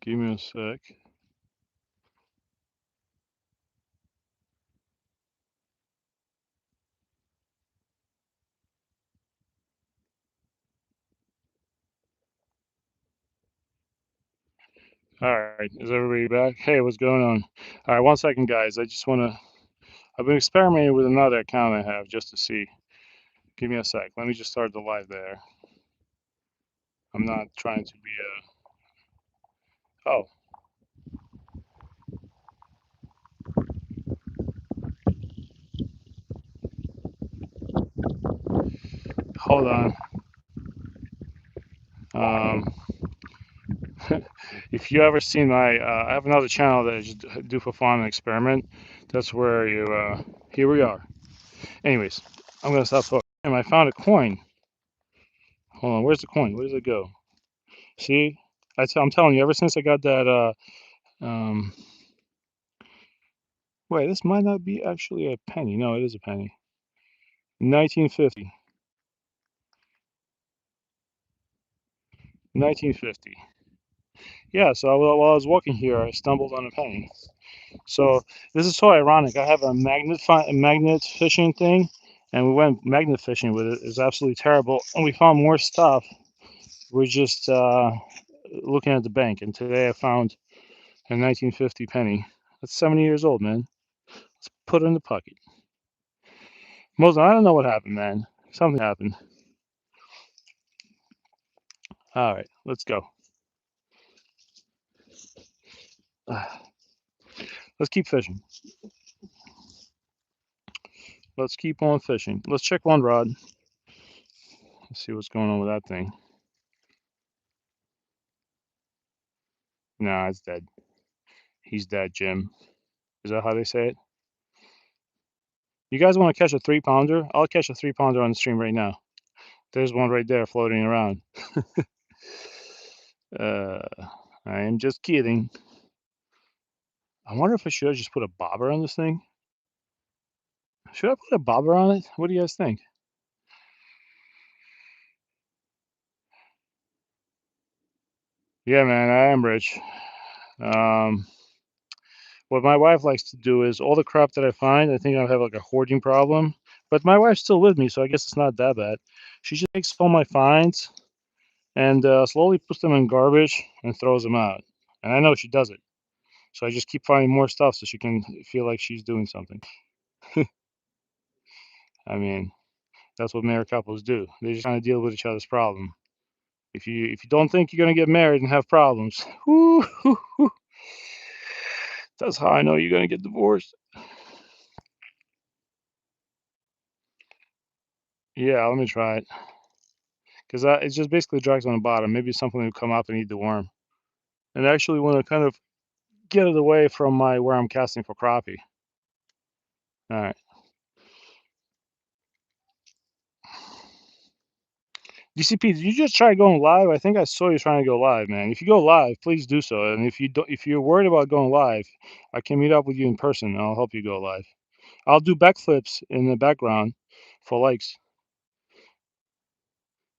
Give me a sec. All right, is everybody back? Hey, what's going on? All right, 1 second, guys. I just want to. I've been experimenting with another account I have just to see. Give me a sec. Let me just start the live there. I'm not trying to be a. Oh, hold on. Um, if you ever seen my, I have another channel that I just do for fun and experiment. That's where you. Here we are. Anyways, I'm gonna stop talking. And I found a coin. Hold on. Where's the coin? Where does it go? See, I'm telling you. Ever since I got that. Wait, this might not be actually a penny. No, it is a penny. 1950. 1950. Yeah, so while I was walking here, I stumbled on a penny. So this is so ironic. I have a magnet fishing thing, and we went magnet fishing with it. It's absolutely terrible, and we found more stuff. We're just looking at the bank, and today I found a 1950 penny. That's 70 years old, man. Let's put it in the pocket. Moslem, I don't know what happened, man. Something happened. All right, let's go. Let's keep fishing. Let's keep on fishing. Let's check one rod. Let's see what's going on with that thing. Nah, it's dead. He's dead, Jim. Is that how they say it? You guys want to catch a 3 pounder? I'll catch a 3 pounder on the stream right now. There's one right there floating around. uh, I am just kidding. I wonder if I should just put a bobber on this thing. Should I put a bobber on it? What do you guys think? Yeah, man, I am rich. Um, what my wife likes to do is all the crap that I find, I think I have like a hoarding problem. But my wife's still with me, so I guess it's not that bad. She just takes all my finds and slowly puts them in garbage and throws them out. And I know she does it. So I just keep finding more stuff so she can feel like she's doing something. I mean, that's what married couples do. They just trying to deal with each other's problem. If you don't think you're gonna get married and have problems, whoo, hoo, hoo, that's how I know you're gonna get divorced. Yeah, let me try it. Because it just basically drags on the bottom. Maybe something will come up and eat the worm. And I actually want to kind of get it away from my where I'm casting for crappie. All right. DCP, did you just try going live? I think I saw you trying to go live, man. If you go live, please do so. And if you don't, if you're worried about going live, I can meet up with you in person and I'll help you go live. I'll do backflips in the background for likes.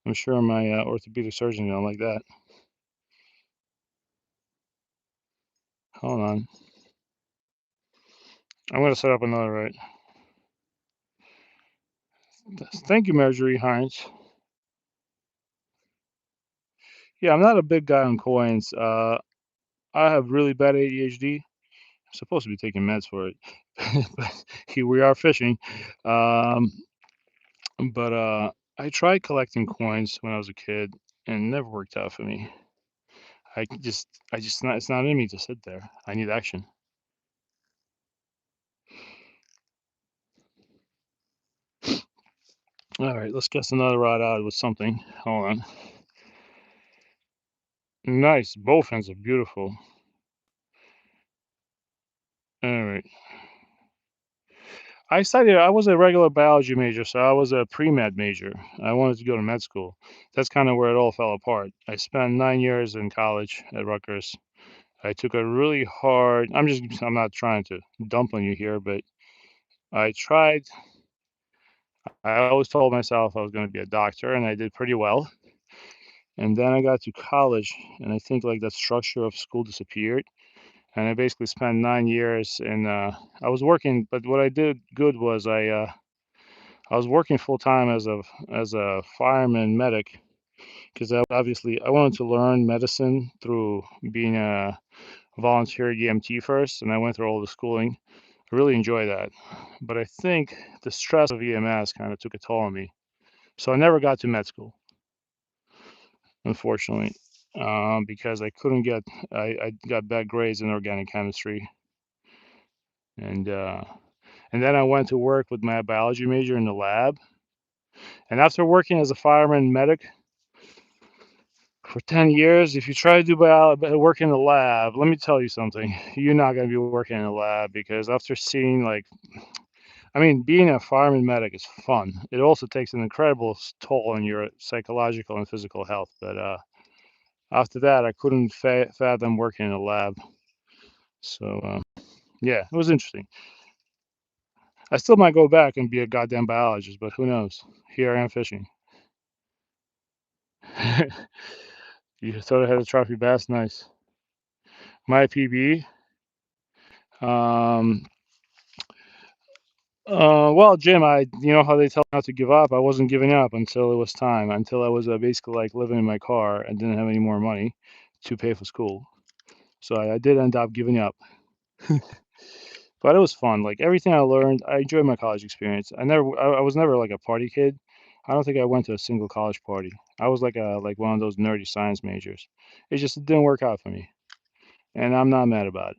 I'm sure my orthopedic surgeon gonna like that. Hold on. I'm gonna set up another right. Thank you, Marjorie Hines. Yeah, I'm not a big guy on coins. I have really bad ADHD. I'm supposed to be taking meds for it, but here we are fishing. Um, but I tried collecting coins when I was a kid, and it never worked out for me. I just not. It's not in me to sit there. I need action. All right, let's guess another rod out with something. Hold on. Nice. Both ends are beautiful. All right. I was a regular biology major, so I was a pre-med major. I wanted to go to med school. That's kind of where it all fell apart. I spent 9 years in college at Rutgers. I took a really hard, I'm not trying to dump on you here, but I tried, I always told myself I was going to be a doctor, and I did pretty well. And then I got to college, and I think like that structure of school disappeared. And I basically spent 9 years in. I was working, but what I did good was I was working full time as a fireman medic because obviously I wanted to learn medicine through being a volunteer EMT first, and I went through all the schooling. I really enjoy that, but I think the stress of EMS kind of took a toll on me. So I never got to med school, unfortunately, because I couldn't get. I got bad grades in organic chemistry, and uh, and then I went to work with my biology major in the lab. And after working as a fireman medic for 10 years, if you try to do work in the lab, let me tell you something. You're not going to be working in a lab because after seeing, like, I mean, being a fireman medic is fun. It also takes an incredible toll on your psychological and physical health. But after that, I couldn't fathom working in a lab. So, yeah, it was interesting. I still might go back and be a goddamn biologist, but who knows? Here I am fishing. You thought I had a trophy bass? Nice. My PB. Um, well, Jim, you know how they tell not to give up. I wasn't giving up until it was time, until I was basically like living in my car and didn't have any more money to pay for school. So I did end up giving up, but it was fun. Like everything I learned, I enjoyed my college experience. I was never like a party kid. I don't think I went to a single college party. I was like one of those nerdy science majors. It didn't work out for me, and I'm not mad about it.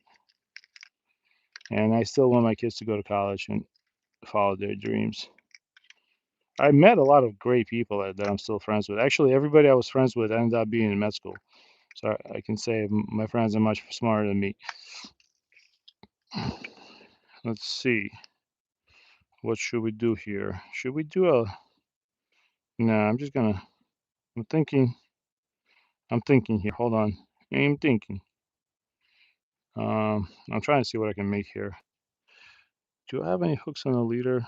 And I still want my kids to go to college and follow their dreams. I met a lot of great people that I'm still friends with. Actually, everybody I was friends with ended up being in med school. So I can say my friends are much smarter than me. Let's see. What should we do here? Should we do a... No, I'm just gonna... I'm thinking... I'm thinking here. Hold on. I'm thinking. I'm trying to see what I can make here. Do I have any hooks on the leader?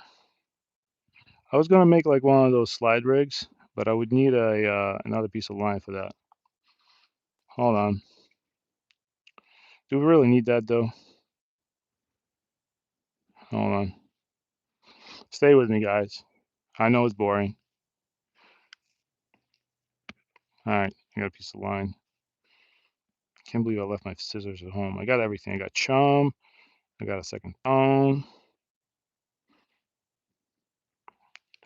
I was gonna make like one of those slide rigs, but I would need a another piece of line for that. Hold on. Do we really need that though? Hold on. Stay with me, guys. I know it's boring. All right, I got a piece of line. I can't believe I left my scissors at home. I got everything. I got chum. I got a second phone.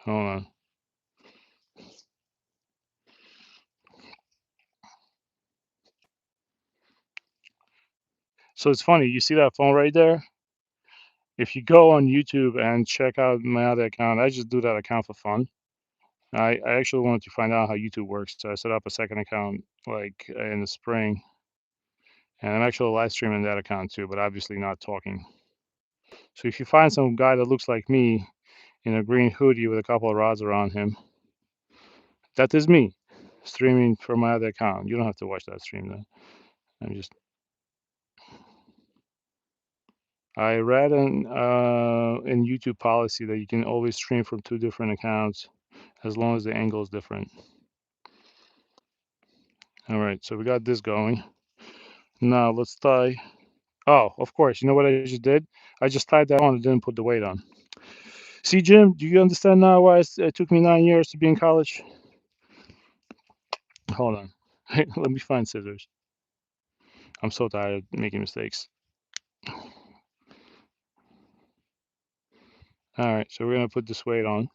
Hold on. So it's funny. You see that phone right there? If you go on YouTube and check out my other account, I just do that account for fun. I actually wanted to find out how YouTube works, so I set up a second account like in the spring, and I'm actually live streaming that account too, but obviously not talking. So if you find some guy that looks like me in a green hoodie with a couple of rods around him, that is me streaming from my other account. You don't have to watch that stream though. I'm just I read in YouTube policy that you can always stream from two different accounts as long as the angle is different. All right, so we got this going. Now let's tie. Oh, of course. You know what I just did? I just tied that on and didn't put the weight on. See, Jim, do you understand now why it took me 9 years to be in college? Hold on. Let me find scissors. I'm so tired of making mistakes. All right, so we're gonna put this weight on.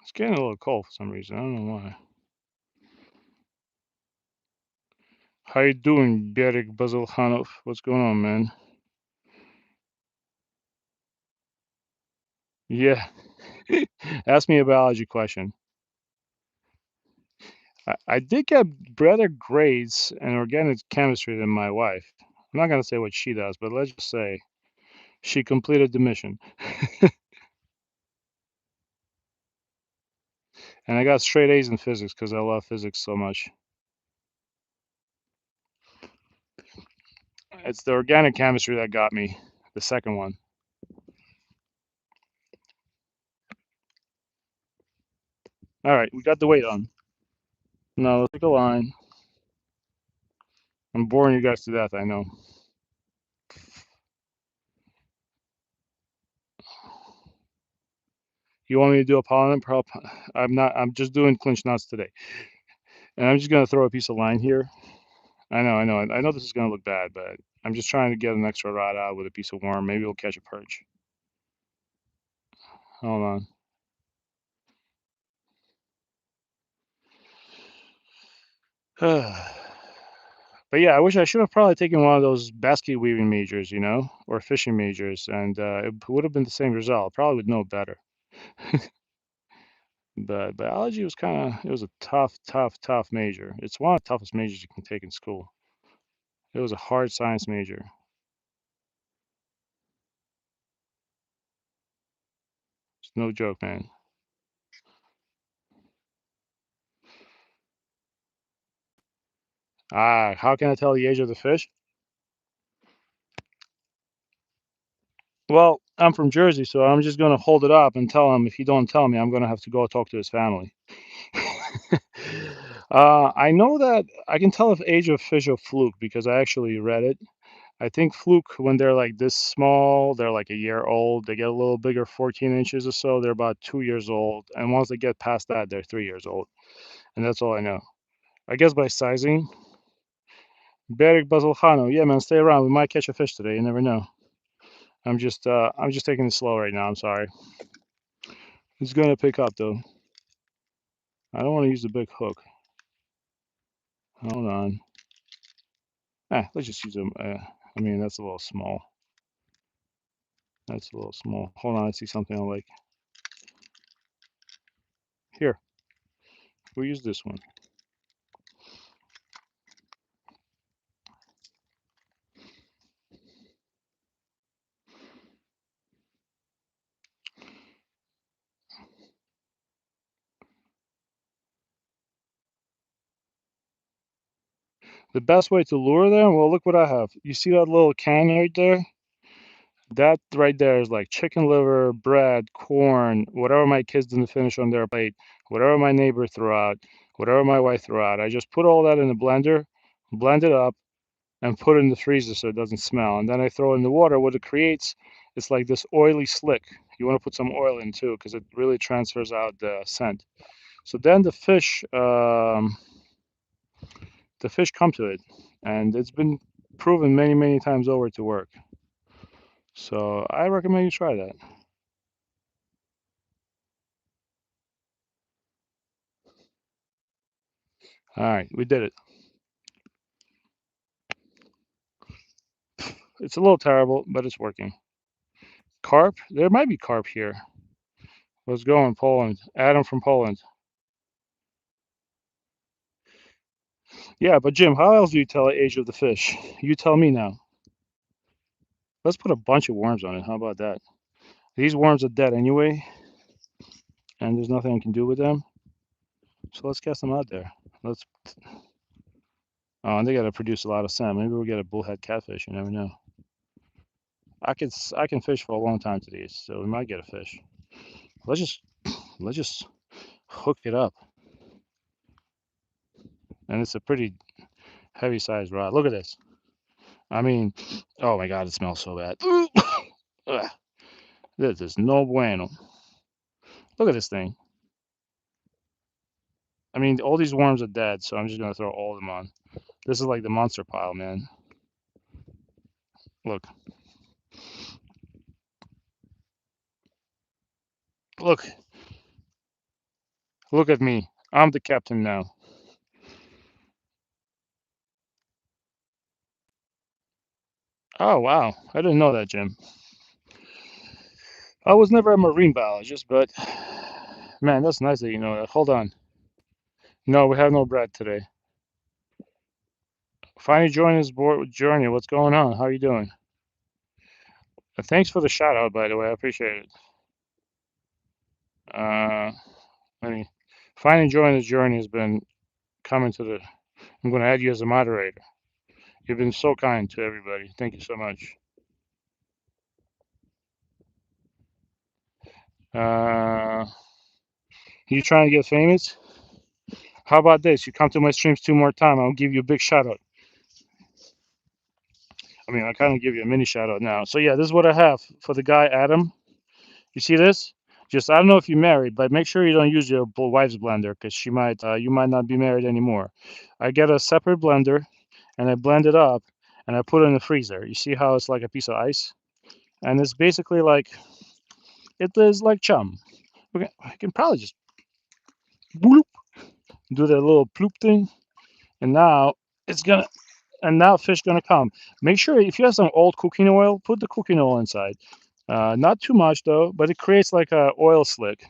It's getting a little cold for some reason. I don't know why. How you doing, Berik Bazilhanov? What's going on, man? Yeah. Ask me a biology question. I did get better grades in organic chemistry than my wife. I'm not gonna say what she does, but let's just say she completed the mission. And I got straight A's in physics because I love physics so much. It's the organic chemistry that got me. The second one. All right, we got the weight on. Now let's take a line. I'm boring you guys to death, I know. You want me to do a pollen prop? I'm not. I'm just doing clinch knots today, and I'm just gonna throw a piece of line here. I know this is gonna look bad, but I'm just trying to get an extra rod out with a piece of worm. Maybe we'll catch a perch. Hold on. But yeah, I wish I should have probably taken one of those basket weaving majors, or fishing majors, and it would have been the same result. Probably would know better. But biology was it was a tough, tough, tough major. It's one of the toughest majors you can take in school. It was a hard science major. It's no joke, man. Ah, how can I tell the age of the fish? Well, I'm from Jersey, so I'm just gonna hold it up and tell him if he don't tell me, I'm gonna have to go talk to his family. I know that I can tell if age of fish are fluke because I actually read it. I think fluke, when they're like this small, they're like a year old. They get a little bigger, 14 inches or so. They're about 2 years old. And once they get past that, they're 3 years old. And that's all I know. I guess by sizing. Berik Basilhano. Yeah, man, stay around. We might catch a fish today. You never know. I'm just taking it slow right now. I'm sorry. It's gonna pick up though. I don't want to use the big hook. Hold on. Let's just use them. I mean, that's a little small. That's a little small. Hold on, I see something I like. Here, we'll use this one. The best way to lure them? Well, look what I have. You see that little can right there? That right there is like chicken liver, bread, corn, whatever my kids didn't finish on their plate, whatever my neighbor threw out, whatever my wife threw out. I just put all that in a blender, blend it up, and put it in the freezer so it doesn't smell. And then I throw it in the water. What it creates, it's like this oily slick. You want to put some oil in too, because it really transfers out the scent. So then the fish come to it, and it's been proven many, many times over to work. So I recommend you try that. All right, we did it. It's a little terrible, but it's working. Carp? There might be carp here. Let's go in Poland. Adam from Poland. Yeah, but Jim, how else do you tell the age of the fish? You tell me now. Let's put a bunch of worms on it. How about that? These worms are dead anyway, and there's nothing I can do with them. So let's cast them out there. Let's. Oh, and they got to produce a lot of salmon. Maybe we'll get a bullhead catfish. You never know. I can fish for a long time to these, so we might get a fish. Let's just let's just hook it up, and it's a pretty heavy sized rod. Look at this. I mean, oh my God, it smells so bad. Ugh, this is no bueno. Look at this thing. I mean, all these worms are dead, so I'm just gonna throw all of them on. This is like the monster pile, man. Look, look, look at me. I'm the captain now. Oh wow, I didn't know that, Jim. I was never a marine biologist, but man, that's nice that you know that. Hold on. No, we have no bread today. Finally joining this board journey. What's going on? How are you doing? Thanks for the shout out, by the way. I appreciate it. Uh, I mean, finally joining this journey has been coming to the. I'm going to add you as a moderator. You've been so kind to everybody. Thank you so much. Uh, you trying to get famous? How about this? You come to my streams 2 more times. I'll give you a big shout out. I mean, I kind of give you a mini shout out now. So yeah, this is what I have for the guy Adam. You see this? Just I don't know if you're married, but make sure you don't use your wife's blender because she might you might not be married anymore. I get a separate blender and I blend it up and I put it in the freezer. You see how it's like a piece of ice, and it's basically like it is like chum. Okay, I can probably just bloop, do that little ploop thing, and now it's gonna and now fish gonna come. Make sure if you have some old cooking oil, put the cooking oil inside. Not too much though, but it creates like a oil slick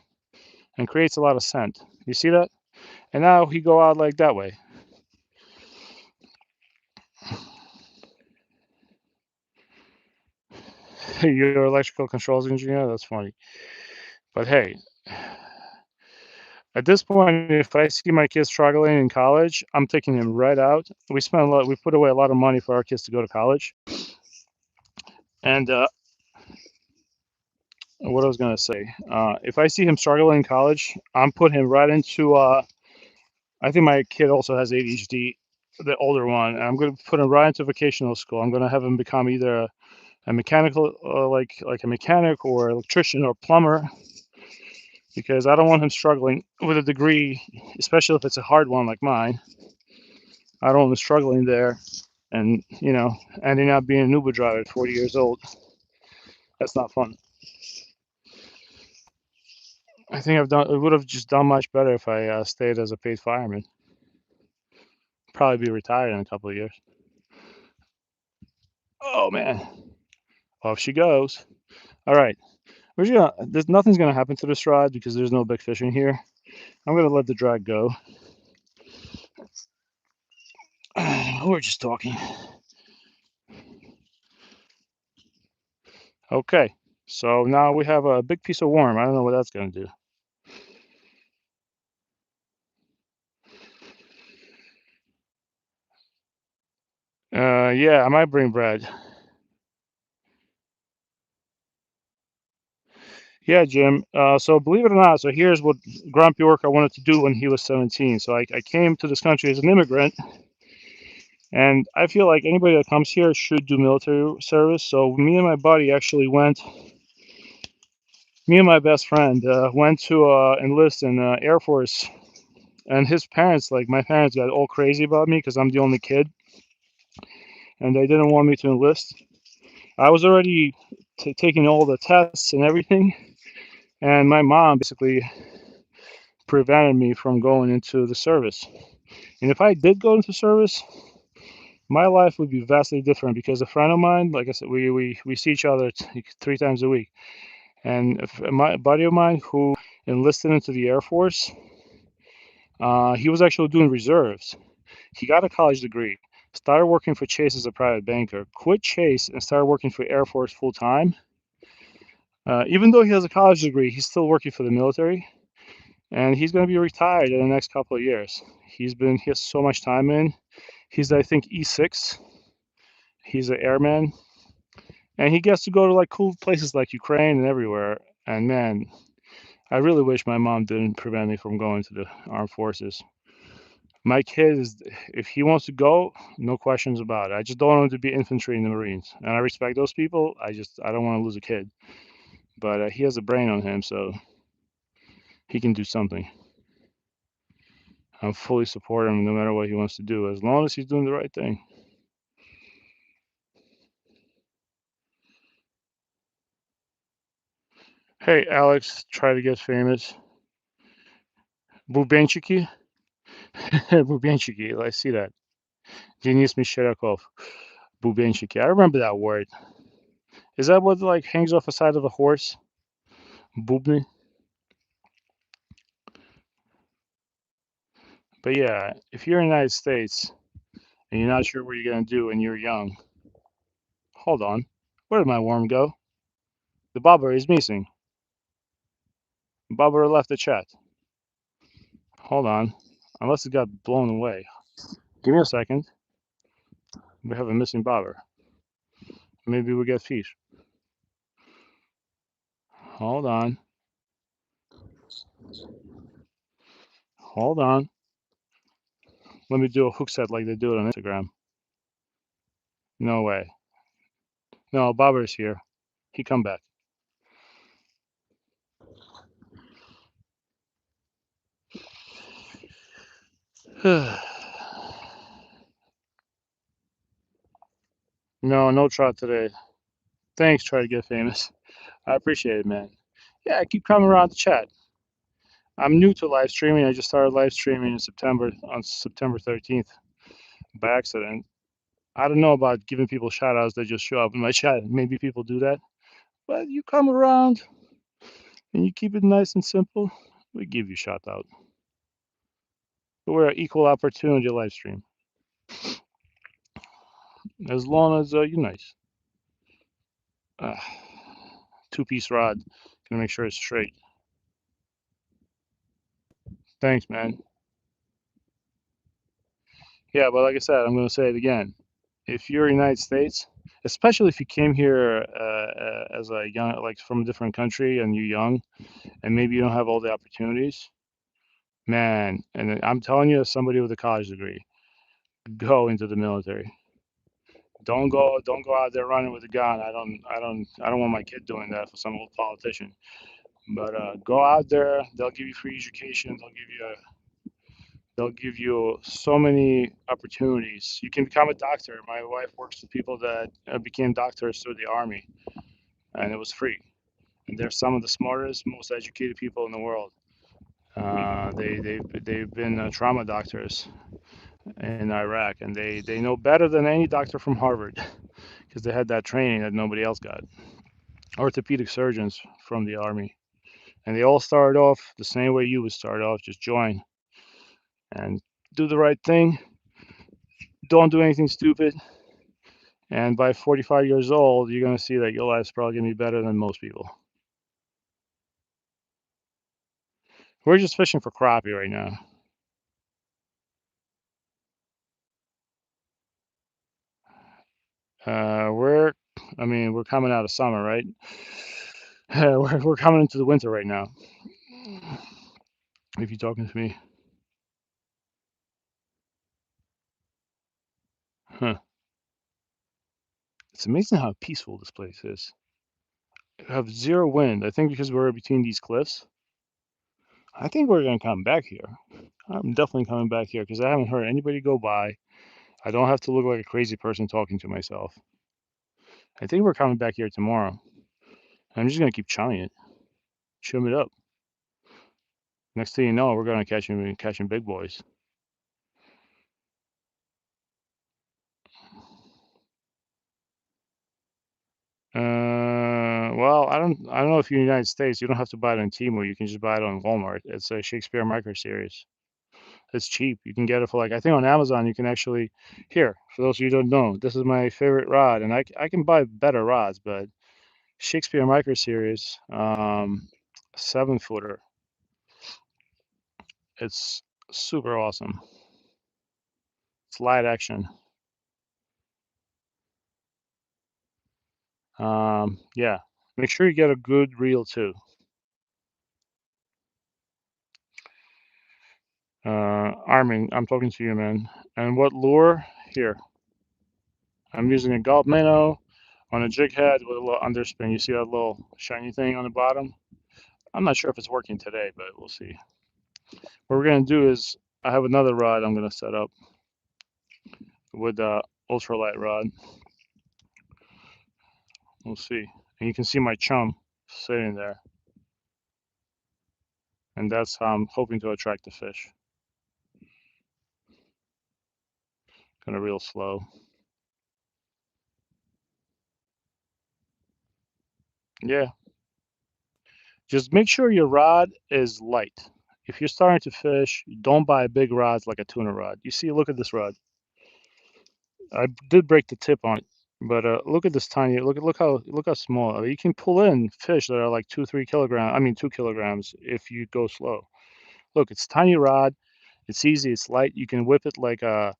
and creates a lot of scent. You see that? And now he go out like that way. You're electrical controls engineer. That's funny. But hey, at this point, if I see my kids struggling in college, I'm taking him right out. We spent a lot. We put away a lot of money for our kids to go to college. And what I was gonna say, if I see him struggling in college, I'm putting him right into. I think my kid also has ADHD, the older one. And I'm gonna put him right into vocational school. I'm gonna have him become either a mechanical, like a mechanic or electrician or plumber, because I don't want him struggling with a degree, especially if it's a hard one like mine. I don't want him struggling there and, ending up being an Uber driver at 40 years old. That's not fun. I think it would have just done much better if I stayed as a paid fireman. Probably be retired in a couple of years. Oh, man. Off she goes. All right. Nothing's gonna happen to this rod because there's no big fish in here. I'm gonna let the drag go. We're just talking. Okay, so now we have a big piece of worm. I don't know what that's going to do. Yeah, I might bring bread. Yeah, Jim. So believe it or not, so here's what Grumpy Orca wanted to do when he was 17. So I came to this country as an immigrant, and I feel like anybody that comes here should do military service. So me and my best friend, went to enlist in Air Force, and his parents, like my parents, got all crazy about me because I'm the only kid, and they didn't want me to enlist. I was already taking all the tests and everything, and my mom basically prevented me from going into the service. And if I did go into service, my life would be vastly different because a friend of mine, like I said, we see each other 3 times a week, and my buddy of mine who enlisted into the Air Force, he was actually doing reserves. He got a college degree, started working for Chase as a private banker, quit Chase and started working for Air Force full time. Even though he has a college degree, he's still working for the military, and he's going to be retired in the next couple of years. He has so much time in. He's I think E6. He's an airman, and he gets to go to like cool places like Ukraine and everywhere. And man, I really wish my mom didn't prevent me from going to the armed forces. My kid is, if he wants to go, no questions about it. I just don't want him to be infantry in the Marines, and I respect those people. I don't want to lose a kid, but he has a brain on him, so he can do something. I'm fully support him no matter what he wants to do, as long as he's doing the right thing. Hey, Alex, try to get famous. Bubenchiki? Bubenchiki, I see that. Denis Misherakov. Bubenchiki. I remember that word. Is that what like hangs off the side of a horse? Bubny? But yeah, if you're in the United States and you're not sure what you're gonna do and you're young, hold on. Where did my worm go? The bobber is missing. Bobber left the chat. Hold on. Unless it got blown away. Give me a second. We have a missing bobber. Maybe we get fish. Hold on. Hold on. Let me do a hook set like they do it on Instagram. No way. No, bobber's here. He come back. No, no trout today. Thanks, try to get famous. I appreciate it, man. Yeah, I keep coming around to chat. I'm new to live streaming. I just started live streaming in September on September 13th by accident. I don't know about giving people shout outs that just show up in my chat. Maybe people do that. But you come around and you keep it nice and simple, we give you shout out. We're an equal opportunity live stream. As long as you're nice. Uh, Two-piece rod. Gonna make sure it's straight. Thanks, man. Yeah, but like I said, I'm gonna say it again. If you're United States, especially if you came here as a young, like from a different country and you're young, and maybe you don't have all the opportunities, man, and I'm telling you, as somebody with a college degree, go into the military. Don't go out there running with a gun. I don't want my kid doing that for some old politician. But go out there. They'll give you free education. They'll give you so many opportunities. You can become a doctor. My wife works with people that became doctors through the army, and it was free. And they're some of the smartest, most educated people in the world. They've been trauma doctors in Iraq, and they know better than any doctor from Harvard because they had that training that nobody else got. Orthopedic surgeons from the army, and they all started off the same way you would start off. Just join and do the right thing. Don't do anything stupid. And by 45 years old, you're gonna see that your life's probably gonna be better than most people. We're just fishing for crappie right now. We're, I mean, we're coming out of summer, right? We're coming into the winter right now. If you're talking to me, huh? It's amazing how peaceful this place is. We have zero wind. I think because we're between these cliffs. I think we're gonna come back here. I'm definitely coming back here because I haven't heard anybody go by. I don't have to look like a crazy person talking to myself. I think we're coming back here tomorrow. I'm just gonna keep chumming it, chum it up. Next thing you know, we're gonna catching big boys. Well, I don't know if you're in the United States, you don't have to buy it on Temu. You can just buy it on Walmart. It's a Shakespeare Micro Series. It's cheap. You can get it for like I think on Amazon you can actually here, for those of you who don't know, this is my favorite rod and I can buy better rods, but Shakespeare Micro Series, 7 footer. It's super awesome. It's light action. Yeah. Make sure you get a good reel too. Armin, I'm talking to you, man. And what lure? Here. I'm using a gulp minnow on a jig head with a little underspin. You see that little shiny thing on the bottom? I'm not sure if it's working today, but we'll see. What we're gonna do is I have another rod I'm gonna set up with a ultralight rod. We'll see. And you can see my chum sitting there. And that's how I'm hoping to attract the fish. Gonna reel slow. Yeah. Just make sure your rod is light. If you're starting to fish, don't buy big rods like a tuna rod. You see, look at this rod. I did break the tip on it, but look at this tiny. Look how small. You can pull in fish that are like 2 3 kilograms. I mean 2 kilograms if you go slow. Look, it's tiny rod. It's easy. It's light. You can whip it like a.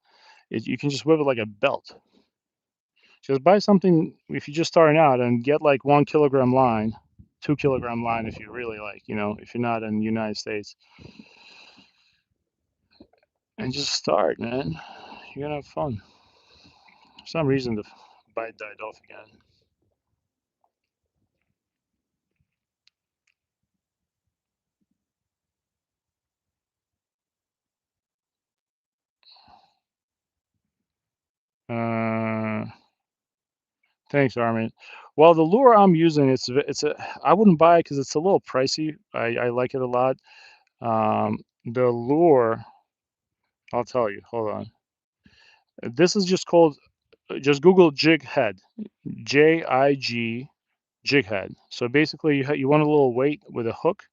You can just whip it like a belt. Just buy something if you're just starting out and get like 1 kilogram line, 2 kilogram line if you really like, if you're not in the United States, and just start, man. You're gonna have fun. For some reason the bite died off again. Uh, Thanks, Armin. Well, the lure I'm using, I wouldn't buy it because it's a little pricey. I like it a lot. The lure, I'll tell you. Hold on. This is just Google jig head, Jig jig head. So basically, you want a little weight with a hook,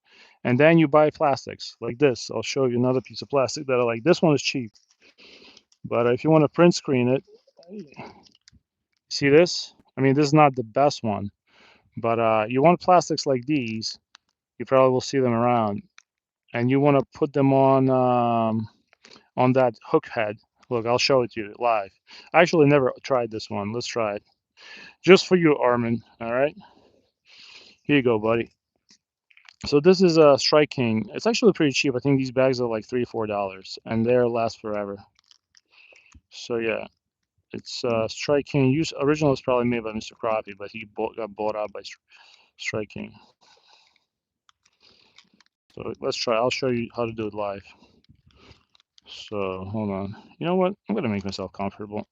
and then you buy plastics like this. I'll show you another piece of plastic that I like. This one is cheap, but if you want to print screen it, see this? I mean, this is not the best one, but you want plastics like these. You probably will see them around, and you want to put them on that hook head. Look, I'll show it to you live. I actually never tried this one. Let's try it. Just for you, Armin. All right. Here you go, buddy. So this is a Strike King. It's actually pretty cheap. I think these bags are like $3, $4, and they'll last forever. So yeah, it's Strike King. Original was probably made by Mr. Crappie, but got bought out by Strike King. So let's try. I'll show you how to do it live. So hold on. You know what? I'm gonna make myself comfortable.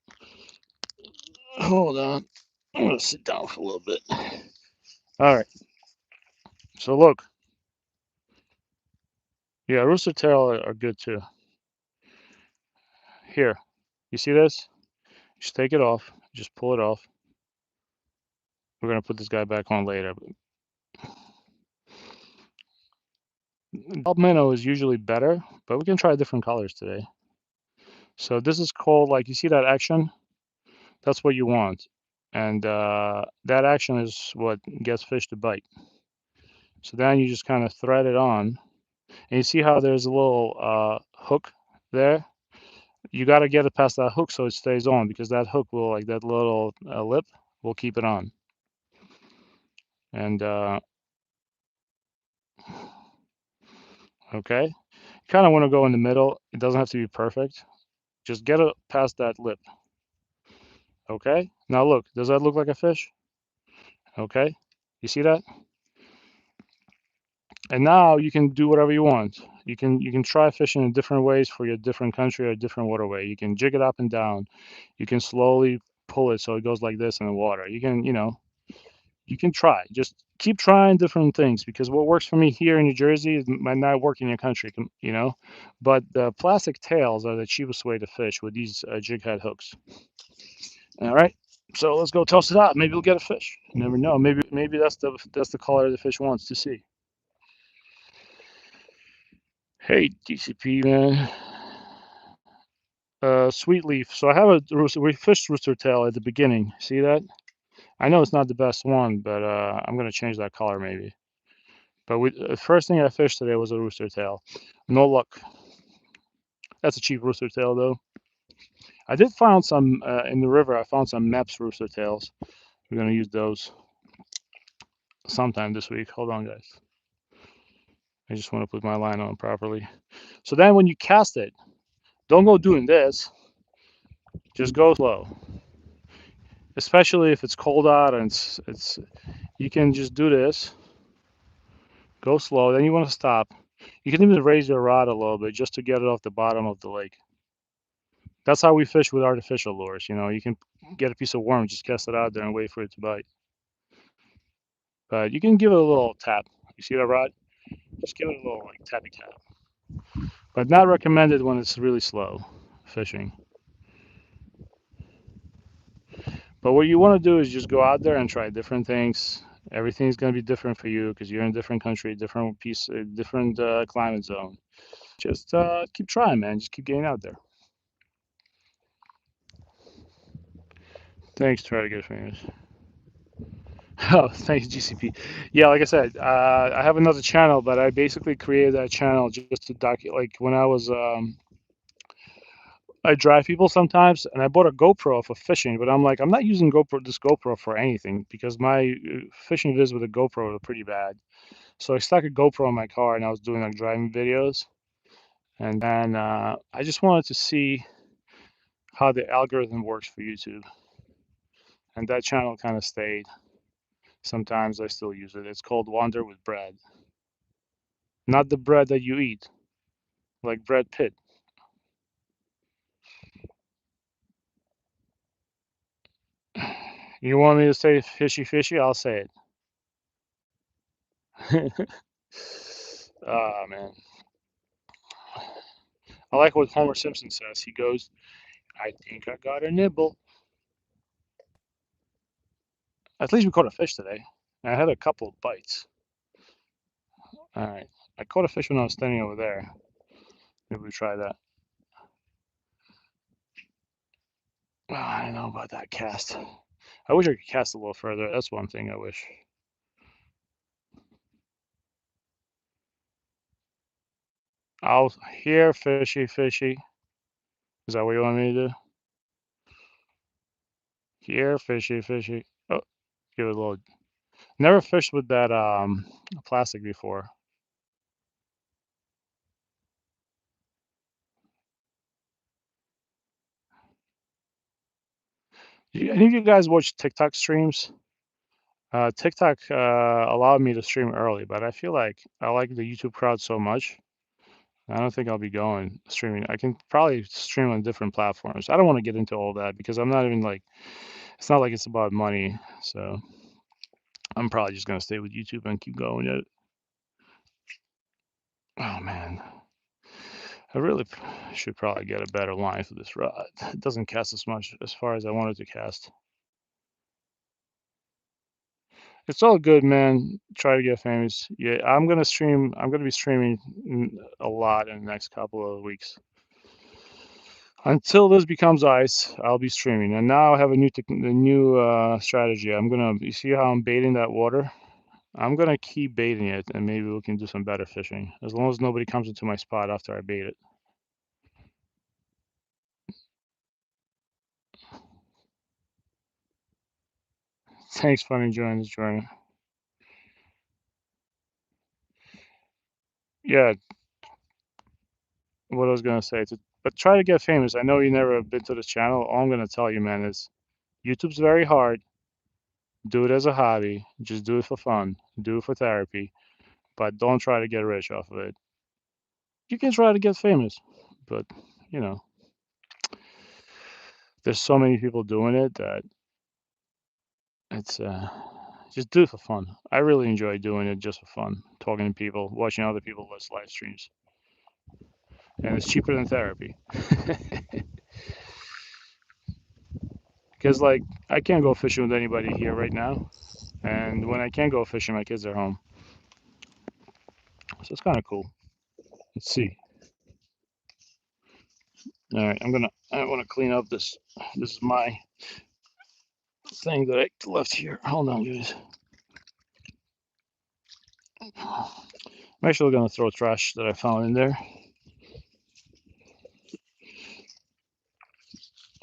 Hold on. I'm gonna sit down for a little bit. All right. So look. Yeah, rooster tail are good too. Here, you see this? Just take it off. Just pull it off. We're gonna put this guy back on later. Albino is usually better, but we can try different colors today. So this is called, like, you see that action? That's what you want. And that action is what gets fish to bite. So then you just kind of thread it on. And you see how there's a little hook there? You got to get it past that hook so it stays on, because that hook will, like that little lip, will keep it on. And okay, kind of want to go in the middle. It doesn't have to be perfect. Just get it past that lip. Okay. Now look, does that look like a fish? Okay. You see that? And now you can do whatever you want. You can try fishing in different ways for your different country or different waterway. You can jig it up and down. You can slowly pull it so it goes like this in the water. You can try. Just keep trying different things, because what works for me here in New Jersey might not work in your country. But the plastic tails are the cheapest way to fish with these jig head hooks. All right. So let's go toss it out. Maybe we'll get a fish. You never know. Maybe that's the color the fish wants to see. Hey, DCP man. Sweet leaf. So I have a rooster. We fished rooster tail at the beginning. See that? I know it's not the best one, but I'm gonna change that color maybe. But the first thing I fished today was a rooster tail. No luck. That's a cheap rooster tail though. I did find some in the river. I found some Mepps rooster tails. We're gonna use those sometime this week. Hold on, guys. I just want to put my line on properly. So then when you cast it, don't go doing this. Just go slow. Especially if it's cold out and it's you can just do this. Go slow. Then you want to stop. You can even raise your rod a little bit just to get it off the bottom of the lake. That's how we fish with artificial lures. You can get a piece of worm, just cast it out there and wait for it to bite. But you can give it a little tap. You see that rod? Just give it a little like tappy tap. But not recommended when it's really slow fishing. But what you want to do is just go out there and try different things. Everything's going to be different for you because you're in a different country, different climate zone. Just keep trying, man. Just keep getting out there. Thanks, try to get fingers. Oh, thanks, GCP. Yeah, like I said, I have another channel, but I basically created that channel just to document, like when I was I drive people sometimes, and I bought a GoPro for fishing, but I'm like, I'm not using this GoPro for anything because my fishing vids with a GoPro are pretty bad. So I stuck a GoPro in my car, and I was doing like driving videos, and then I just wanted to see how the algorithm works for YouTube, and that channel kind of stayed. Sometimes I still use it. It's called Wander with Bread, not the bread that you eat, like Brad Pitt. You want me to say fishy fishy? I'll say it. Ah, man. I like what Homer Simpson says. He goes, I think I got a nibble. At least we caught a fish today. I had a couple of bites. All right. I caught a fish when I was standing over there. Maybe we try that. Oh, I don't know about that cast. I wish I could cast a little further. That's one thing I wish. I'll here, fishy, fishy. Is that what you want me to do? Here, fishy, fishy. Oh, give it a little. Never fished with that plastic before. Any of you guys watch TikTok streams? TikTok allowed me to stream early, but I feel like I like the YouTube crowd so much. I don't think I'll be going streaming. I can probably stream on different platforms. I don't want to get into all that because I'm not even like, it's not like it's about money. So I'm probably just going to stay with YouTube and keep going at it. Oh man, I really should probably get a better line for this rod. It doesn't cast as much as far as I wanted to cast. It's all good, man. Try to get famous. Yeah, I'm gonna stream. I'm gonna be streaming a lot in the next couple of weeks. Until this becomes ice, I'll be streaming. And now I have a new strategy. You see how I'm baiting that water? I'm gonna keep baiting it, and maybe we can do some better fishing. As long as nobody comes into my spot after I bait it. Thanks for enjoying this journey. Yeah, what I was gonna say, but try to get famous. I know you never been to this channel. All I'm gonna tell you, man, is YouTube's very hard. Do it as a hobby. Just do it for fun. Do it for therapy. But don't try to get rich off of it. You can try to get famous, but you know, there's so many people doing it that it's just do it for fun. I really enjoy doing it just for fun, talking to people, watching other people live streams, and it's cheaper than therapy. Because like I can't go fishing with anybody here right now, and when I can go fishing, my kids are home, so it's kind of cool. Let's see. All right, I want to clean up this. This is my thing that I left here. Hold on, guys. I'm actually gonna throw trash that I found in there.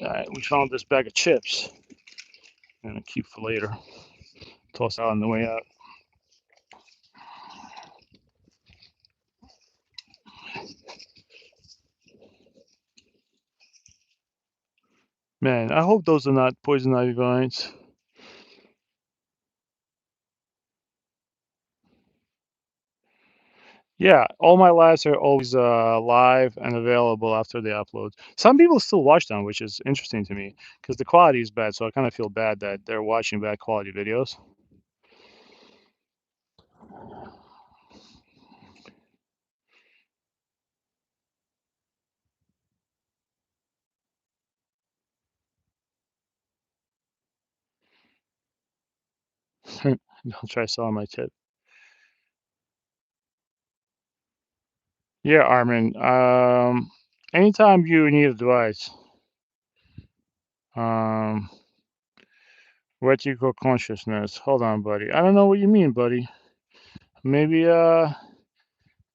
All right, we found this bag of chips. I'm gonna keep for later. Toss out on the way out. Man, I hope those are not poison ivy vines. Yeah, all my lives are always live and available after they upload. Some people still watch them, which is interesting to me because the quality is bad. So I kind of feel bad that they're watching bad quality videos. I'll try selling my tip. Yeah, Armin. Anytime you need advice, um, reticular consciousness. Hold on, buddy. I don't know what you mean, buddy. Maybe,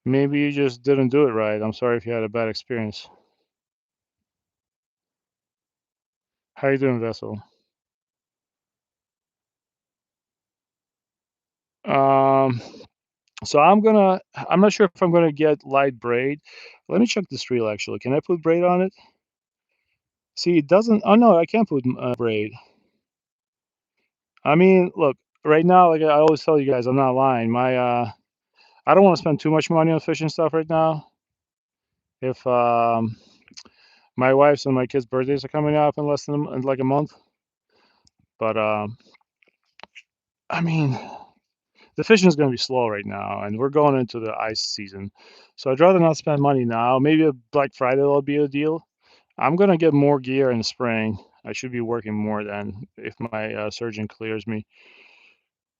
maybe you just didn't do it right. I'm sorry if you had a bad experience. How you doing, Vessel? Um, so I'm not sure if I'm gonna get light braid. Let me check this reel actually. Can I put braid on it? See, it doesn't. Oh no, I can't put braid. I mean, look, right now, like I always tell you guys, I'm not lying. I don't want to spend too much money on fishing stuff right now. If my wife's and my kids' birthdays are coming up in less than in like a month, but I mean, the fishing is going to be slow right now, and we're going into the ice season. So I'd rather not spend money now. Maybe a Black Friday will be a deal. I'm gonna get more gear in the spring. I should be working more then if my surgeon clears me.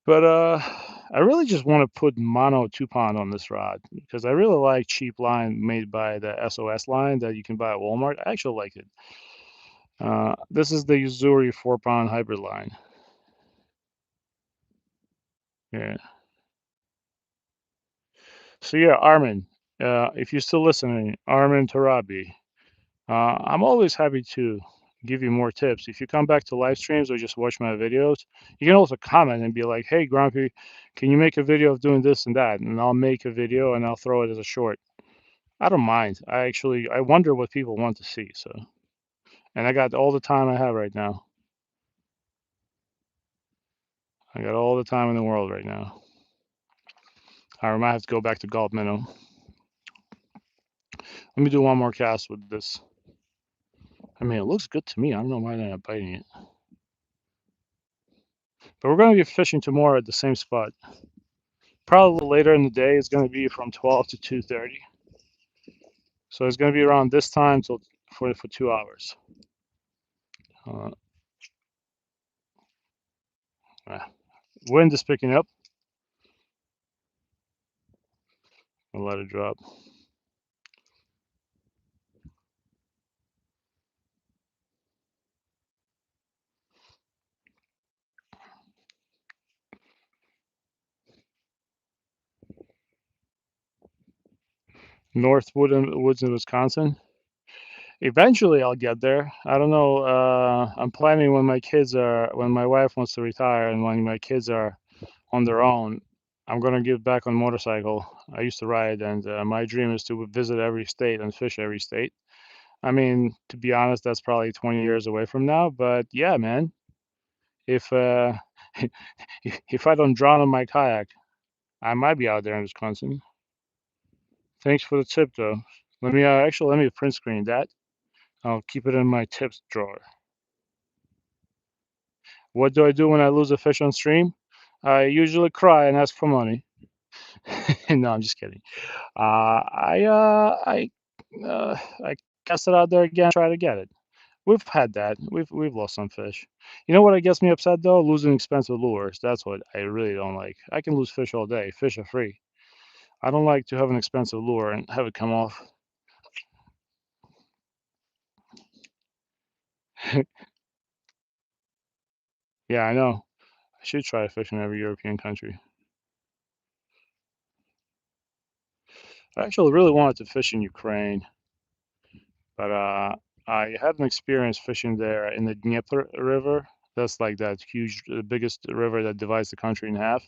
But I really just want to put mono 2 pound on this rod because I really like cheap line made by the SOS line that you can buy at Walmart. I actually like it. This is the Uzuri 4 pound hybrid line. Yeah. So yeah, Armin, if you're still listening, Armin Tarabi, I'm always happy to give you more tips. If you come back to live streams or just watch my videos, you can also comment and be like, "Hey, Grumpy, can you make a video of doing this and that?" And I'll make a video and I'll throw it as a short. I don't mind. I wonder what people want to see. So, and I got all the time I have right now. I got all the time in the world right now. I might have to go back to golf minnow. Let me do one more cast with this. I mean, it looks good to me. I don't know why they're not biting it. But we're going to be fishing tomorrow at the same spot. Probably a little later in the day. It's going to be from 12 to 2:30. So it's going to be around this time till for 2 hours. Uh, uh, Wind is picking up. I'll let it drop. Northwood and Woods in Wisconsin. Eventually, I'll get there. I don't know. I'm planning when my wife wants to retire and when my kids are on their own, I'm gonna get back on motorcycle. I used to ride, and my dream is to visit every state and fish every state. I mean, to be honest, that's probably 20 years away from now. But yeah, man, if if I don't drown in my kayak, I might be out there in Wisconsin. Thanks for the tip, though. Let me print screen that. I'll keep it in my tips drawer. What do I do when I lose a fish on stream? I usually cry and ask for money. No, I'm just kidding. I cast it out there again, try to get it. We've had that. We've lost some fish. You know what gets me upset though? Losing expensive lures. That's what I really don't like. I can lose fish all day. Fish are free. I don't like to have an expensive lure and have it come off. Yeah, I know. I should try fishing every European country. I actually really wanted to fish in Ukraine, but I had an experience fishing there in the Dnieper River. That's like that huge, the biggest river that divides the country in half.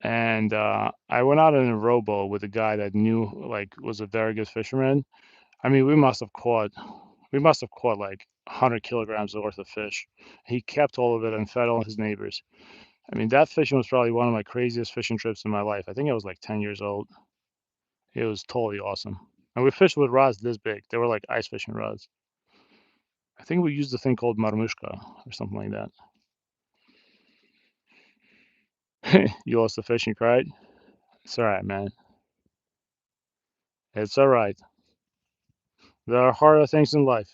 And I went out in a rowboat with a guy that knew, like, was a very good fisherman. I mean, we must have caught like 100 kilograms worth of fish. He kept all of it and fed all his neighbors. I mean, that fishing was probably one of my craziest fishing trips in my life. I think I was like 10 years old. It was totally awesome. And we fished with rods this big. They were like ice fishing rods. I think we used a thing called marmushka or something like that. You lost the fish and cried? It's all right, man. It's all right. There are harder things in life.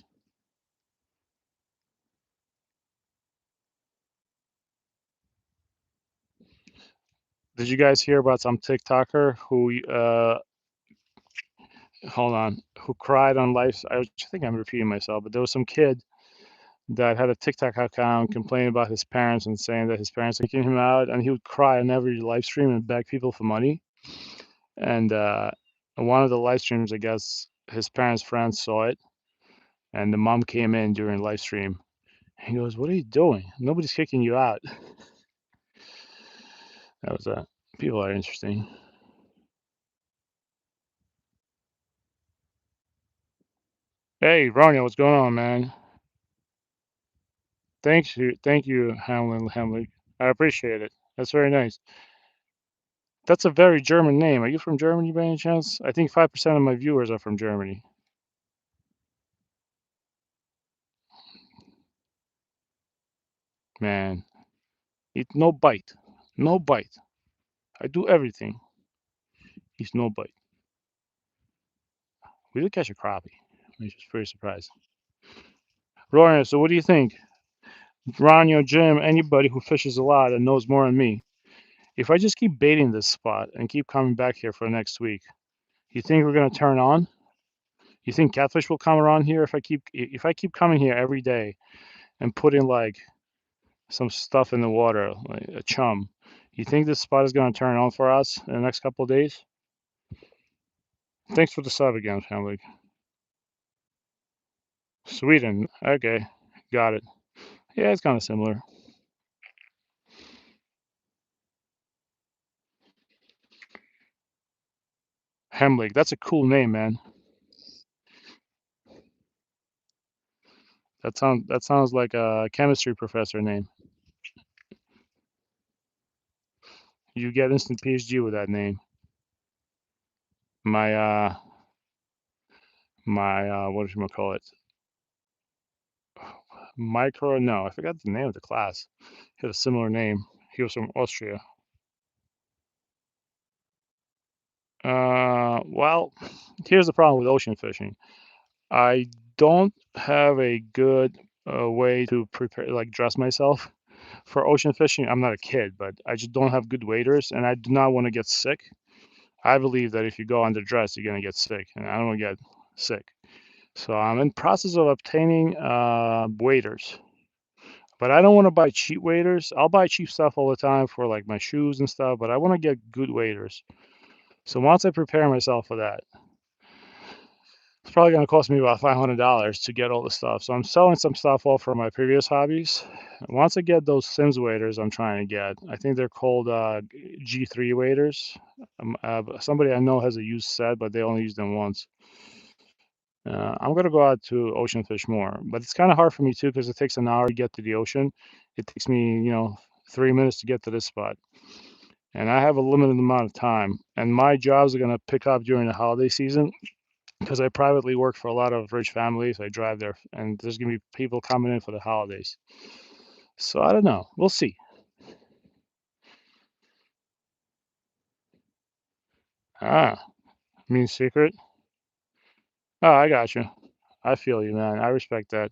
Did you guys hear about some TikToker who, hold on, who cried on life? I think I'm repeating myself, but there was some kid that had a TikTok account complaining about his parents and saying that his parents were kicking him out, and he would cry on every live stream and beg people for money. And in one of the live streams, I guess his parents' friends saw it, And the mom came in during live stream. He goes, "What are you doing? Nobody's kicking you out." That was people are interesting. Hey, Ronnie, what's going on, man? Thank you, Hamlin. I appreciate it. That's very nice. That's a very German name. Are you from Germany by any chance? I think 5% of my viewers are from Germany. Man, eat no bite, no bite. I do everything. He's no bite. We did catch a crappie. I was pretty surprised. Rory, so what do you think? Ronnie, Jim, anybody who fishes a lot and knows more than me. If I just keep baiting this spot and keep coming back here for next week, you think we're gonna turn on? You think catfish will come around here if I keep coming here every day and putting like some stuff in the water, like a chum? You think this spot is gonna turn on for us in the next couple of days? Thanks for the sub again, family. Sweden, okay, got it. Yeah, it's kind of similar. Hemlig, that's a cool name, man. That sounds like a chemistry professor name. You get instant PhD with that name. My what should I call it? Micro? No, I forgot the name of the class. He had a similar name. He was from Austria. Well, here's the problem with ocean fishing. I don't have a good way to prepare, like dress myself for ocean fishing. I'm not a kid, but I just don't have good waders, and I do not want to get sick. I believe that if you go underdressed, you're gonna get sick, and I don't want to get sick. So I'm in process of obtaining waders, but I don't want to buy cheap waders. I'll buy cheap stuff all the time for like my shoes and stuff, but I want to get good waders. So once I prepare myself for that, it's probably going to cost me about $500 to get all the stuff. So I'm selling some stuff off from my previous hobbies. Once I get those Sims waders I'm trying to get, I think they're called G3 waders. Somebody I know has a used set, but they only use them once. I'm gonna go out to ocean fish more, but it's kind of hard for me too because it takes an hour to get to the ocean. It takes me, 3 minutes to get to this spot, and I have a limited amount of time. And my jobs are gonna pick up during the holiday season because I privately work for a lot of rich families. I drive there, and there's gonna be people coming in for the holidays. So I don't know. We'll see. Ah, mean secret? Oh, I got you. I feel you, man. I respect that.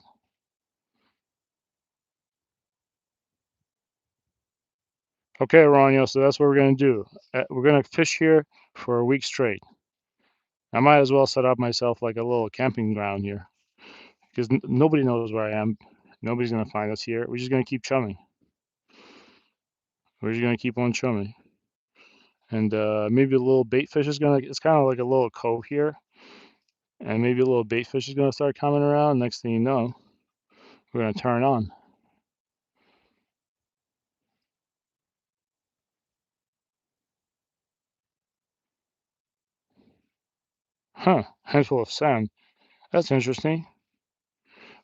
Okay, Ronio. So that's what we're gonna do. We're gonna fish here for a week straight. I might as well set up myself like a little camping ground here because nobody knows where I am. Nobody's gonna find us here. We're just gonna keep chumming. We're just gonna keep on chumming, and maybe a little bait fish is gonna. It's kind of like a little cove here, and maybe a little bait fish is gonna start coming around. Next thing you know, we're gonna turn on. Huh? Handful of sand. That's interesting.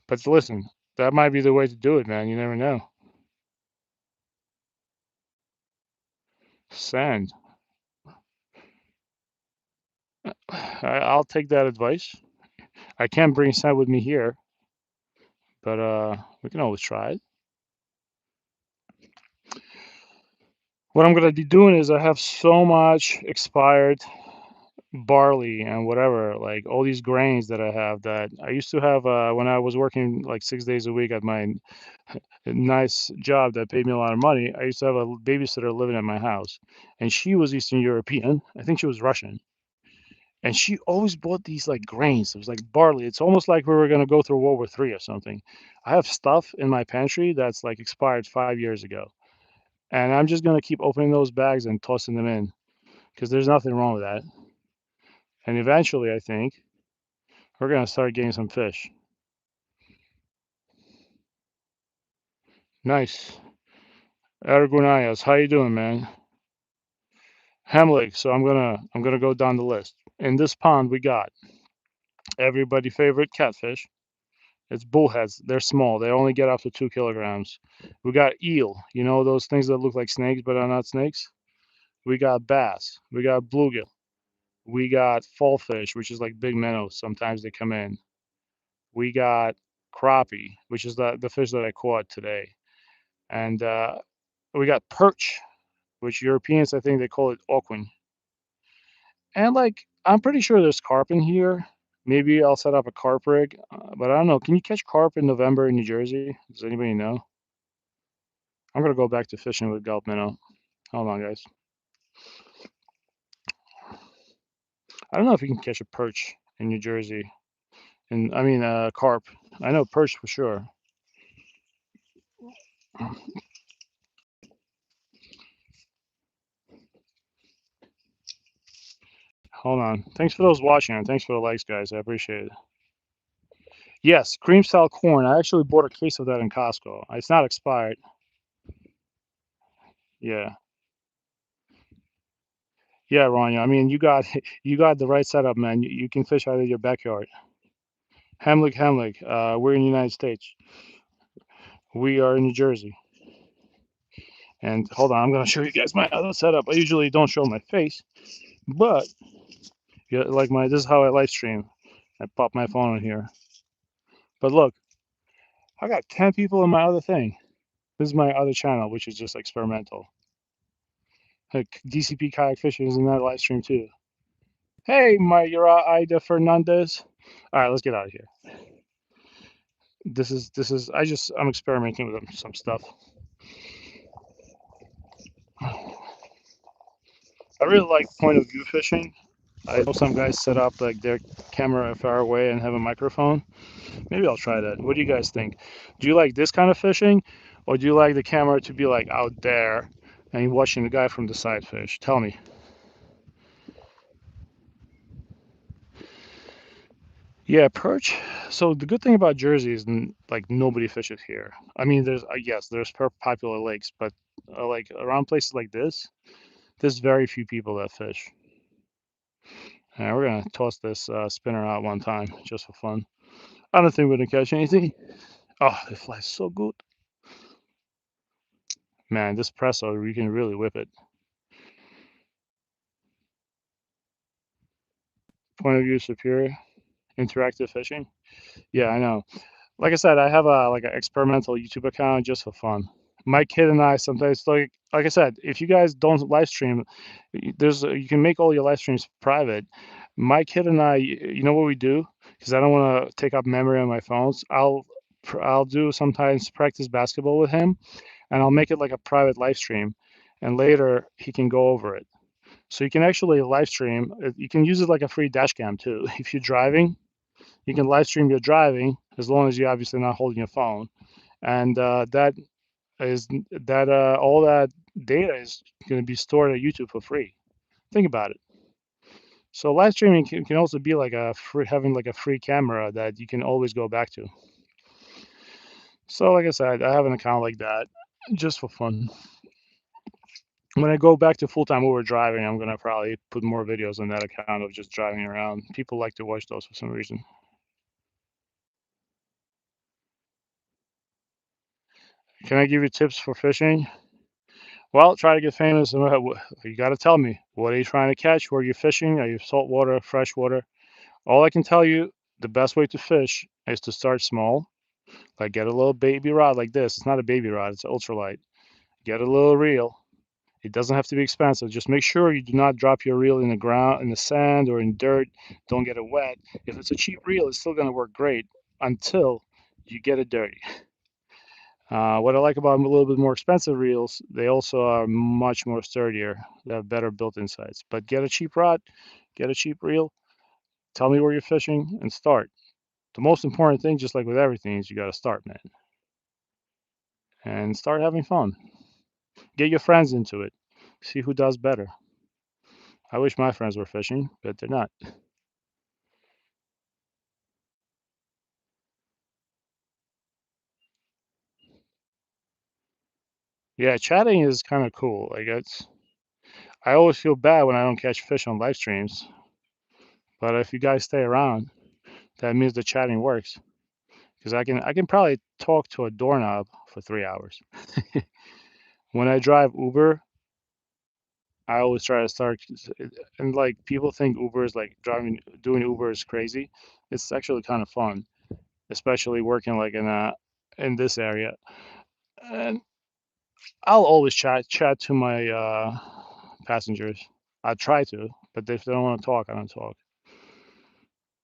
But listen, that might be the way to do it, man. You never know. Sand. I'll take that advice. I can't bring sand with me here, but we can always try it. What I'm gonna be doing is I have so much expired barley and whatever, like all these grains that I have that I used to have when I was working like 6 days a week at my nice job that paid me a lot of money. I used to have a babysitter living at my house, and she was Eastern European. I think she was Russian, and she always bought these like grains. It was like barley. It's almost like we were gonna go through World War III or something. I have stuff in my pantry that's like expired 5 years ago, and I'm just gonna keep opening those bags and tossing them in because there's nothing wrong with that. And eventually, I think we're gonna start getting some fish. Nice. Aragonayas, how you doing, man? Hamlet. So I'm gonna go down the list. In this pond, we got everybody favorite catfish. It's bullheads. They're small. They only get up to 2 kilograms. We got eel. You know those things that look like snakes but are not snakes. We got bass. We got bluegill. We got fall fish, which is like big minnows. Sometimes they come in. We got crappie, which is the fish that I caught today. And we got perch, which Europeans, I think they call it oquin. And like, I'm pretty sure there's carp in here. Maybe I'll set up a carp rig, but I don't know. Can you catch carp in November in New Jersey? Does anybody know? I'm gonna go back to fishing with gulp minnow. Hold on, guys. I don't know if you can catch a perch in New Jersey. And I mean, carp. I know perch for sure. Hold on. Thanks for those watching and thanks for the likes, guys. I appreciate it. Yes, cream style corn. I actually bought a case of that in Costco. It's not expired. Yeah. Yeah, Ron. I mean, you got you got the right setup, man. You can fish out of your backyard. Hamlick. We're in the United States. We are in New Jersey. And hold on, I'm gonna show you guys my other setup. I usually don't show my face, but yeah, like my this is how I live stream. I pop my phone in here. But look, I got 10 people in my other thing. This is my other channel, which is just experimental. Like DCP kayak fishing is in that live stream too. Hey, Mayura Ida Fernandez. All right, let's get out of here. This is I'm experimenting with some stuff. I really like point of view fishing. I know some guys set up like their camera far away and have a microphone. Maybe I'll try that. What do you guys think? Do you like this kind of fishing, or do you like the camera to be like out there and you're watching the guy from the side fish? Tell me. Yeah, perch. So the good thing about Jersey is like nobody fishes here. I mean, there's yes, there's popular lakes, but like around places like this, there's very few people that fish. And we're gonna toss this spinner out one time just for fun. I don't think we're gonna catch anything. Oh, it flies so good. Man, this presso, you can really whip it. Point of view superior. Interactive fishing. Yeah, I know. Like I said, I have a like an experimental YouTube account just for fun. My kid and I sometimes like I said, if you guys don't live stream, you can make all your live streams private. My kid and I, you know what we do? Because I don't want to take up memory on my phones. I'll do sometimes practice basketball with him, and I'll make it like a private live stream, and later he can go over it. So you can actually live stream. You can use it like a free dash cam too. If you're driving, you can live stream your driving as long as you're obviously not holding your phone, and is that all that data is going to be stored at YouTube for free. Think about it. So live streaming can also be like a free, having like a free camera that you can always go back to. So like I said, I have an account like that just for fun. When I go back to full time Uber driving, I'm gonna probably put more videos on that account of just driving around. People like to watch those for some reason. Can I give you tips for fishing? Well, try to get famous. You got to tell me, what are you trying to catch? Where are you fishing? Are you saltwater, freshwater? All I can tell you, the best way to fish is to start small. Like get a little baby rod like this. It's not a baby rod, it's ultralight. Get a little reel. It doesn't have to be expensive. Just make sure you do not drop your reel in the ground, in the sand, or in dirt. Don't get it wet. If it's a cheap reel, it's still going to work great until you get it dirty. What I like about a little bit more expensive reels, they also are much more sturdier. They have better built-in sights. But get a cheap rod, get a cheap reel, tell me where you're fishing, and start. The most important thing, just like with everything, is you got to start, man, and start having fun. Get your friends into it. See who does better. I wish my friends were fishing, but they're not. Yeah, chatting is kind of cool. Like I always feel bad when I don't catch fish on live streams, but if you guys stay around, that means the chatting works. Because I can probably talk to a doorknob for 3 hours. When I drive Uber, I always try to start, and like people think Uber is like doing Uber is crazy. It's actually kind of fun, especially working like in this area. And I'll always chat to my passengers. I try to, but if they don't want to talk, I don't talk.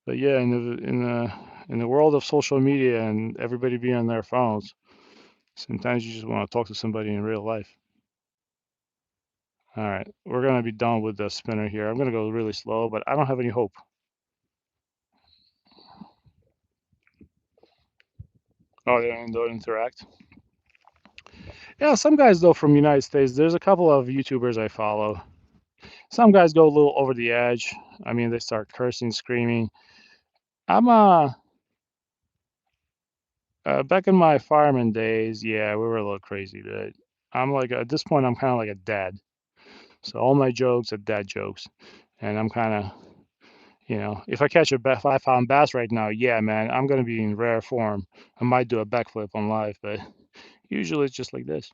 But yeah, in the world of social media and everybody being on their phones, sometimes you just want to talk to somebody in real life. All right, we're gonna be done with the spinner here. I'm gonna go really slow, but I don't have any hope. Oh, they don't interact. Yeah, some guys though from United States. There's a couple of YouTubers I follow. Some guys go a little over the edge. I mean, they start cursing, screaming. I'm back in my fireman days. Yeah, we were a little crazy. But I'm like at this point, I'm kind of like a dad. So all my jokes are dad jokes, and I'm kind of, if I catch a 5 pound bass right now, yeah, man, I'm gonna be in rare form. I might do a backflip on live, but usually it's just like this.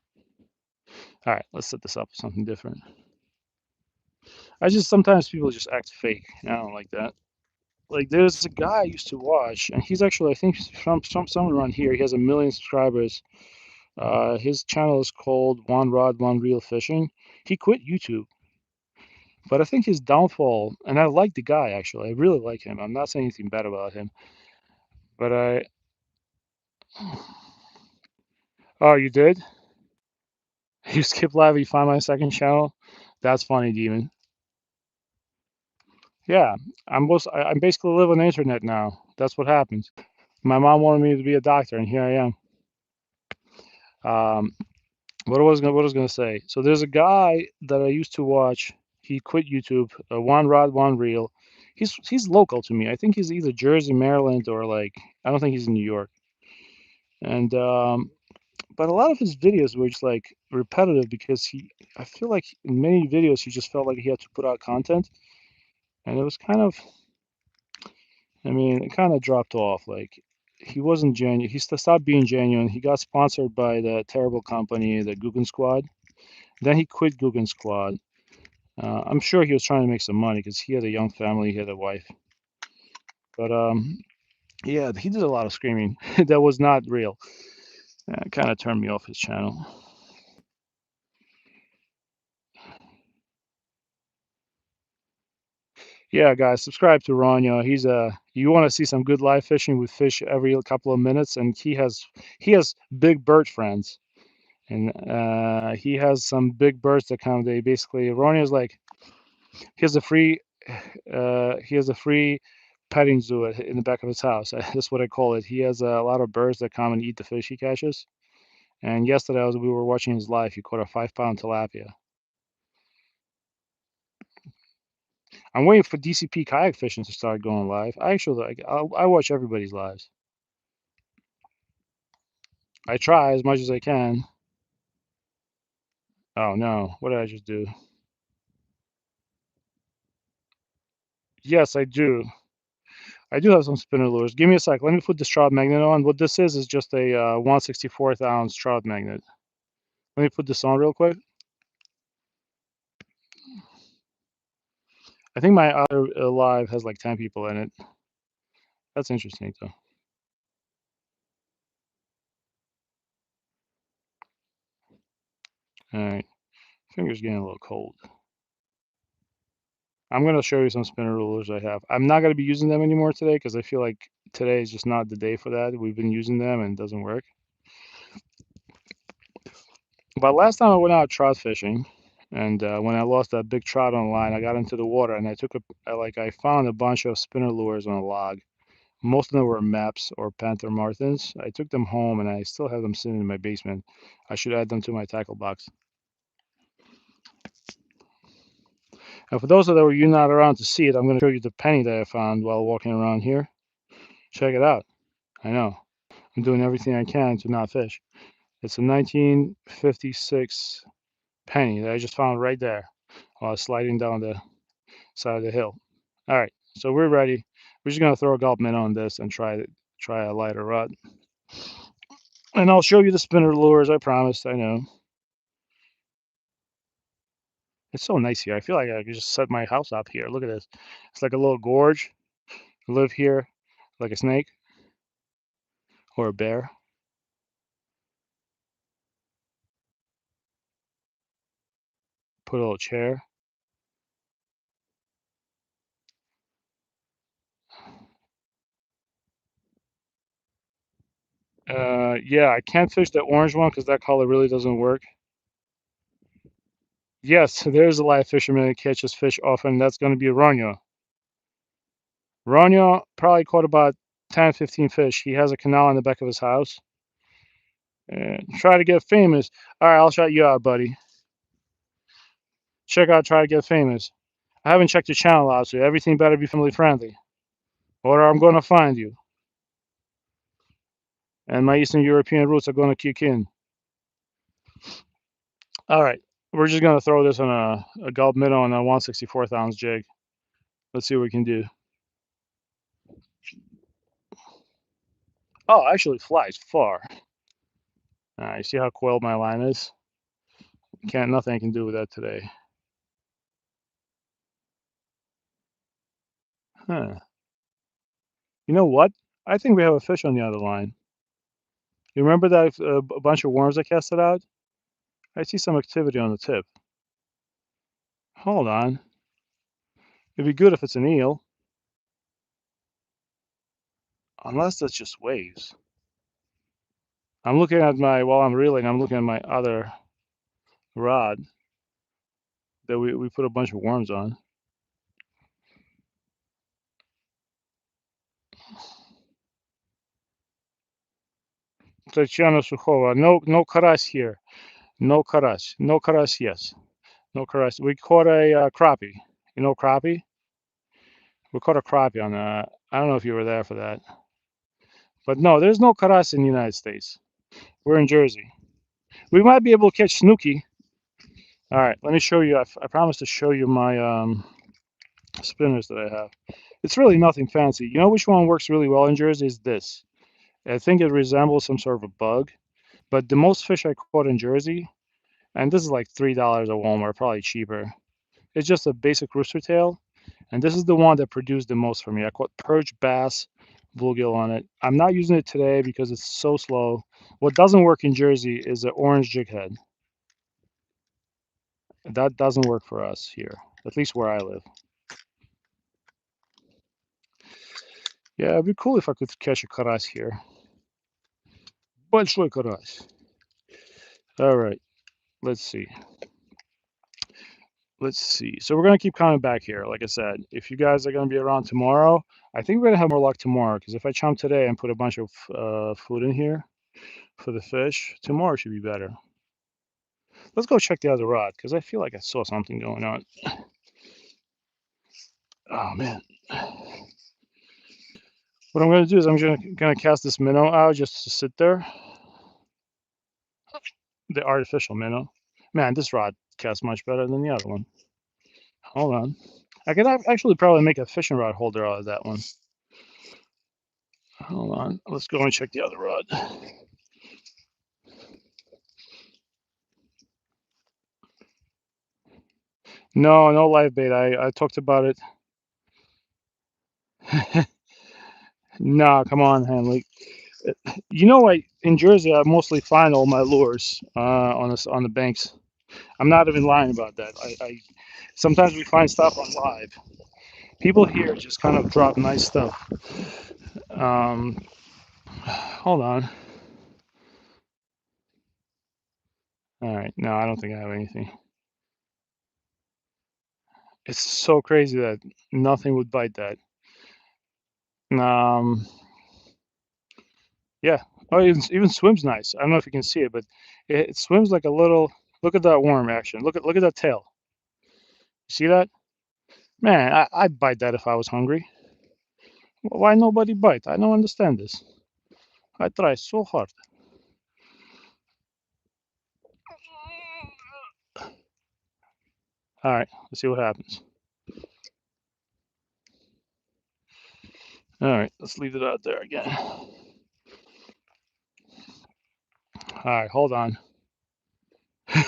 All right, let's set this up with something different. I just sometimes people just act fake. I don't like that. Like there's a guy I used to watch, and he's actually I think from somewhere around here. He has 1 million subscribers. His channel is called One Rod One Reel Fishing. He quit YouTube, but I think his downfall, and I like the guy actually. I really like him. I'm not saying anything bad about him, but I. Oh, you did? You skipped live. You find my second channel. That's funny, Demon. Yeah, I'm basically live on the internet now. That's what happens. My mom wanted me to be a doctor, and here I am. Um, what I was gonna say. So there's a guy that I used to watch. He quit YouTube. One rod, one reel. He's local to me. I think he's either Jersey, Maryland, or like I don't think he's in New York. And but a lot of his videos were just like repetitive because I feel like in many videos he just felt like he had to put out content, and it was kind of, I mean, it kind of dropped off. Like he wasn't genuine. He stopped being genuine. He got sponsored by the terrible company, the Guggen Squad. Then he quit Guggen Squad. I'm sure he was trying to make some money because he had a young family, he had a wife. But yeah, he did a lot of screaming that was not real. Kind of turned me off his channel. Yeah, guys, subscribe to Ron. You want to see some good live fishing with fish every couple of minutes, and he has big bird friends, and he has some big birds that come. They basically Ronnie is like he has a free petting zoo in the back of his house. That's what I call it. He has a lot of birds that come and eat the fish he catches. And yesterday, we were watching his live. He caught a 5 pound tilapia. I'm waiting for DCP kayak fishing to start going live. I actually like. I watch everybody's lives. I try as much as I can. Oh no, what did I just do? Yes, I do. I do have some spinner lures. Give me a sec. Let me put this trout magnet on. What this is just a 1/64th ounce trout magnet. Let me put this on real quick. I think my other live has like 10 people in it. That's interesting though. All right, fingers getting a little cold. I'm gonna show you some spinner rulers I have. I'm not gonna be using them anymore today because I feel like today is just not the day for that. We've been using them and it doesn't work. But last time I went out trout fishing, and when I lost that big trout on the line, I got into the water and I found a bunch of spinner lures on a log. Most of them were Maps or Panther Martins. I took them home and I still have them sitting in my basement. I should add them to my tackle box. And for those of you not around to see it, I'm going to show you the penny that I found while walking around here. Check it out. I know. I'm doing everything I can to not fish. It's a 1956 penny that I just found right there while I was sliding down the side of the hill. All right, so we're ready. We're just gonna throw a gulp minnow on this and try a lighter rod. And I'll show you the spinner lures. I promised. I know it's so nice here. I feel like I could just set my house up here. Look at this. It's like a little gorge. I live here like a snake or a bear. Put a little chair. Yeah, I can't fish the orange one because that color really doesn't work. Yes, there's a live fisherman that catches fish often. That's going to be Ronyo. Ronyo probably caught about 10, 15 fish. He has a canal in the back of his house. Try to get famous. All right, I'll shout you out, buddy. Check out Try to Get Famous. I haven't checked your channel out, so everything better be family friendly, or I'm going to find you. And my Eastern European roots are going to kick in. All right, we're just going to throw this on a gulp minnow on a 1/64th ounce jig. Let's see what we can do. Oh, actually flies far. All right, you see how coiled my line is? Nothing I can do with that today. Huh. You know what? I think we have a fish on the other line. You remember that a bunch of worms I casted out? I see some activity on the tip. Hold on. It'd be good if it's an eel. Unless that's just waves. I'm looking at while I'm reeling, I'm looking at my other rod that we put a bunch of worms on. Tatiana Sukhova. No karas here. No karas. No karas, yes. No karas. We caught a crappie. You know crappie? We caught a crappie on that. I don't know if you were there for that. But no, there's no karas in the United States. We're in Jersey. We might be able to catch snooky. All right, let me show you. I promised to show you my spinners that I have. It's really nothing fancy. You know which one works really well in Jersey is this. I think it resembles some sort of a bug. But the most fish I caught in Jersey, and this is like $3 at Walmart, probably cheaper. It's just a basic rooster tail, and this is the one that produced the most for me. I caught perch, bass, bluegill on it. I'm not using it today because it's so slow. What doesn't work in Jersey is the orange jig head. That doesn't work for us here, at least where I live. Yeah, it'd be cool if I could catch a karas here. Большой карась. All right, let's see. Let's see. So we're gonna keep coming back here. Like I said, if you guys are gonna be around tomorrow, I think we're gonna have more luck tomorrow. Because if I chum today and put a bunch of food in here for the fish, tomorrow should be better. Let's go check the other rod because I feel like I saw something going on. Oh man. What I'm gonna do is I'm gonna cast this minnow out just to sit there. The artificial minnow. Man, this rod casts much better than the other one. Hold on. I could actually probably make a fishing rod holder out of that one. Hold on. Let's go and check the other rod. No, no live bait. I talked about it. Nah, come on, Hanley. You know, in Jersey, I mostly find all my lures on the banks. I'm not even lying about that. I sometimes we find stuff on live. People here just kind of drop nice stuff. Hold on. All right, no, I don't think I have anything. It's so crazy that nothing would bite that. Um, yeah. Oh, even swims nice. I don't know if you can see it, but it swims like a little. Look at that worm action. Look at that tail. You see that? Man, I'd bite that if I was hungry. Why nobody bite? I don't understand this. I try so hard. All right, let's see what happens. All right, let's leave it out there again. All right, hold on.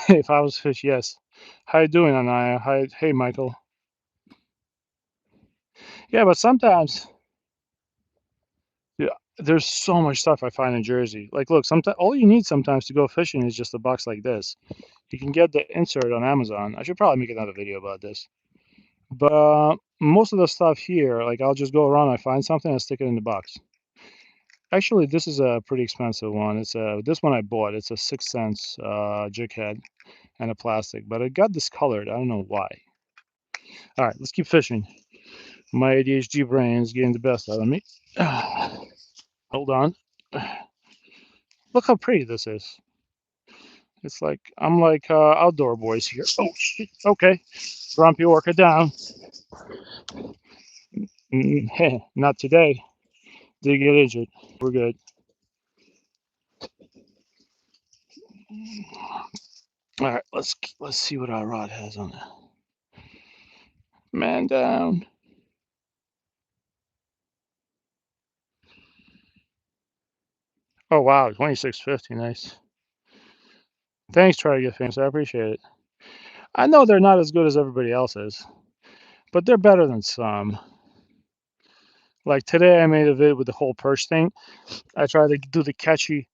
If I was fish, yes. How you doing, Anaya? Hi, hey, Michael. Yeah, but sometimes, yeah, there's so much stuff I find in Jersey. Like, look, sometimes all you need sometimes to go fishing is just a box like this. You can get the insert on Amazon. I should probably make another video about this. But most of the stuff here, like I'll just go around, I find something, and stick it in the box. Actually, this is a pretty expensive one. It's this one I bought. It's a 6 cents jig head and a plastic, but it got discolored. I don't know why. All right, let's keep fishing. My ADHD brain is getting the best out of me. Hold on. Look how pretty this is. It's like I'm like outdoor boys here. Oh shit. Okay, Grumpy Orca down. Not today. Did get injured. We're good. All right, let's see what our rod has on it. Man down. Oh wow, 2650. Nice. Thanks, Try to Get Famous. I appreciate it. I know they're not as good as everybody else's, but they're better than some. Like today, I made a vid with the whole perch thing. I tried to do the catchy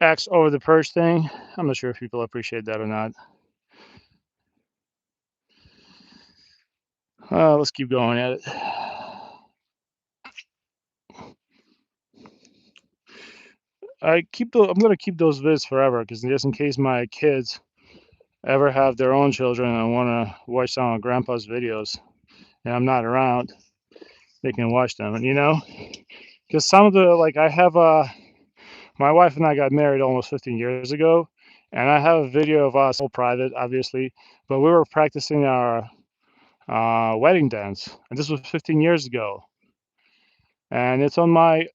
X over the perch thing. I'm not sure if people appreciate that or not. Let's keep going at it. I'm gonna keep those vids forever because just in case my kids ever have their own children and want to watch some of Grandpa's videos, and I'm not around, they can watch them. And because some of the like I have my wife and I got married almost 15 years ago, and I have a video of us all private, obviously, but we were practicing our wedding dance, and this was 15 years ago, and it's on my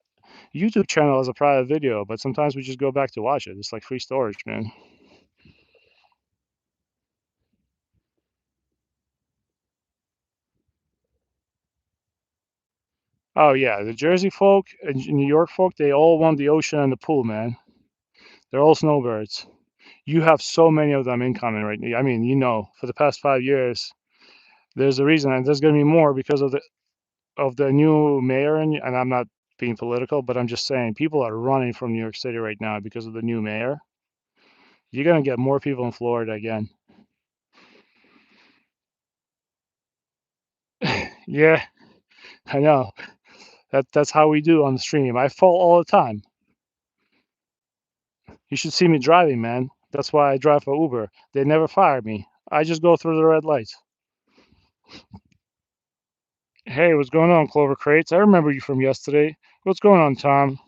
YouTube channel as a private video. But sometimes we just go back to watch it. It's like free storage, man. Oh yeah, the Jersey folk and New York folk, they all want the ocean and the pool, man. They're all snowbirds. You have so many of them incoming right now. I mean, for the past 5 years, there's a reason, and there's going to be more because of the new mayor. And I'm not being political, but I'm just saying people are running from New York City right now because of the new mayor. You're going to get more people in Florida again. Yeah, I know. That's how we do on the stream. I fall all the time. You should see me driving, man. That's why I drive for Uber. They never fire me. I just go through the red lights. Hey, what's going on, Clover Crates? I remember you from yesterday. What's going on, Tom?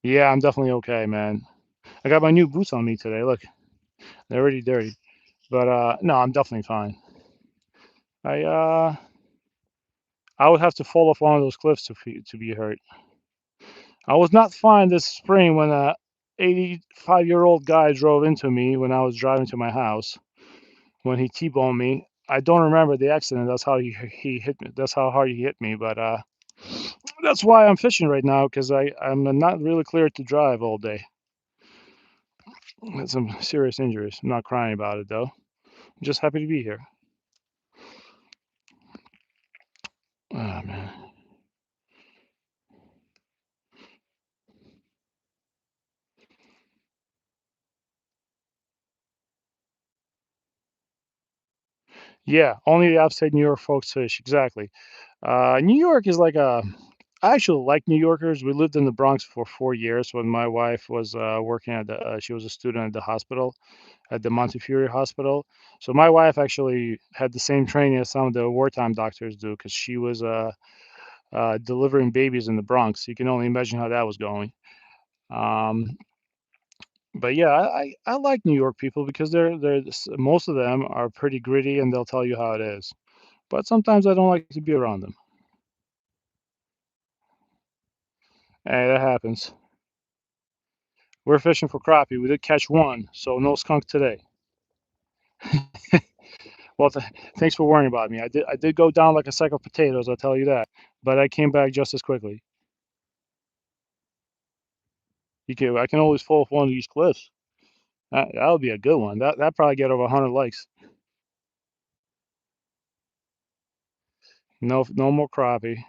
Yeah, I'm definitely okay, man. I got my new boots on me today. Look, they're already dirty. But no, I'm definitely fine. I uh I would have to fall off one of those cliffs to be hurt. I was not fine this spring when a 85-year-old guy drove into me when I was driving to my house. When he T-boned me, I don't remember the accident. That's how he hit me. That's how hard he hit me. But that's why I'm fishing right now because I'm not really clear to drive all day. Had some serious injuries. I'm not crying about it though. I'm just happy to be here. Oh man. Yeah, only the upstate New York folks fish. Exactly. New York is like a. I actually like New Yorkers. We lived in the Bronx for 4 years when my wife was working at the. She was a student at the hospital, at the Montefiore Hospital. So my wife actually had the same training as some of the wartime doctors do because she was delivering babies in the Bronx. You can only imagine how that was going. Um, but yeah, I like New York people because most of them are pretty gritty and they'll tell you how it is. But sometimes I don't like to be around them. Hey, that happens. We're fishing for crappie. We did catch one, so no skunk today. Well, thanks for worrying about me. I did go down like a sack of potatoes, I'll tell you that. But I came back just as quickly. I can always fall off one of these cliffs. That would be a good one. That probably get over 100 likes. No more crappie.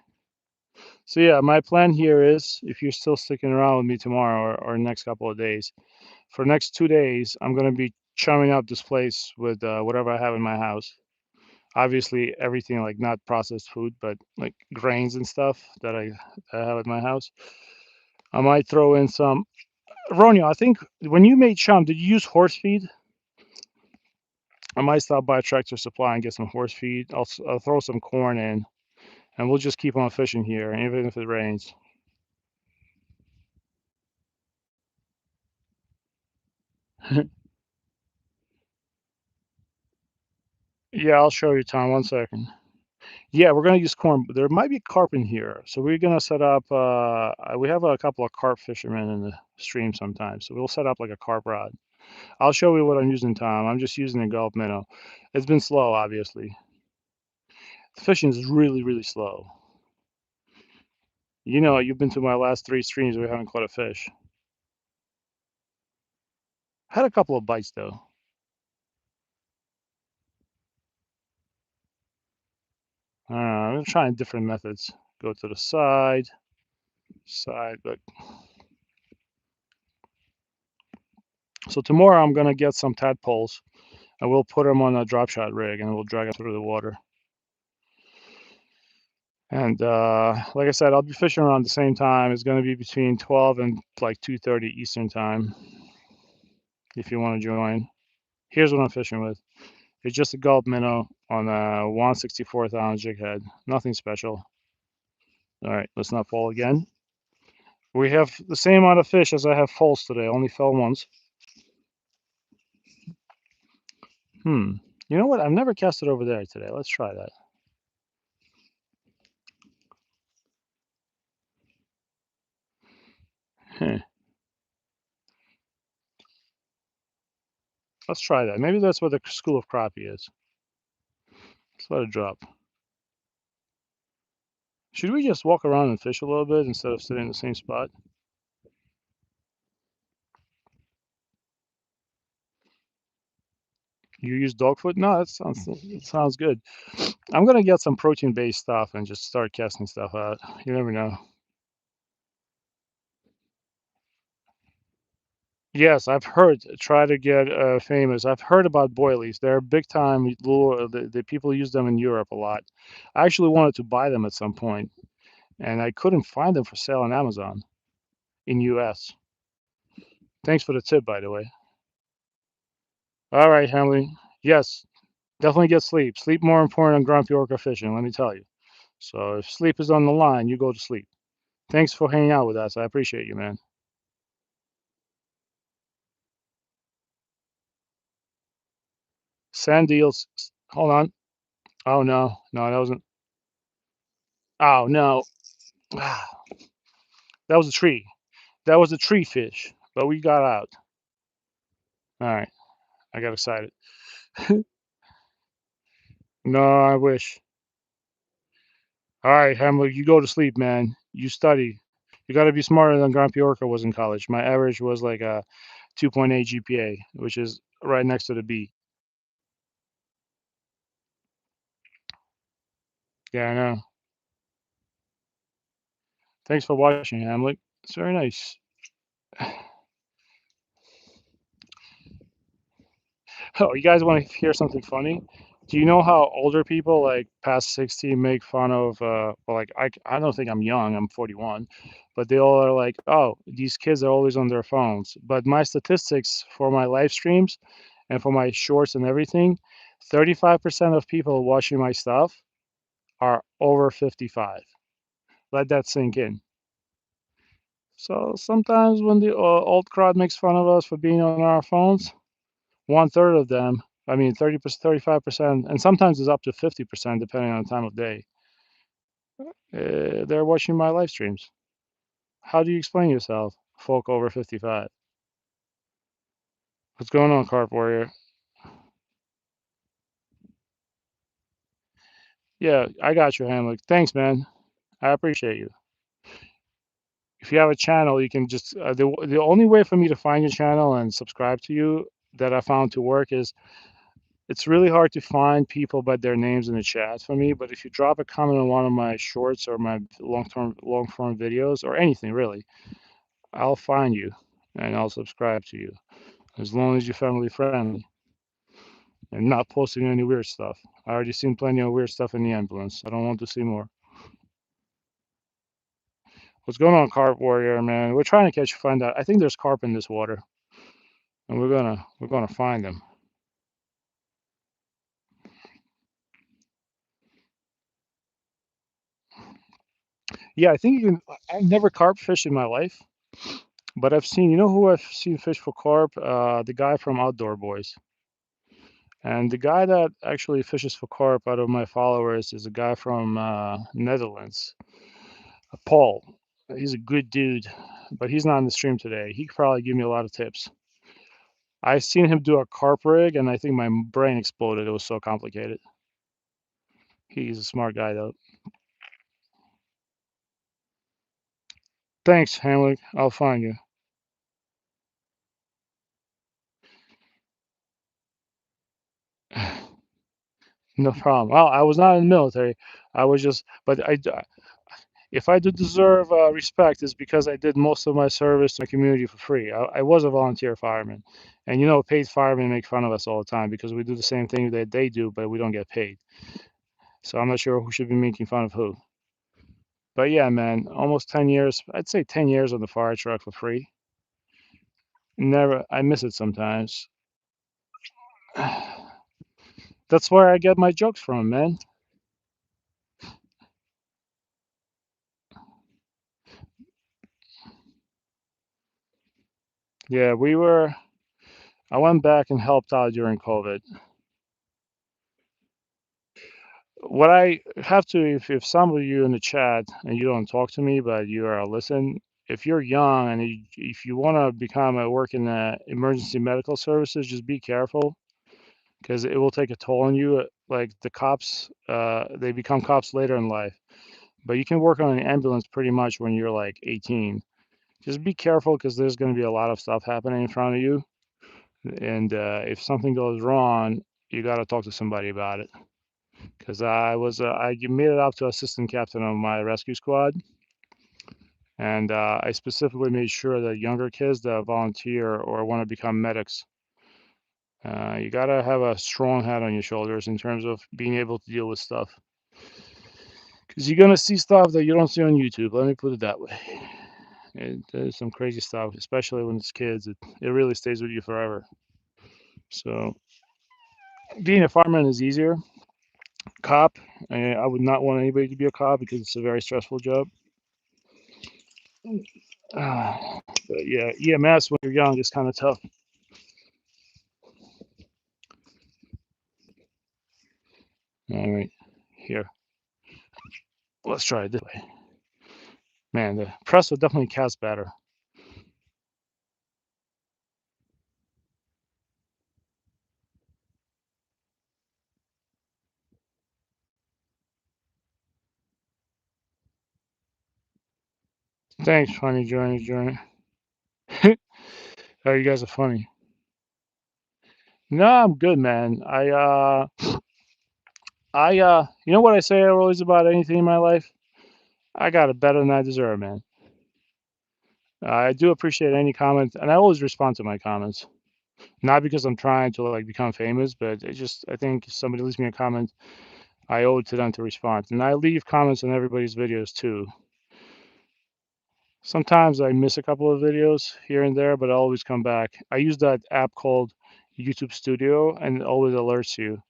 So yeah, my plan here is if you're still sticking around with me tomorrow or next couple of days, for next 2 days, I'm gonna be chumming up this place with whatever I have in my house. Obviously, everything like not processed food, but like grains and stuff that I have at my house. I might throw in some. Ronio, I think when you made chum, did you use horse feed? I might stop by Tractor Supply and get some horse feed. I'll throw some corn in, and we'll just keep on fishing here, even if it rains. Yeah, I'll show you, Tom. 1 second. Yeah, we're gonna use corn. But there might be carp in here, so we're gonna set up. We have a couple of carp fishermen in the stream sometimes, so we'll set up like a carp rod. I'll show you what I'm using, Tom. I'm just using a Gulp minnow. It's been slow, obviously. The fishing is really, really slow. You know, you've been to my last three streams. We haven't caught a fish. Had a couple of bites though. I'm trying different methods. Go to the side. But so tomorrow I'm gonna get some tadpoles and we'll put them on a drop shot rig and we'll drag them through the water. And like I said, I'll be fishing around the same time. It's gonna be between 12 and like 2:30 Eastern time. If you want to join, here's what I'm fishing with. It's just a gulp minnow on a 1/64th ounce jig head. Nothing special. All right, let's not fall again. We have the same amount of fish as I have falls today. Only fell once. Hmm. You know what? I've never cast it over there today. Let's try that. Huh. Let's try that. Maybe that's where the school of crappie is. Let's let it drop. Should we just walk around and fish a little bit instead of sitting in the same spot? You use dog food? No, that sounds good. I'm gonna get some protein-based stuff and just start casting stuff out. You never know. Yes, I've heard. Try to get famous. I've heard about boilies. They're big time lure. The people use them in Europe a lot. I actually wanted to buy them at some point, and I couldn't find them for sale on Amazon in US. Thanks for the tip, by the way. All right, Hamley. Yes, definitely get sleep. Sleep more important than Grumpy Orca fishing, let me tell you. So if sleep is on the line, you go to sleep. Thanks for hanging out with us. I appreciate you, man. Sand deals. Hold on. Oh no, no, that wasn't. Oh no, that was a tree. That was a tree fish, but we got out. All right, I got excited. No, I wish. All right, Hamlet, you go to sleep, man. You study. You got to be smarter than Grumpy Orca was in college. My average was like a 2.8 GPA, which is right next to the B. Yeah, I know. Thanks for watching, Hamlet. It's very nice. Oh, you guys want to hear something funny? Do you know how older people like past 60 make fun of well, like I don't think I'm young, I'm 41, but they all are like, "Oh, these kids are always on their phones." But my statistics for my live streams and for my shorts and everything, 35% of people watching my stuff are over 55. Let that sink in. So sometimes when the old crowd makes fun of us for being on our phones, 1/3 of them, I mean 30%, 35%, and sometimes it's up to 50% depending on the time of day, they're watching my live streams. How do you explain yourself, folk over 55? What's going on, Carp Warrior? Yeah, I got you, Hamlet. Thanks, man. I appreciate you. If you have a channel, you can just the only way for me to find your channel and subscribe to you that I found to work is it's really hard to find people by their names in the chat for me. But if you drop a comment on one of my shorts or my long form videos or anything really, I'll find you and I'll subscribe to you as long as you're family friendly and not posting any weird stuff. I already seen plenty of weird stuff in the ambulance. I don't want to see more. What's going on, Carp Warrior, man? We're trying to find out. I think there's carp in this water, and we're gonna find them. Yeah, I think you can. I've never carp fished in my life, but I've seen. You know who I've seen fish for carp? The guy from Outdoor Boys, and the guy that actually fishes for carp out of my followers is a guy from Netherlands, Paul. He's a good dude, but he's not on the stream today. He could probably give me a lot of tips. I seen him do a carp rig, and I think my brain exploded. It was so complicated. He's a smart guy, though. Thanks, Hamlet. I'll find you. No problem. Well, I was not in the military. I was just, but if I do deserve respect, it's because I did most of my service to my community for free. I was a volunteer fireman, and paid firemen make fun of us all the time because we do the same thing that they do, but we don't get paid. So I'm not sure who should be making fun of who. But yeah, man, almost 10 years. I'd say 10 years on the fire truck for free. Never. I miss it sometimes. That's where I get my jokes from, man. Yeah, we were. I went back and helped out during COVID. What I have to, if some of you in the chat and you don't talk to me, but you are listen, if you're young and if you want to become a work in emergency medical services, just be careful because it will take a toll on you. Like the cops, they become cops later in life, but you can work on an ambulance pretty much when you're like 18. Just be careful because there's going to be a lot of stuff happening in front of you, and if something goes wrong, you got to talk to somebody about it. Because I made it up to assistant captain of my rescue squad, and I specifically made sure that younger kids that volunteer or want to become medics, you gotta have a strong head on your shoulders in terms of being able to deal with stuff. Because you're gonna see stuff that you don't see on YouTube. Let me put it that way. There's some crazy stuff, especially when it's kids. It really stays with you forever. So being a fireman is easier. Cop, I would not want anybody to be a cop because it's a very stressful job. But yeah, EMS when you're young is kind of tough. All right, here, let's try it this way. Man, the press will definitely cast better. Thanks, funny Journey. Oh, you guys are funny. No, I'm good, man. you know what I say always about anything in my life? I got it better than I deserve, man. I do appreciate any comments, and I always respond to my comments. Not because I'm trying to like become famous, but I think if somebody leaves me a comment, I owe it to them to respond. And I leave comments on everybody's videos too. Sometimes I miss a couple of videos here and there, but I always come back. I use that app called YouTube Studio, and it always alerts you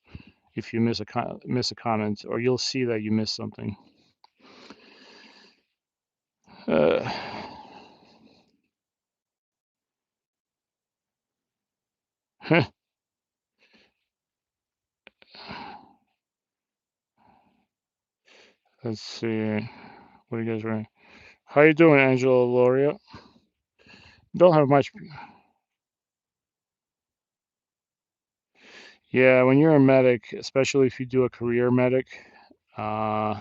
if you miss a comment, or you'll see that you missed something. Uh, let's see. What are you guys running? How you doing, Angela Loria? Don't have much. Yeah, when you're a medic, especially if you do a career medic, Uh,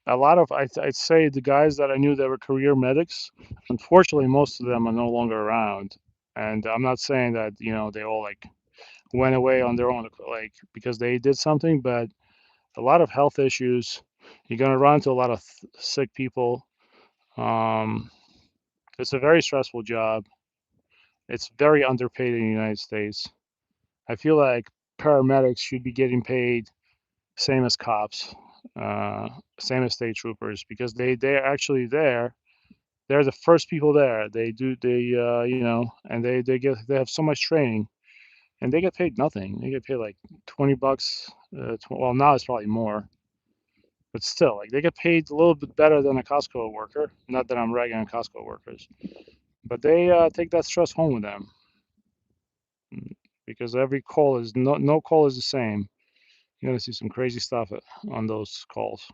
a lot of I'd say the guys that I knew that were career medics, unfortunately, most of them are no longer around. And I'm not saying that, they all like went away on their own, like because they did something, but a lot of health issues. You're gonna run into a lot of sick people. Um, it's a very stressful job. It's very underpaid in the United States. I feel like paramedics should be getting paid same as cops, uh, same as state troopers, because they're actually there. They're the first people there. And they have so much training, and they get paid nothing. They get paid like $20. Well, now it's probably more, but still, like they get paid a little bit better than a Costco worker. Not that I'm ragging on Costco workers, but they take that stress home with them. Mm, because every call is no call is the same. You're gonna see some crazy stuff on those calls.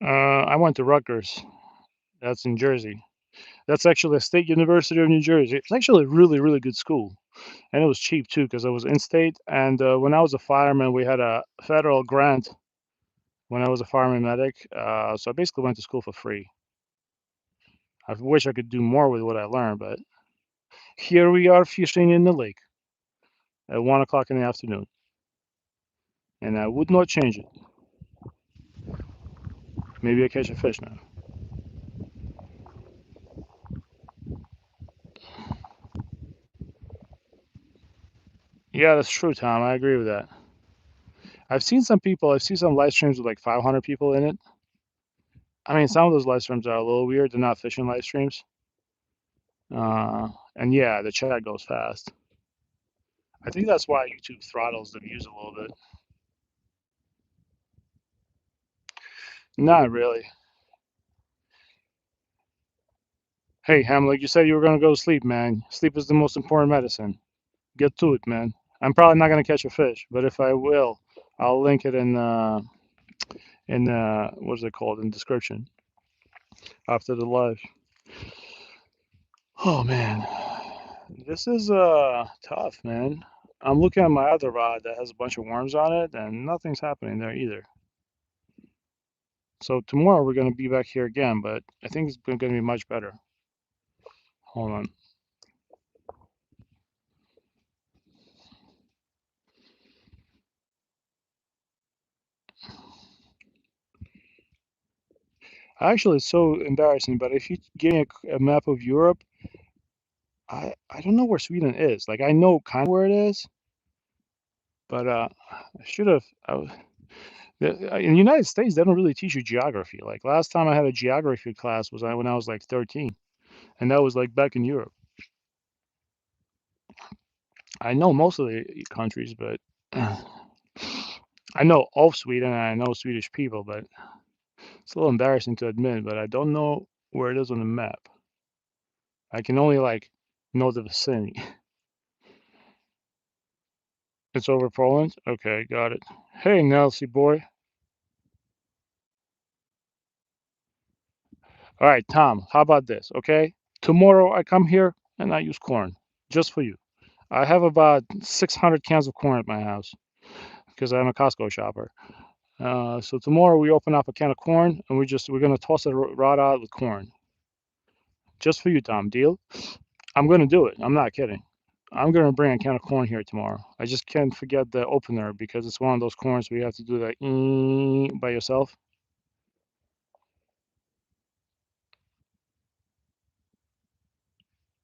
I went to Rutgers. That's in Jersey. That's actually a state university of New Jersey. It's actually a really, really good school, and it was cheap too because I was in state. And when I was a fireman, we had a federal grant when I was a fireman medic. So I basically went to school for free. I wish I could do more with what I learned, but here we are fishing in the lake at 1 o'clock in the afternoon, and I would not change it. Maybe I catch a fish now. Yeah, that's true, Tom. I agree with that. I've seen some live streams with like 500 people in it. I mean, some of those live streams are a little weird. They're not fishing live streams. And yeah, the chat goes fast. I think that's why YouTube throttles the views a little bit. Not really. Hey, Ham, like you said, you were gonna go to sleep, man. Sleep is the most important medicine. Get to it, man. I'm probably not gonna catch a fish, but if I will, I'll link it in what's it called in description after the live. Oh man, this is tough, man. I'm looking at my other rod that has a bunch of worms on it, and nothing's happening there either. So tomorrow we're gonna be back here again, but I think it's gonna be much better. Hold on. Actually, it's so embarrassing, but if you give me a map of Europe, I don't know where Sweden is. Like I know kind of where it is, but I should have. In the United States, they don't really teach you geography. Like last time I had a geography class was when I was like 13, and that was like back in Europe. I know most of the countries, but I know of Sweden and I know Swedish people, but it's a little embarrassing to admit, but I don't know where it is on the map. I can only like know the vicinity. It's over Poland? Okay, got it. Hey, Nelsie boy. All right, Tom, how about this, okay? Tomorrow I come here and I use corn just for you. I have about 600 cans of corn at my house because I'm a Costco shopper. So tomorrow we open up a can of corn and we're gonna toss it right out with corn just for you, Tom. Deal? I'm gonna do it. I'm not kidding. I'm gonna bring a can of corn here tomorrow. I just can't forget the opener because it's one of those corns where you have to do that by yourself.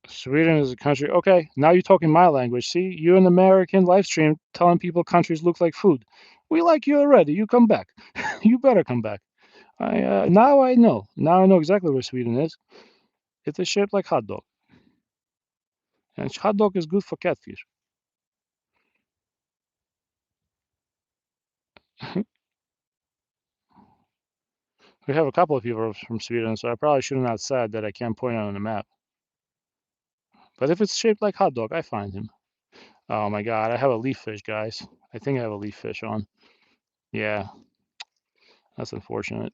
Sweden is a country. Okay, now you're talking my language. See, you're an American live stream telling people countries look like food. We like you already. You come back. You better come back. Now I know. Now I know exactly where Sweden is. It is shaped like hot dog, and hot dog is good for catfish. We have a couple of people from Sweden, so I probably shouldn't have said that I can't point out on the map. But if it's shaped like hot dog, I find him. Oh my God, I have a leaf fish, guys. I think I have a leaf fish on. Yeah, that's unfortunate.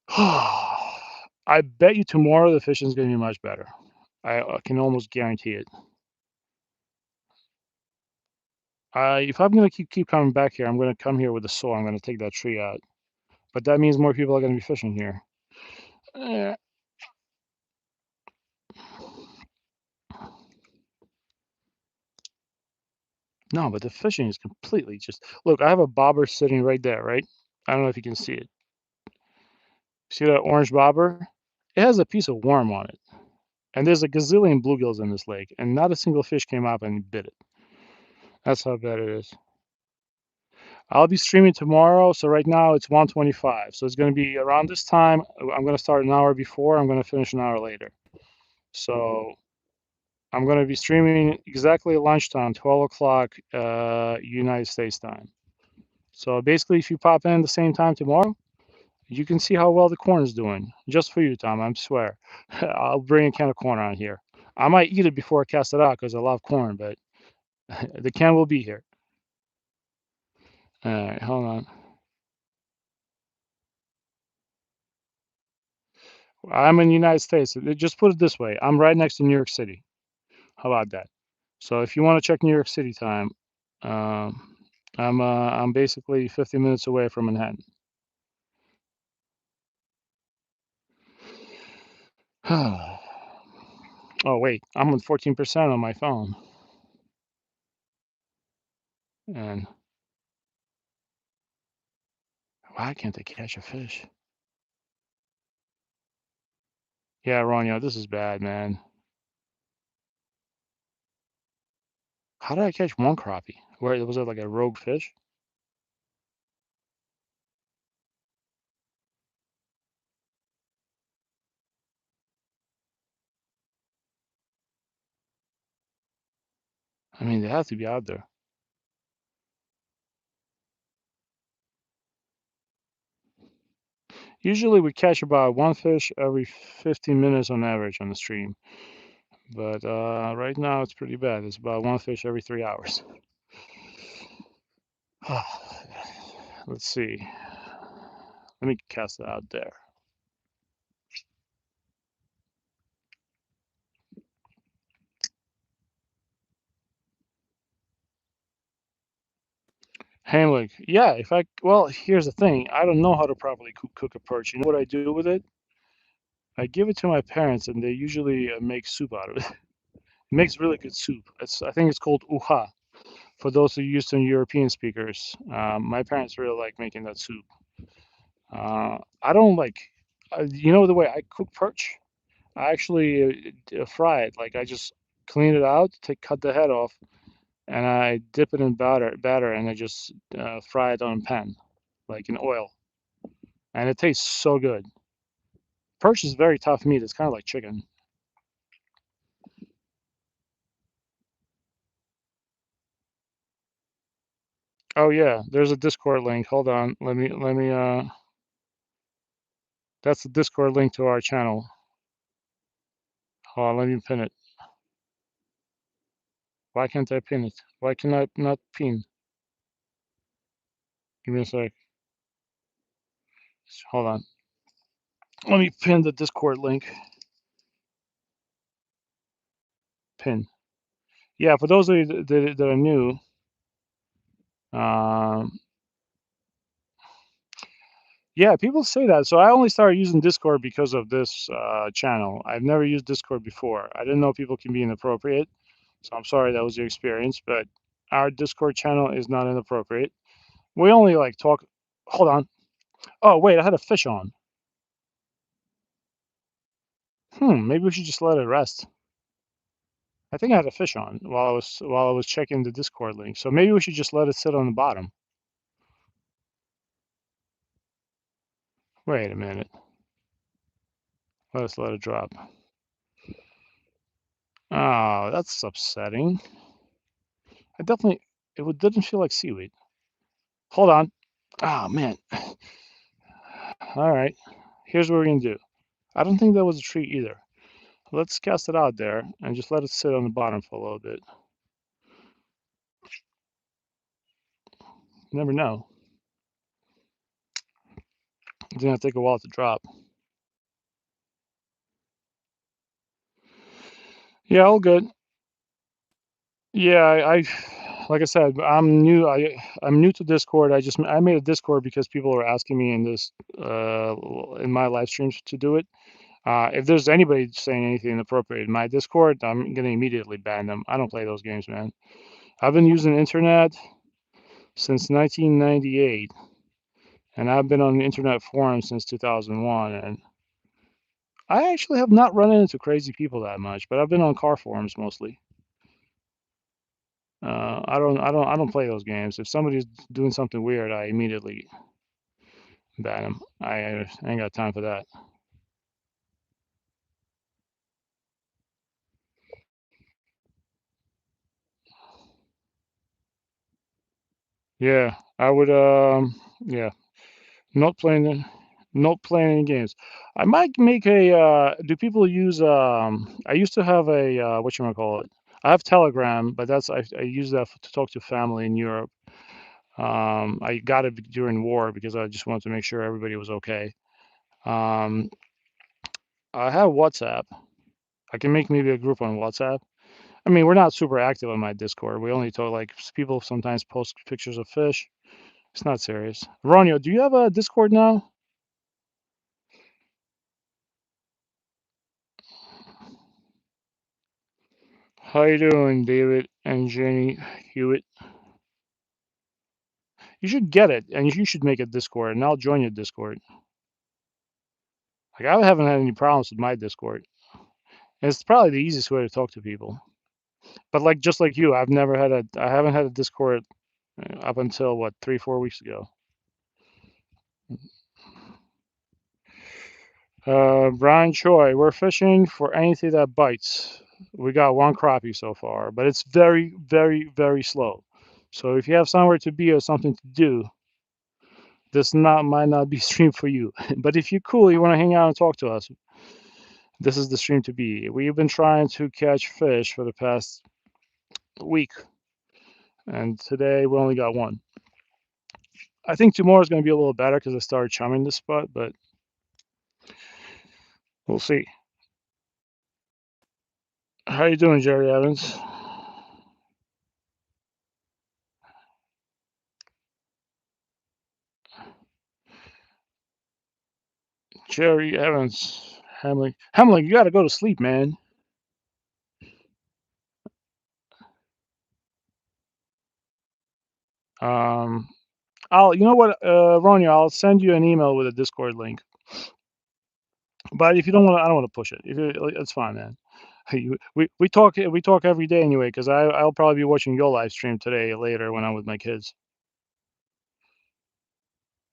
I bet you tomorrow the fishing's gonna be much better. I can almost guarantee it. If I'm gonna keep coming back here, I'm gonna come here with a saw. I'm gonna take that tree out. But that means more people are gonna be fishing here. Eh, no, but the fishing is completely just look, I have a bobber sitting right there, right? I don't know if you can see it. See that orange bobber? It has a piece of worm on it. And there's a gazillion bluegills in this lake, and not a single fish came up and bit it. That's how bad it is. I'll be streaming tomorrow, so right now it's 1:25. So it's going to be around this time. I'm going to start an hour before. I'm going to finish an hour later. So I'm going to be streaming exactly at lunchtime, 12 o'clock United States time. So basically, if you pop in the same time tomorrow, you can see how well the corn is doing. Just for you, Tom, I swear. I'll bring a can of corn on here. I might eat it before I cast it out because I love corn, but the can will be here. All right, hold on. I'm in the United States. Just put it this way. I'm right next to New York City. How about that? So if you want to check New York City time, um, I'm basically 50 minutes away from Manhattan. Oh wait, I'm on 14% on my phone, and why can't I catch a fish? Yeah, Ronyo, this is bad, man. How did I catch one crappie? Where was it like a rogue fish? I mean, they have to be out there. Usually we catch about one fish every 15 minutes on average on the stream. But right now it's pretty bad. It's about one fish every 3 hours. Let's see. Let me cast it out there. Hamlet. Yeah, well, here's the thing. I don't know how to properly cook a perch. You know what I do with it? I give it to my parents, and they usually make soup out of it. It makes really good soup. I think it's called uha for those who are used to European speakers. My parents really like making that soup. I don't like, you know, the way I cook perch. I actually fry it. Like I just clean it out, cut the head off, and I dip it in batter, and I just fry it on a pan, like in oil, and it tastes so good. Perch is very tough meat. It's kind of like chicken. Oh yeah, there's a Discord link. Hold on, let me. That's the Discord link to our channel. Hold on, let me pin it. Why can't I pin it? Why can I not pin? Give me a sec. Hold on. Let me pin the Discord link. Pin. Yeah, for those of you that are new, um, yeah, people say that. So I only started using Discord because of this channel. I've never used Discord before. I didn't know people can be inappropriate. So I'm sorry that was your experience, but our Discord channel is not inappropriate. We only like talk. Hold on. Oh, wait, I had a fish on. Maybe we should just let it rest. I think I had a fish on while I was checking the Discord link. So maybe we should just let it sit on the bottom. Wait a minute. Let it drop. Oh, that's upsetting. I definitely didn't feel like seaweed. Hold on. Oh man. All right. Here's what we're gonna do. I don't think that was a tree either. Let's cast it out there and just let it sit on the bottom for a little bit. You never know. It's gonna take a while to drop. Yeah, all good. Yeah, like I said, I'm new. I'm new to Discord. I made a Discord because people were asking me in this in my live streams to do it. If there's anybody saying anything inappropriate in my Discord, I'm gonna immediately ban them. I don't play those games, man. I've been using the internet since 1998, and I've been on the internet forums since 2001. And I actually have not run into crazy people that much, but I've been on car forums mostly. I don't play those games. If somebody's doing something weird, I immediately ban them. I ain't got time for that. Yeah, I would. Yeah, not playing, not playing any games. I might make a. Do people use? I used to have a what you want to call it. I have Telegram, but I use that to talk to family in Europe. I got it during war because I just wanted to make sure everybody was okay. Um, I have WhatsApp. I can make maybe a group on WhatsApp. I mean, we're not super active on my Discord. We only talk like people sometimes post pictures of fish. It's not serious. Ronio, do you have a Discord now? How you doing, David and Jenny Hewitt? You should get it, and you should make a Discord, and I'll join your Discord. Like I haven't had any problems with my Discord. And it's probably the easiest way to talk to people. But like just like you, I haven't had a Discord up until what 3 4 weeks ago. Brian Choi, we're fishing for anything that bites. We got one crappie so far, but it's very, very, very slow. So if you have somewhere to be or something to do, this not might not be stream for you. But if you're cool, you want to hang out and talk to us, this is the stream to be. We've been trying to catch fish for the past week, and today we only got one. I think tomorrow is going to be a little better because I started chumming this spot, but we'll see. How you doing, Jerry Evans? Jerry Evans, Hamlin. Hamlin, you got to go to sleep, man. Um, you know what, Ronnie, I'll send you an email with a Discord link. But if you don't want to, I don't want to push it. If you, it's fine, man. We talk every day anyway, because I'll probably be watching your live stream today later when I'm with my kids.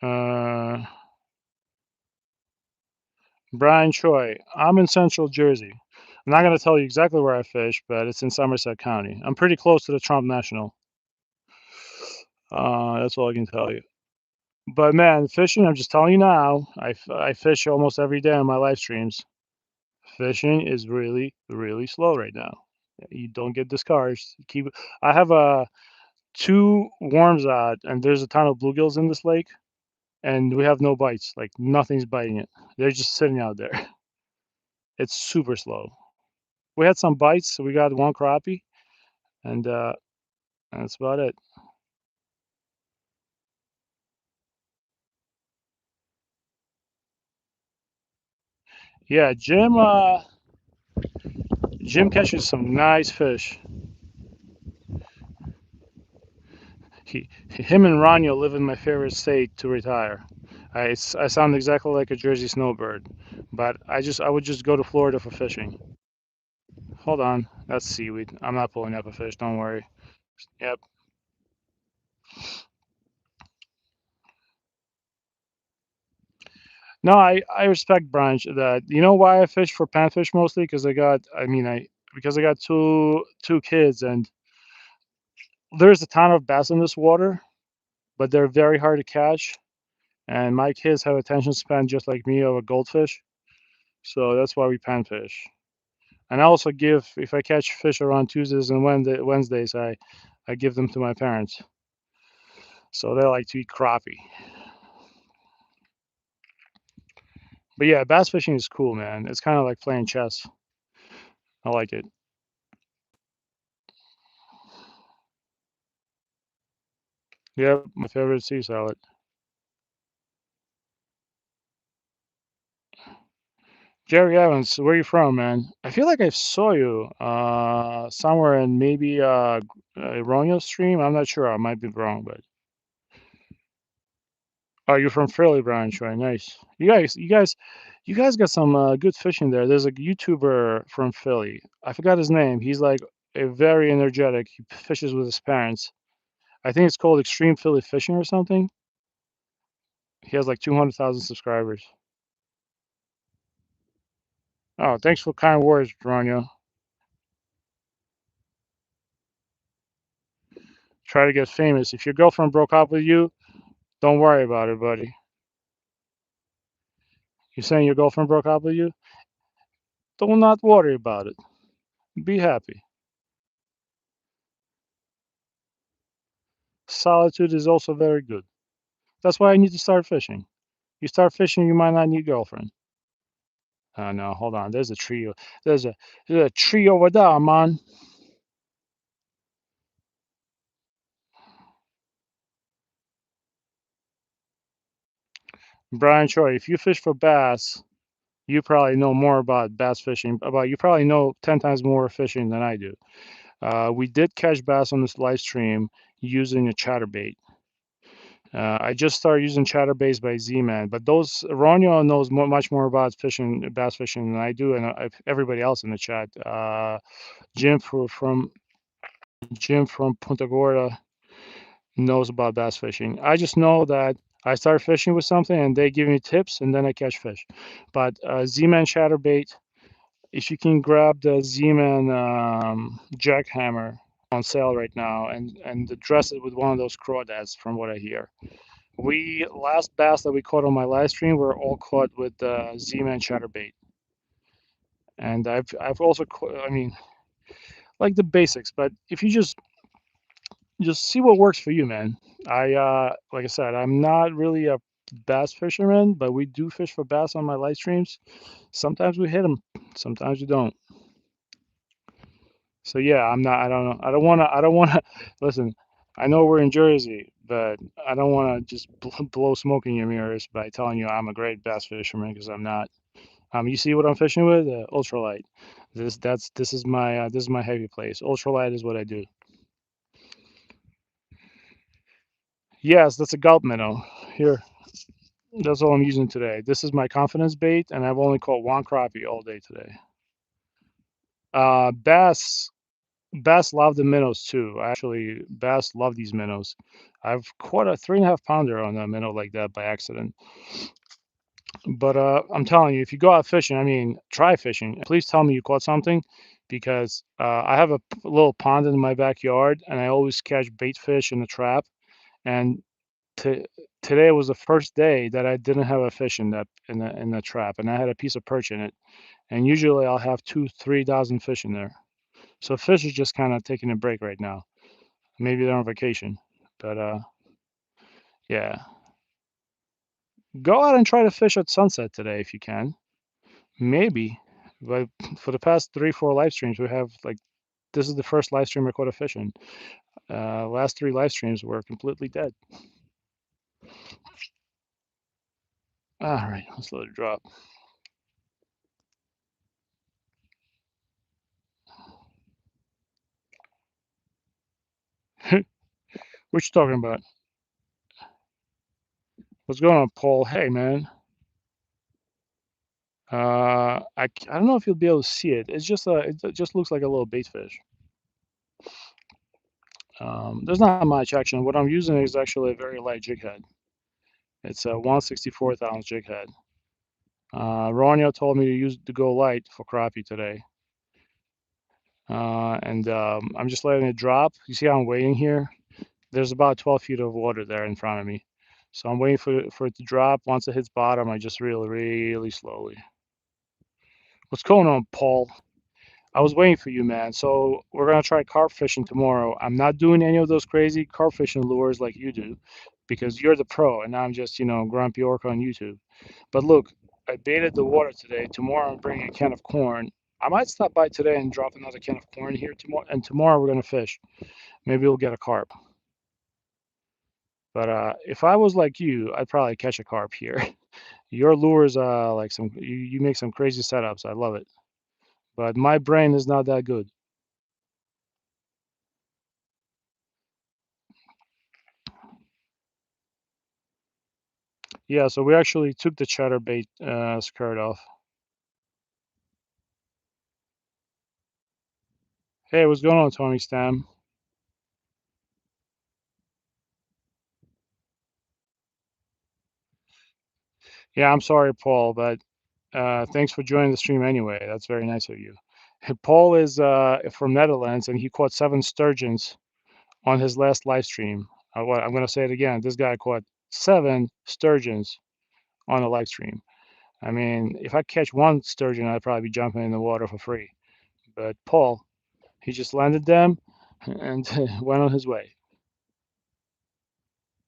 Uh, Brian Choi, I'm in Central Jersey. I'm not gonna tell you exactly where I fish, but it's in Somerset County. I'm pretty close to the Trump National. That's all I can tell you. But man, fishing, I'm just telling you now, I fish almost every day on my live streams. Fishing is really, really slow right now. You don't get discouraged. Keep. I have two worms out, and there's a ton of bluegills in this lake, and we have no bites. Like nothing's biting it. They're just sitting out there. It's super slow. We had some bites, so we got one crappie, and that's about it. Yeah, Jim catches some nice fish. Him and Rania live in my favorite state to retire. I sound exactly like a Jersey snowbird, but I would just go to Florida for fishing. Hold on, that's seaweed. I'm not pulling up a fish. Don't worry. Yep. No, I respect Brian. That you know why I fish for panfish mostly because I because I got two kids and there's a ton of bass in this water, but they're very hard to catch. And my kids have attention span just like me of a goldfish, so that's why we panfish. And I also give if I catch fish around Tuesdays and Wednesdays, I give them to my parents, so they like to eat crappie. But yeah, bass fishing is cool, man. It's kind of like playing chess. I like it. Yep, my favorite sea salad. Jerry Evans, where you from, man? I feel like I saw you somewhere in maybe a Ronyo stream. I'm not sure. I might be wrong, but oh, you're from Philly, Brian Troy. Nice. You guys got some good fishing there. There's a YouTuber from Philly. I forgot his name. He's like a very energetic. He fishes with his parents. I think it's called Extreme Philly Fishing or something. He has like 200,000 subscribers. Oh, thanks for kind words, Ronyo. Try to get famous. If your girlfriend broke up with you, don't worry about it, buddy. You saying your girlfriend broke up with you? Do not worry about it. Be happy. Solitude is also very good. That's why I need to start fishing. You start fishing, you might not need a girlfriend. No, hold on. There's a tree. There's a there's a tree over there, man. Brian Troy, if you fish for bass, you probably know more about bass fishing. About you probably know 10 times more fishing than I do. We did catch bass on this live stream using a chatterbait. I just started using chatterbaits by Z-Man, but those Ronyo knows much more about fishing, bass fishing than I do, and everybody else in the chat. Jim from Jim from Punta Gorda knows about bass fishing. I just know that I start fishing with something, and they give me tips, and then I catch fish. But Z-Man chatterbait, if you can grab the Z-Man jackhammer on sale right now, and dress it with one of those crawdads, from what I hear. We last bass that we caught on my live stream were all caught with the Z-Man chatterbait, and I've also I mean like the basics, but if you just see what works for you, man. I like I said, I'm not really a bass fisherman, but we do fish for bass on my live streams. Sometimes we hit them, sometimes we don't. So yeah, I'm not. I don't know. I don't want to. I don't want to. Listen, I know we're in Jersey, but I don't want to just blow smoke in your mirrors by telling you I'm a great bass fisherman because I'm not. You see what I'm fishing with? Ultralight. This is my heavy place. Ultralight is what I do. Yes, that's a gulp minnow. Here, that's all I'm using today. This is my confidence bait, and I've only caught one crappie all day today. Bass Bass love the minnows too. Actually, bass love these minnows. I've caught a 3.5 pounder on a minnow like that by accident. But I'm telling you, if you go out fishing, I mean, try fishing. Please tell me you caught something, because I have a little pond in my backyard, and I always catch bait fish in the trap. And to today was the first day that I didn't have a fish in the trap, and I had a piece of perch in it. And usually I'll have 3,000 fish in there. So fish is just kind of taking a break right now. Maybe they're on vacation. But yeah, go out and try to fish at sunset today if you can. Maybe. But for the past 3, 4 live streams, we have like this is the first live stream recorded fishing. Last 3 live streams were completely dead. All right, let's let it drop. What you talking about? What's going on, Paul? Hey, man. I don't know if you'll be able to see it. It just looks like a little bait fish. There's not much action. What I'm using is actually a very light jig head. It's a 164th ounce jig head. Ronyo told me to go light for crappie today, and I'm just letting it drop. You see how I'm waiting here? There's about 12 feet of water there in front of me, so I'm waiting for it to drop. Once it hits bottom, I just reel really slowly. What's going on, Paul? I was waiting for you, man. So we're gonna try carp fishing tomorrow. I'm not doing any of those crazy carp fishing lures like you do, because you're the pro, and I'm just grumpy orc on YouTube. But look, I baited the water today. Tomorrow I'm bringing a can of corn. I might stop by today and drop another can of corn here tomorrow, and tomorrow we're gonna fish. Maybe we'll get a carp. But if I was like you, I'd probably catch a carp here. Your lures, like you make some crazy setups. I love it. But my brain is not that good. Yeah, so we actually took the chatterbait skirt off. Hey, what's going on, Tony Stam? Yeah, I'm sorry, Paul, but thanks for joining the stream anyway. That's very nice of you. Paul is from Netherlands, and he caught 7 sturgeons on his last live stream. I'm going to say it again. This guy caught 7 sturgeons on a live stream. I mean, if I catch 1 sturgeon, I'd probably be jumping in the water for free. But Paul, he just landed them and went on his way.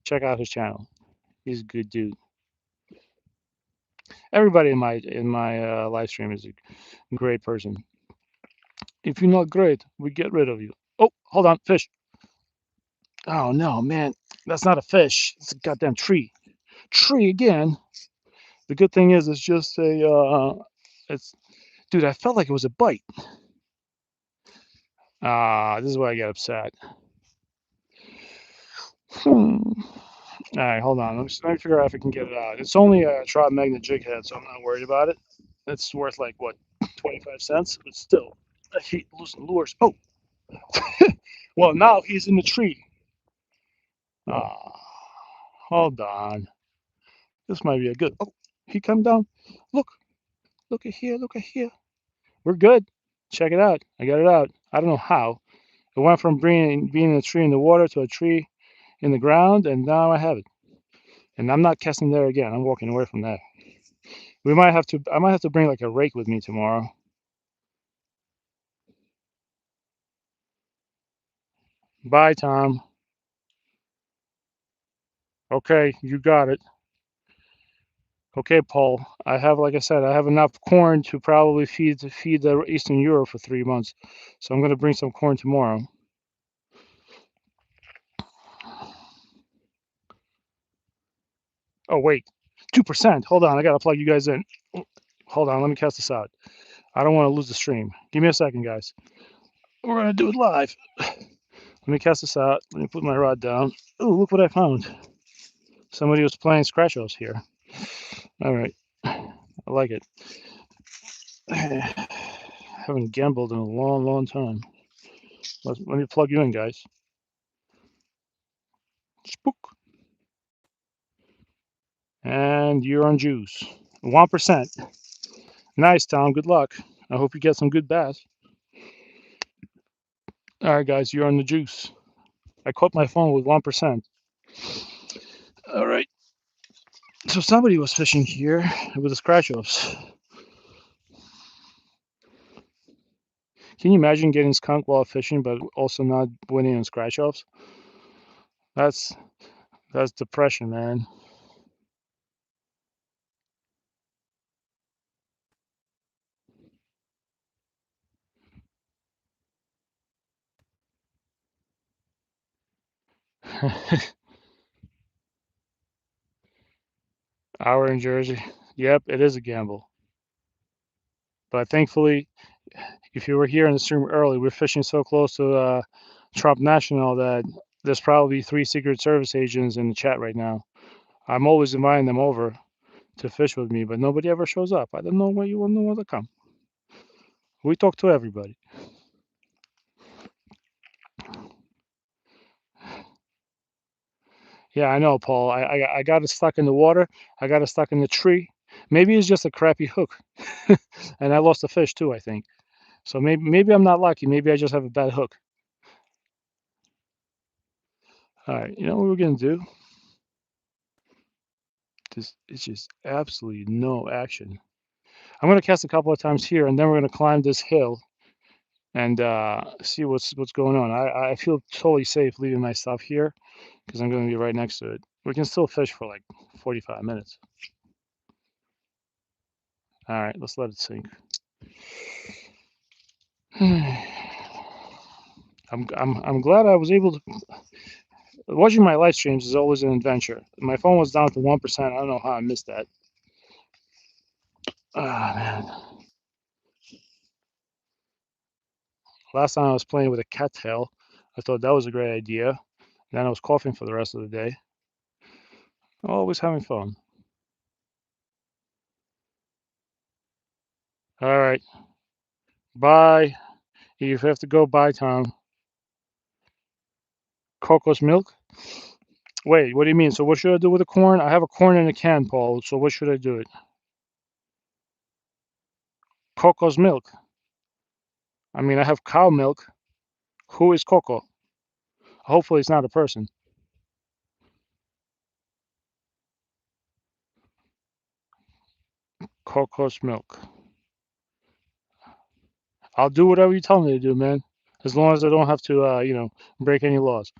Check out his channel. He's a good dude. Everybody in my live stream is a great person. If you're not great, we get rid of you. Oh, hold on, fish. Oh no, man, that's not a fish. It's a goddamn tree. Tree again. The good thing is, it's just a. It's dude. I felt like it was a bite. This is why I get upset. Hmm. All right, hold on. Let me figure out if I can get it out. It's only a trout magnet jig head, so I'm not worried about it. It's worth like what, 25 cents? But still, I hate losing lures. Oh, well, now he's in the tree. Ah, hold on. This might be a good. Oh, he come down. Look, look at here. Look at here. We're good. Check it out. I got it out. I don't know how. It went from being a tree in the water to a tree in the ground, and now I have it. And I'm not casting there again. I'm walking away from that. We might have to. I might have to bring like a rake with me tomorrow. Bye, Tom. Okay, you got it. Okay, Paul. I have, like I said, I have enough corn to probably feed the Eastern Europe for 3 months. So I'm gonna bring some corn tomorrow. Oh wait, 2%. Hold on, I gotta plug you guys in. Hold on, let me cast this out. I don't want to lose the stream. Give me a second, guys. We're gonna do it live. Let me cast this out. Let me put my rod down. Oh, look what I found. Somebody was playing scratch-offs here. All right, I like it. I haven't gambled in a long, long time. Let me plug you in, guys. Spook. And you're on juice. 1%. Nice, Tom. Good luck. I hope you get some good bass. All right, guys, you're on the juice. I caught my phone with 1%. All right. So somebody was fishing here with the scratch offs. Can you imagine getting skunked while fishing, but also not winning on scratch offs? That's that's depression, man. Hour in Jersey. Yep, it is a gamble. But thankfully, if you were here in the stream early, we're fishing so close to Trump National that there's probably 3 Secret Service agents in the chat right now. I'm always inviting them over to fish with me, but nobody ever shows up. I don't know why you wouldn't want to come. We talk to everybody. Yeah, I know, Paul. I got it stuck in the water. I got it stuck in the tree. Maybe it's just a crappy hook, and I lost the fish too, I think. So maybe I'm not lucky. Maybe I just have a bad hook. All right, you know what we're gonna do? This it's just absolutely no action. I'm gonna cast a couple of times here, and then we're gonna climb this hill and see what's going on. I feel totally safe leaving my stuff here because I'm gonna be right next to it. We can still fish for like 45 minutes. All right, let's let it sink. I'm glad I was able to. Watching my live streams is always an adventure. My phone was down to 1%. I don't know how I missed that. Ah, man. Last time I was playing with a cattail. I thought that was a great idea. And then I was coughing for the rest of the day. Always having fun. All right. Bye. If you have to go, bye, Tom. Coco's milk? Wait, what do you mean? So what should I do with the corn? I have a corn in a can, Paul. So what should I do it? Coco's milk. I mean, I have cow milk. Who is Coco? Hopefully, it's not a person. Coco's milk. I'll do whatever you tell me to do, man. As long as I don't have to, break any laws.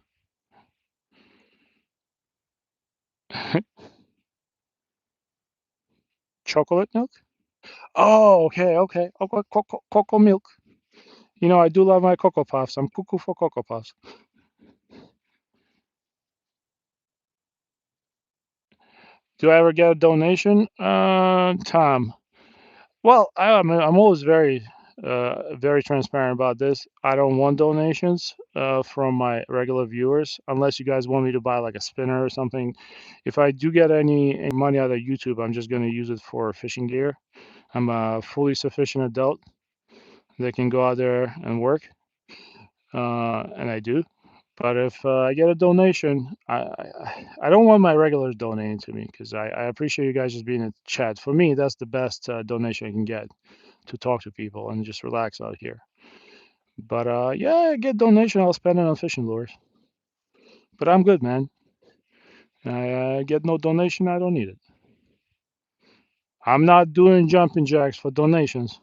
Chocolate milk? Oh, okay, okay. Okay, cocoa milk. I do love my Cocoa Puffs. I'm cuckoo for Cocoa Puffs. Do I ever get a donation? Tom. Well, I'm always very transparent about this. I don't want donations from my regular viewers unless you guys want me to buy like a spinner or something. If I do get any money out of YouTube, I'm just going to use it for fishing gear. I'm a fully sufficient adult that can go out there and work, and I do. But if I get a donation, I don't want my regulars donating to me because I appreciate you guys just being in chat. For me, that's the best donation I can get to talk to people and just relax out here. But yeah, I get donation, I'll spend it on fishing lures. But I'm good, man. I get no donation, I don't need it. I'm not doing jumping jacks for donations.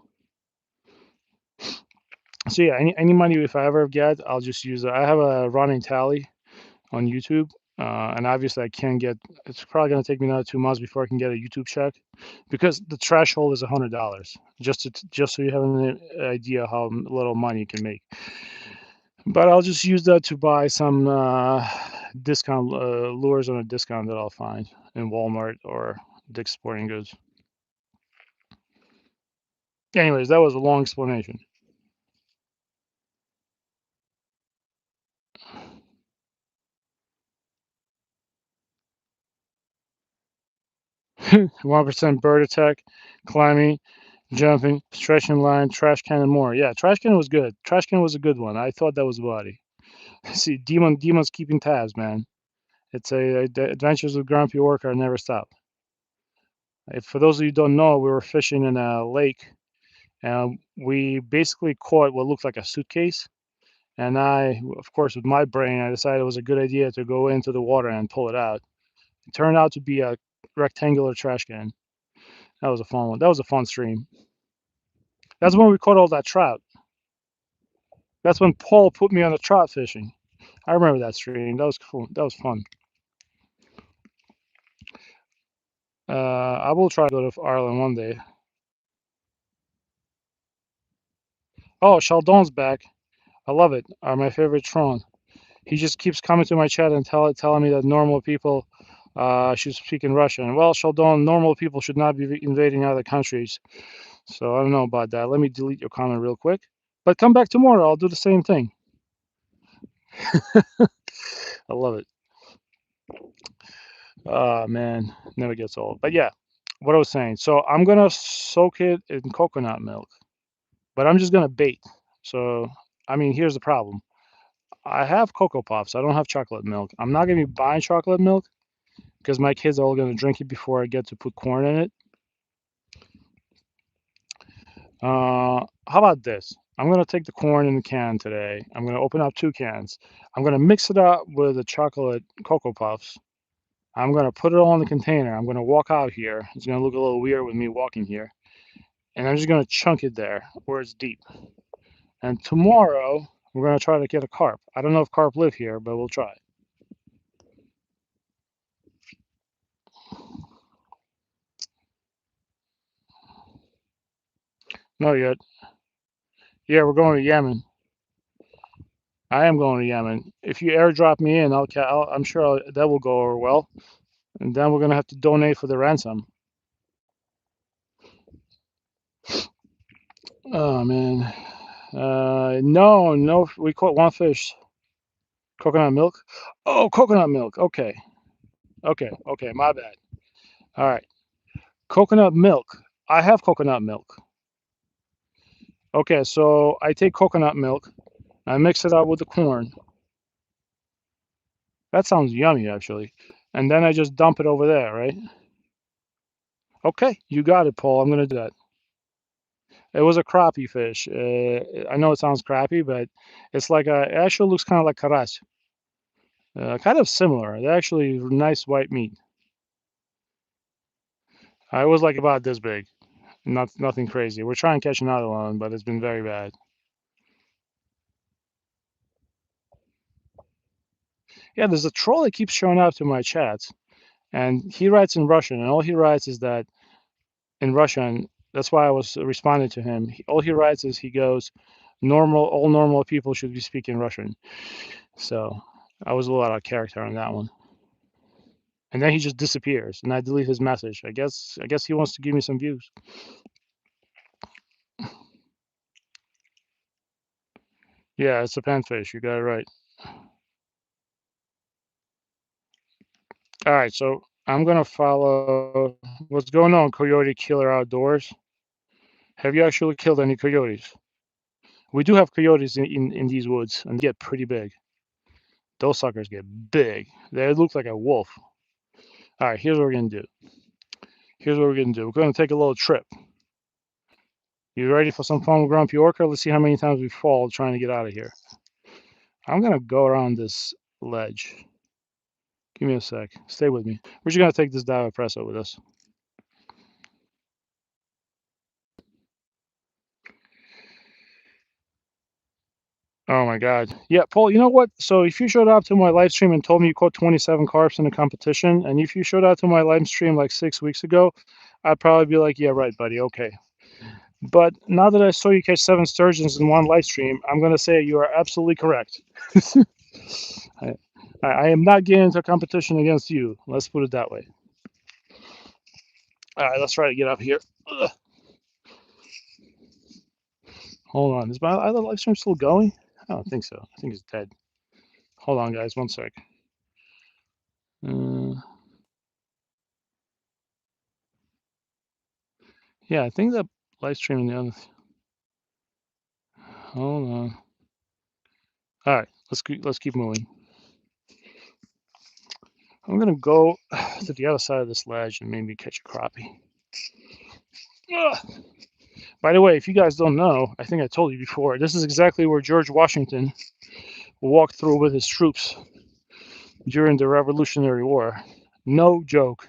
So yeah, any money if I ever get, I'll just use it. I have a running tally on YouTube. And obviously, I can't get. It's probably gonna take me another 2 months before I can get a YouTube check, because the threshold is $100. Just so you have an idea how little money you can make. But I'll just use that to buy some discount lures on a discount that I'll find in Walmart or Dick's Sporting Goods. Anyways, that was a long explanation. 1% bird attack, climbing, jumping, stretching line, trash can, and more. Yeah, trash can was good. Trash can was a good one. I thought that was body. See, Demon's keeping tabs, man. It's the adventures of Grumpy Orca never stop. If, for those of you who don't know, we were fishing in a lake, and we basically caught what looked like a suitcase. And I, of course, with my brain, I decided it was a good idea to go into the water and pull it out. It turned out to be a rectangular trash can. That was a fun one. That was a fun stream. That's when we caught all that trout. That's when Paul put me on the trout fishing. I remember that stream. That was cool. That was fun. I will try to go to Ireland one day. Oh, Sheldon's back. I love it. My favorite Tron. He just keeps coming to my chat and telling me that normal people should speak in Russian. Well, Sheldon, normal people should not be invading other countries. So I don't know about that. Let me delete your comment real quick. But come back tomorrow. I'll do the same thing. I love it. Man, never gets old. But yeah, what I was saying. So I'm gonna soak it in coconut milk, but I'm just gonna bait. So I mean, here's the problem. I have Cocoa Puffs. I don't have chocolate milk. I'm not gonna be buying chocolate milk because my kids are all gonna drink it before I get to put corn in it. How about this? I'm gonna take the corn in the can today. I'm gonna open up 2 cans. I'm gonna mix it up with the chocolate Cocoa Puffs. I'm gonna put it all in the container. I'm gonna walk out here. It's gonna look a little weird with me walking here. And I'm just gonna chunk it there where it's deep. And tomorrow we're gonna try to get a carp. I don't know if carp live here, but we'll try. Not yet. Yeah, we're going to Yemen. I am going to Yemen. If you airdrop me in, I'm sure that will go over well. And then we're gonna have to donate for the ransom. Oh man. No, no. We caught one fish. Coconut milk. Oh, coconut milk. Okay, okay. My bad. All right. Coconut milk. I have coconut milk. Okay, so I take coconut milk. I mix it up with the corn. That sounds yummy, actually. And then I just dump it over there, right? Okay, you got it, Paul. I'm gonna do that. It was a crappie fish. I know it sounds crappy, but it's like a. It actually looks kind of like karas. Kind of similar. They're actually nice white meat. I was like about this big. Nothing crazy. We're trying to catch another one, but it's been very bad. Yeah, there's a troll that keeps showing up to my chats, and he writes in Russian, and all he writes is that in Russian. That's why I was responding to him. All he writes is he goes, "Normal, all normal people should be speaking Russian." So I was a little out of character on that one. And then he just disappears, and I delete his message. I guess he wants to give me some views. Yeah, it's a panfish. You got it right. All right, so I'm gonna follow. What's going on, Coyote Killer Outdoors? Have you actually killed any coyotes? We do have coyotes in these woods, and they get pretty big. Those suckers get big. They look like a wolf. All right, here's what we're gonna do. Here's what we're gonna do. We're gonna take a little trip. You ready for some fun with Grumpy Orca? Let's see how many times we fall trying to get out of here. I'm gonna go around this ledge. Give me a sec. Stay with me. We're just gonna take this dive espresso with us. Oh my God. Yeah, Paul, you know what? So if you showed up to my live stream and told me you caught 27 carps in a competition, and if you showed up to my live stream like 6 weeks ago, I'd probably be like, yeah, right, buddy, okay. But now that I saw you catch 7 sturgeons in one live stream, I'm gonna say you are absolutely correct. I, I am not getting into a competition against you. Let's put it that way. All right, let's try to get up here. Ugh. Hold on. Is my other live stream still going? I don't think so. I think it's dead. Hold on, guys. One sec. Uh, yeah, I think the live streaming the other. Hold on. All right, let's keep moving. I'm gonna go to the other side of this ledge and maybe catch a crappie. Ugh. By the way, if you guys don't know, I think I told you before, this is exactly where George Washington walked through with his troops during the Revolutionary War. No joke.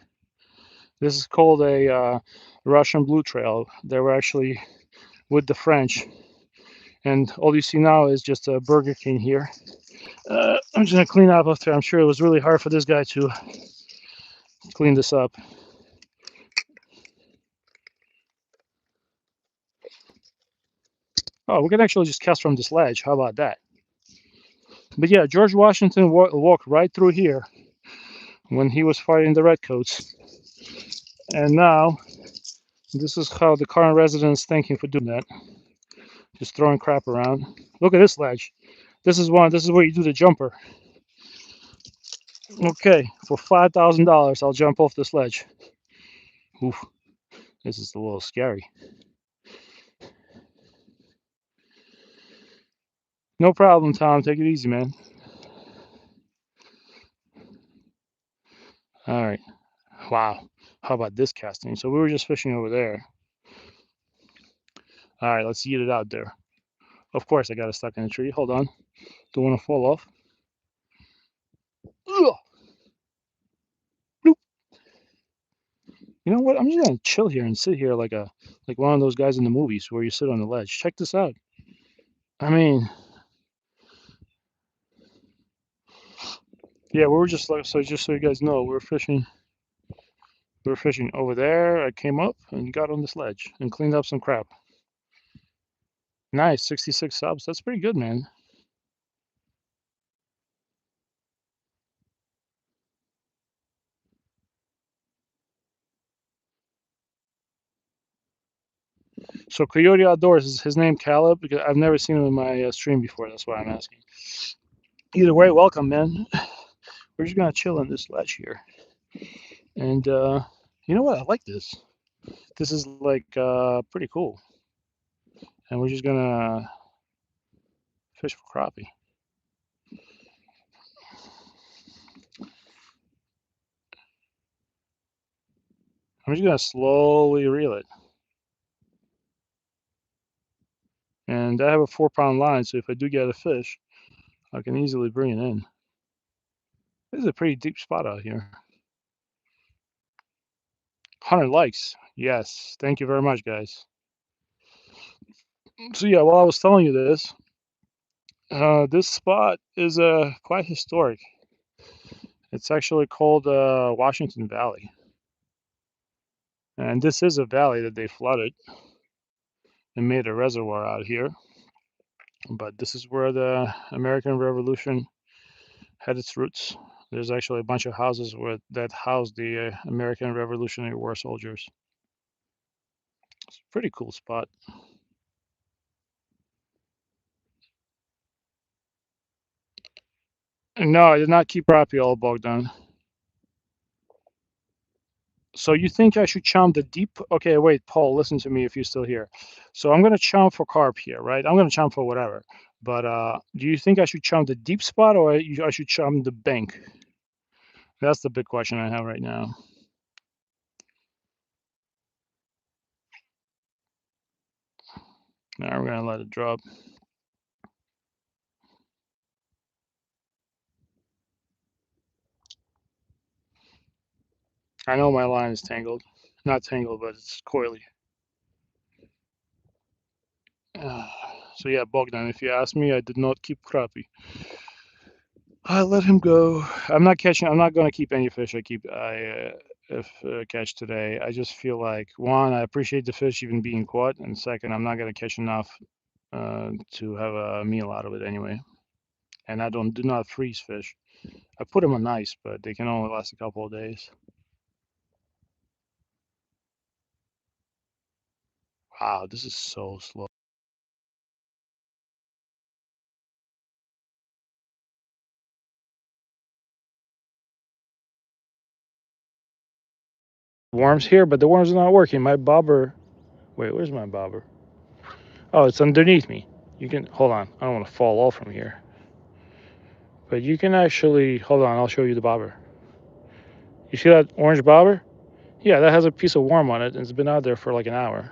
This is called a Russian Blue Trail. They were actually with the French, and all you see now is just a Burger King here. I'm just gonna clean up after. I'm sure it was really hard for this guy to clean this up. Oh, we can actually just cast from this ledge. How about that? But yeah, George Washington walked right through here when he was fighting the Redcoats. And now, this is how the current residents thank him for doing that. Just throwing crap around. Look at this ledge. This is where you do the jumper. Okay, for $5,000, I'll jump off this ledge. Oof, this is a little scary. No problem, Tom. Take it easy, man. All right. Wow. How about this casting? So we were just fishing over there. All right, let's eat it out there. Of course, I got it stuck in a tree. Hold on. Don't want to fall off. Ugh, bloop. You know what? I'm just gonna chill here and sit here like one of those guys in the movies where you sit on the ledge. Check this out. I mean, yeah, we were just like so. Just so you guys know, we are fishing. We were fishing over there. I came up and got on this ledge and cleaned up some crap. Nice, 66 subs. That's pretty good, man. So Coyote Outdoors is his name, Caleb, because I've never seen him in my stream before. That's why I'm asking. Either way, welcome, man. We're just gonna chill in this ledge here, and you know what? I like this. This is like pretty cool, and we're just gonna fish for crappie. I'm just gonna slowly reel it, and I have a 4 pound line, so if I do get a fish, I can easily bring it in. This is a pretty deep spot out here. 100 likes. Yes, thank you very much, guys. So yeah, while I was telling you this, this spot is quite historic. It's actually called Washington Valley, and this is a valley that they flooded and made a reservoir out here. But this is where the American Revolution had its roots. There's actually a bunch of houses that house the American Revolutionary War soldiers. It's a pretty cool spot. No, I did not keep crappie all bogged down. So you think I should chum the deep? Okay, wait, Paul, listen to me if you're still here. So I'm gonna chum for carp here, right? I'm gonna chum for whatever. But do you think I should chum the deep spot or I should chum the bank? That's the big question I have right now. Now we're gonna let it drop. I know my line is tangled. Not tangled, but it's coily. So yeah, Bogdan, if you ask me, I did not keep crappie. I let him go. I'm not catching. I'm not going to keep any fish. Catch today. I just feel like one, I appreciate the fish even being caught, and second, I'm not going to catch enough to have a meal out of it anyway. And I do not freeze fish. I put them on ice, but they can only last a couple of days. Wow, this is so slow. Worms here, but the worms are not working. My bobber. Wait, where's my bobber? Oh, it's underneath me. You can hold on. I don't want to fall off from here. But you can actually hold on. I'll show you the bobber. You see that orange bobber? Yeah, that has a piece of worm on it, and it's been out there for like an hour.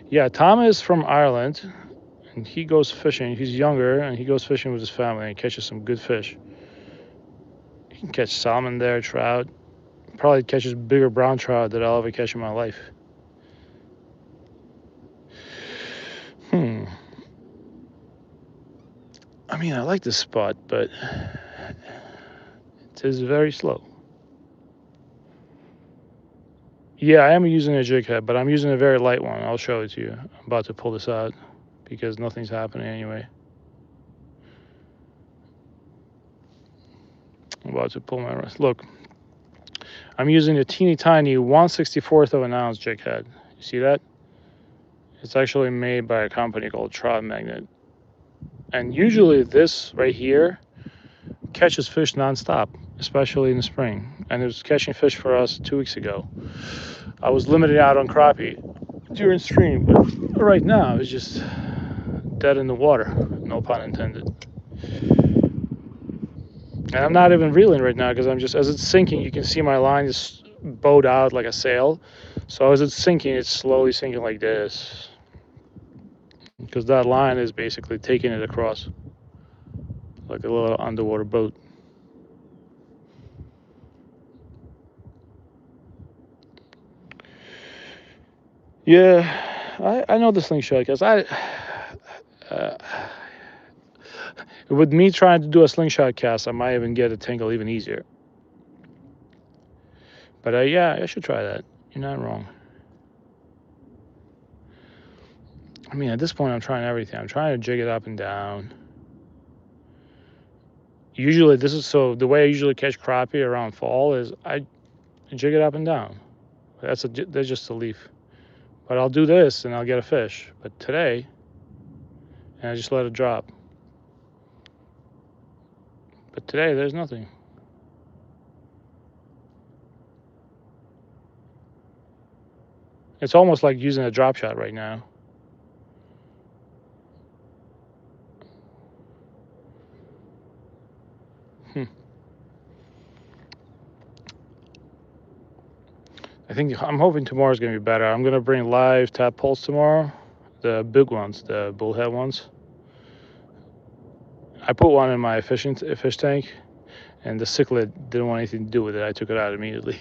Yeah, Tom is from Ireland, and he goes fishing. He's younger, and he goes fishing with his family and catches some good fish. He can catch salmon there, trout. Probably catches bigger brown trout than I'll ever catch in my life. Hmm. I mean, I like this spot, but it is very slow. Yeah, I am using a jig head, but I'm using a very light one. I'll show it to you. I'm about to pull this out because nothing's happening anyway. I'm about to pull my wrist. Look, I'm using a teeny tiny 1/64th of an ounce jig head. You see that? It's actually made by a company called Trout Magnet. And usually this right here catches fish nonstop, especially in the spring. And it was catching fish for us 2 weeks ago. I was limited out on crappie during stream, but right now it's just dead in the water, no pun intended. And I'm not even reeling right now because I'm just, as it's sinking, you can see my line is bowed out like a sail. So as it's sinking, it's slowly sinking like this. Because that line is basically taking it across like a little underwater boat. Yeah, I know the slingshot cast. Uh, with me trying to do a slingshot cast, I might even get a tangle even easier. But yeah, I should try that. You're not wrong. I mean, at this point, I'm trying everything. I'm trying to jig it up and down. Usually, this is so the way I usually catch crappie around fall is I jig it up and down. That's just a leaf. But I'll do this and I'll get a fish. But today, and I just let it drop. But today, there's nothing. It's almost like using a drop shot right now. Hmm. I think I'm hoping tomorrow's gonna be better. I'm gonna bring live tadpoles tomorrow, the big ones, the bullhead ones. I put one in my fish tank, and the cichlid didn't want anything to do with it. I took it out immediately.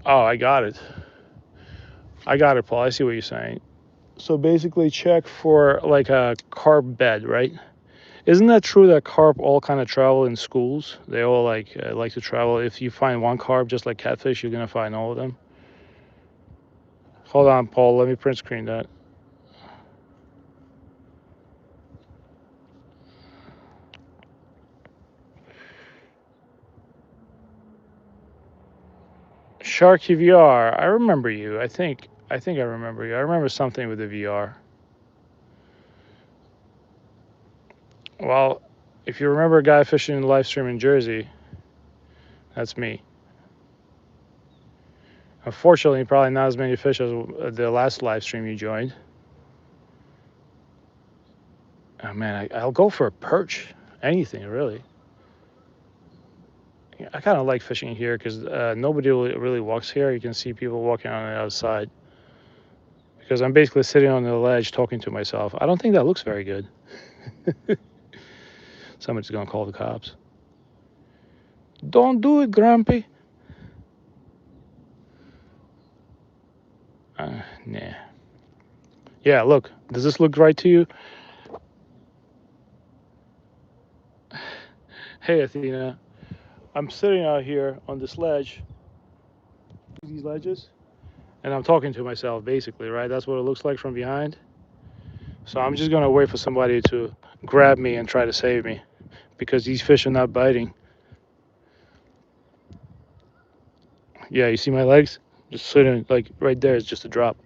Oh, I got it. I got it, Paul. I see what you're saying. So basically, check for like a carp bed, right? Isn't that true that carp all kind of travel in schools? They all like to travel. If you find one carp, just like catfish, you're gonna find all of them. Hold on, Paul. Let me print screen that. Sharky VR. I remember you. I think I remember you. I remember something with the VR. Well, if you remember a guy fishing in the live stream in Jersey, that's me. Unfortunately, probably not as many fish as the last live stream you joined. Oh man, I'll go for a perch. Anything really. I kind of like fishing here because nobody really walks here. You can see people walking on the outside. Because I'm basically sitting on the ledge talking to myself. I don't think that looks very good. Somebody's gonna call the cops. Don't do it, Grumpy. Nah. Yeah, look. Does this look right to you? Hey, Athena. I'm sitting out here on this ledge, these ledges, and I'm talking to myself, basically, right? That's what it looks like from behind. So I'm just gonna wait for somebody to grab me and try to save me because these fish are not biting. Yeah, you see my legs? Just sitting like right there is just a drop.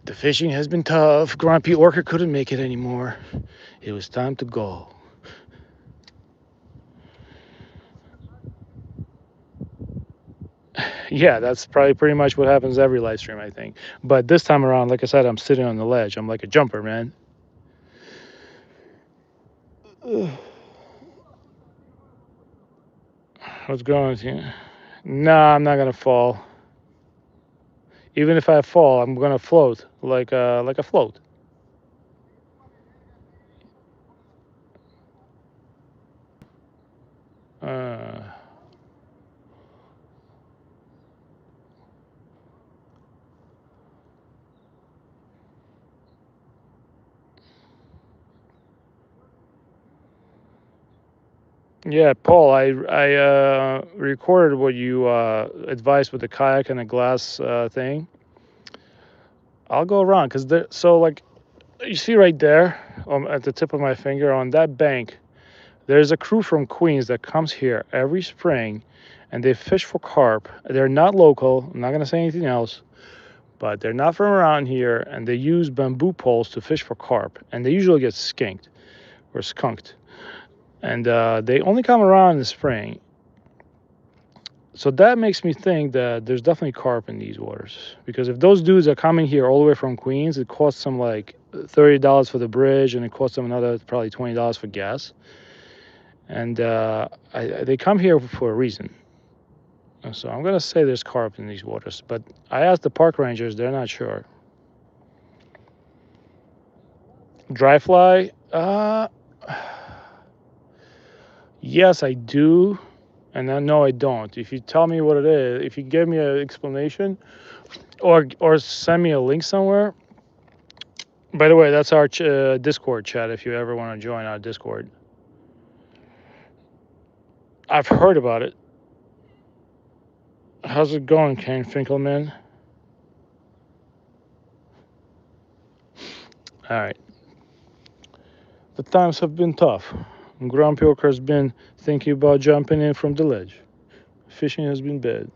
The fishing has been tough. Grumpy Orca couldn't make it anymore. It was time to go. Yeah, that's probably pretty much what happens every live stream, I think. But this time around, like I said, I'm sitting on the ledge. I'm like a jumper, man. What's going on here? Nah, I'm not gonna fall. Even if I fall, I'm gonna float like a float. Uh, yeah, Paul, I recorded what you advised with the kayak and the glass thing. I'll go around because so like you see right there at the tip of my finger on that bank. There's a crew from Queens that comes here every spring, and they fish for carp. They're not local. I'm not gonna say anything else, but they're not from around here, and they use bamboo poles to fish for carp, and they usually get skinked or skunked, and they only come around in the spring. So that makes me think that there's definitely carp in these waters because if those dudes are coming here all the way from Queens, it costs them like $30 for the bridge, and it costs them another probably $20 for gas. And they come here for a reason. So I'm gonna say there's carp in these waters, but I asked the park rangers; they're not sure. Dry fly? Yes, I do, and then no, I don't. If you tell me what it is, if you give me an explanation, or send me a link somewhere. By the way, that's our Discord chat. If you ever want to join our Discord. I've heard about it. How's it going, Kane Finkelman? All right. The times have been tough. Grumpy Orc has been thinking about jumping in from the ledge. Fishing has been bad.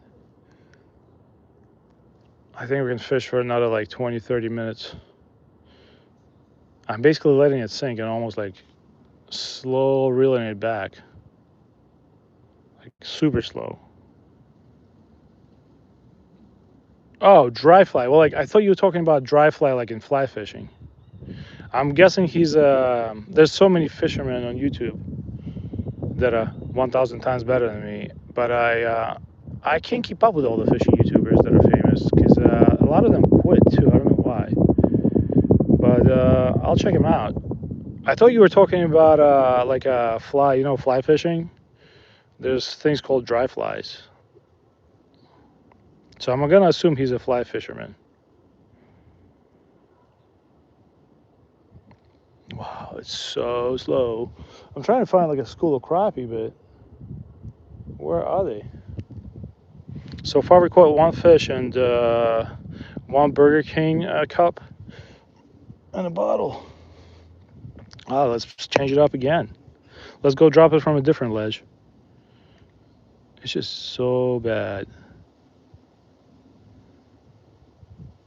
I think we can fish for another like 20, 30 minutes. I'm basically letting it sink and almost like slow reeling it back. Like super slow. Oh, dry fly. Well, like I thought you were talking about dry fly like in fly fishing. I'm guessing he's there's so many fishermen on YouTube that are 1,000 times better than me, but I can't keep up with all the fishing YouTubers that are famous because a lot of them quit too. I don't know why, but I'll check them out. I thought you were talking about like a fly, fly fishing. There's things called dry flies, so I'm gonna assume he's a fly fisherman. Wow, it's so slow. I'm trying to find like a school of crappie, but where are they? So far, we caught one fish and one Burger King cup and a bottle. Oh, let's change it up again. Let's go drop it from a different ledge. It's just so bad.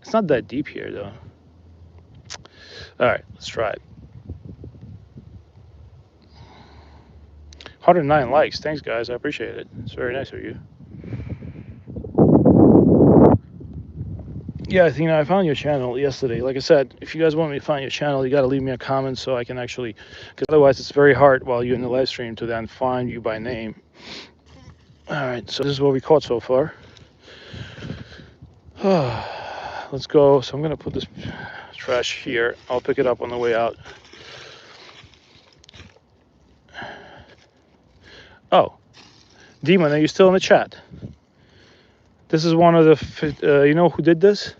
It's not that deep here, though. All right, let's try it. 109 likes. Thanks, guys. I appreciate it. It's very nice of you. Yeah, I think I found your channel yesterday. Like I said, if you guys want me to find your channel, you got to leave me a comment so I can actually, because otherwise it's very hard while you're in the live stream to then find you by name. All right, so this is what we caught so far. Let's go. So I'm going to put this trash here. I'll pick it up on the way out. Oh, Demon, are you still in the chat? This is one of the, you know who did this?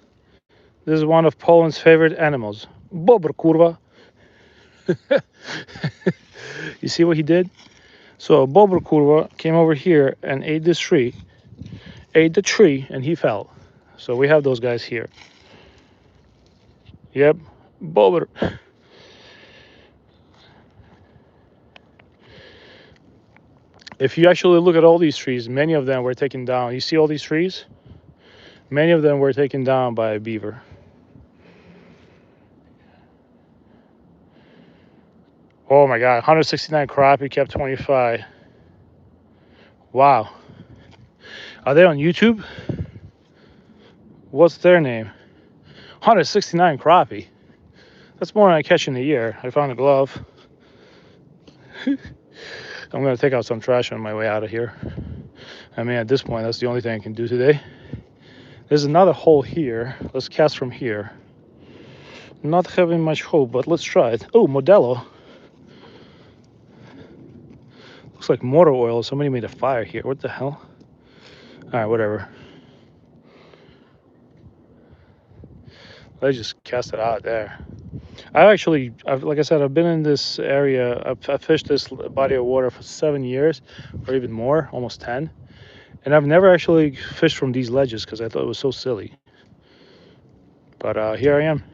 This is one of Poland's favorite animals. Bobr, kurwa. You see what he did? So Bobr, kurwa, came over here and ate this tree. Ate the tree and he fell. So we have those guys here. Yep, Bobr. If you actually look at all these trees, many of them were taken down. You see all these trees? Many of them were taken down by a beaver. Oh my God, 169 crappie, kept 25. Wow. Are they on YouTube? What's their name? 169 crappie. That's more than I catch in a year. I found a glove. I'm going to take out some trash on my way out of here. I mean, at this point, that's the only thing I can do today. There's another hole here. Let's cast from here. Not having much hope, but let's try it. Oh, Modelo. Looks like motor oil. Somebody made a fire here. What the hell? All right, whatever. Let's just cast it out there. Like I said, I've been in this area. I've fished this body of water for 7 years, or even more, almost 10. And I've never actually fished from these ledges because I thought it was so silly. But here I am.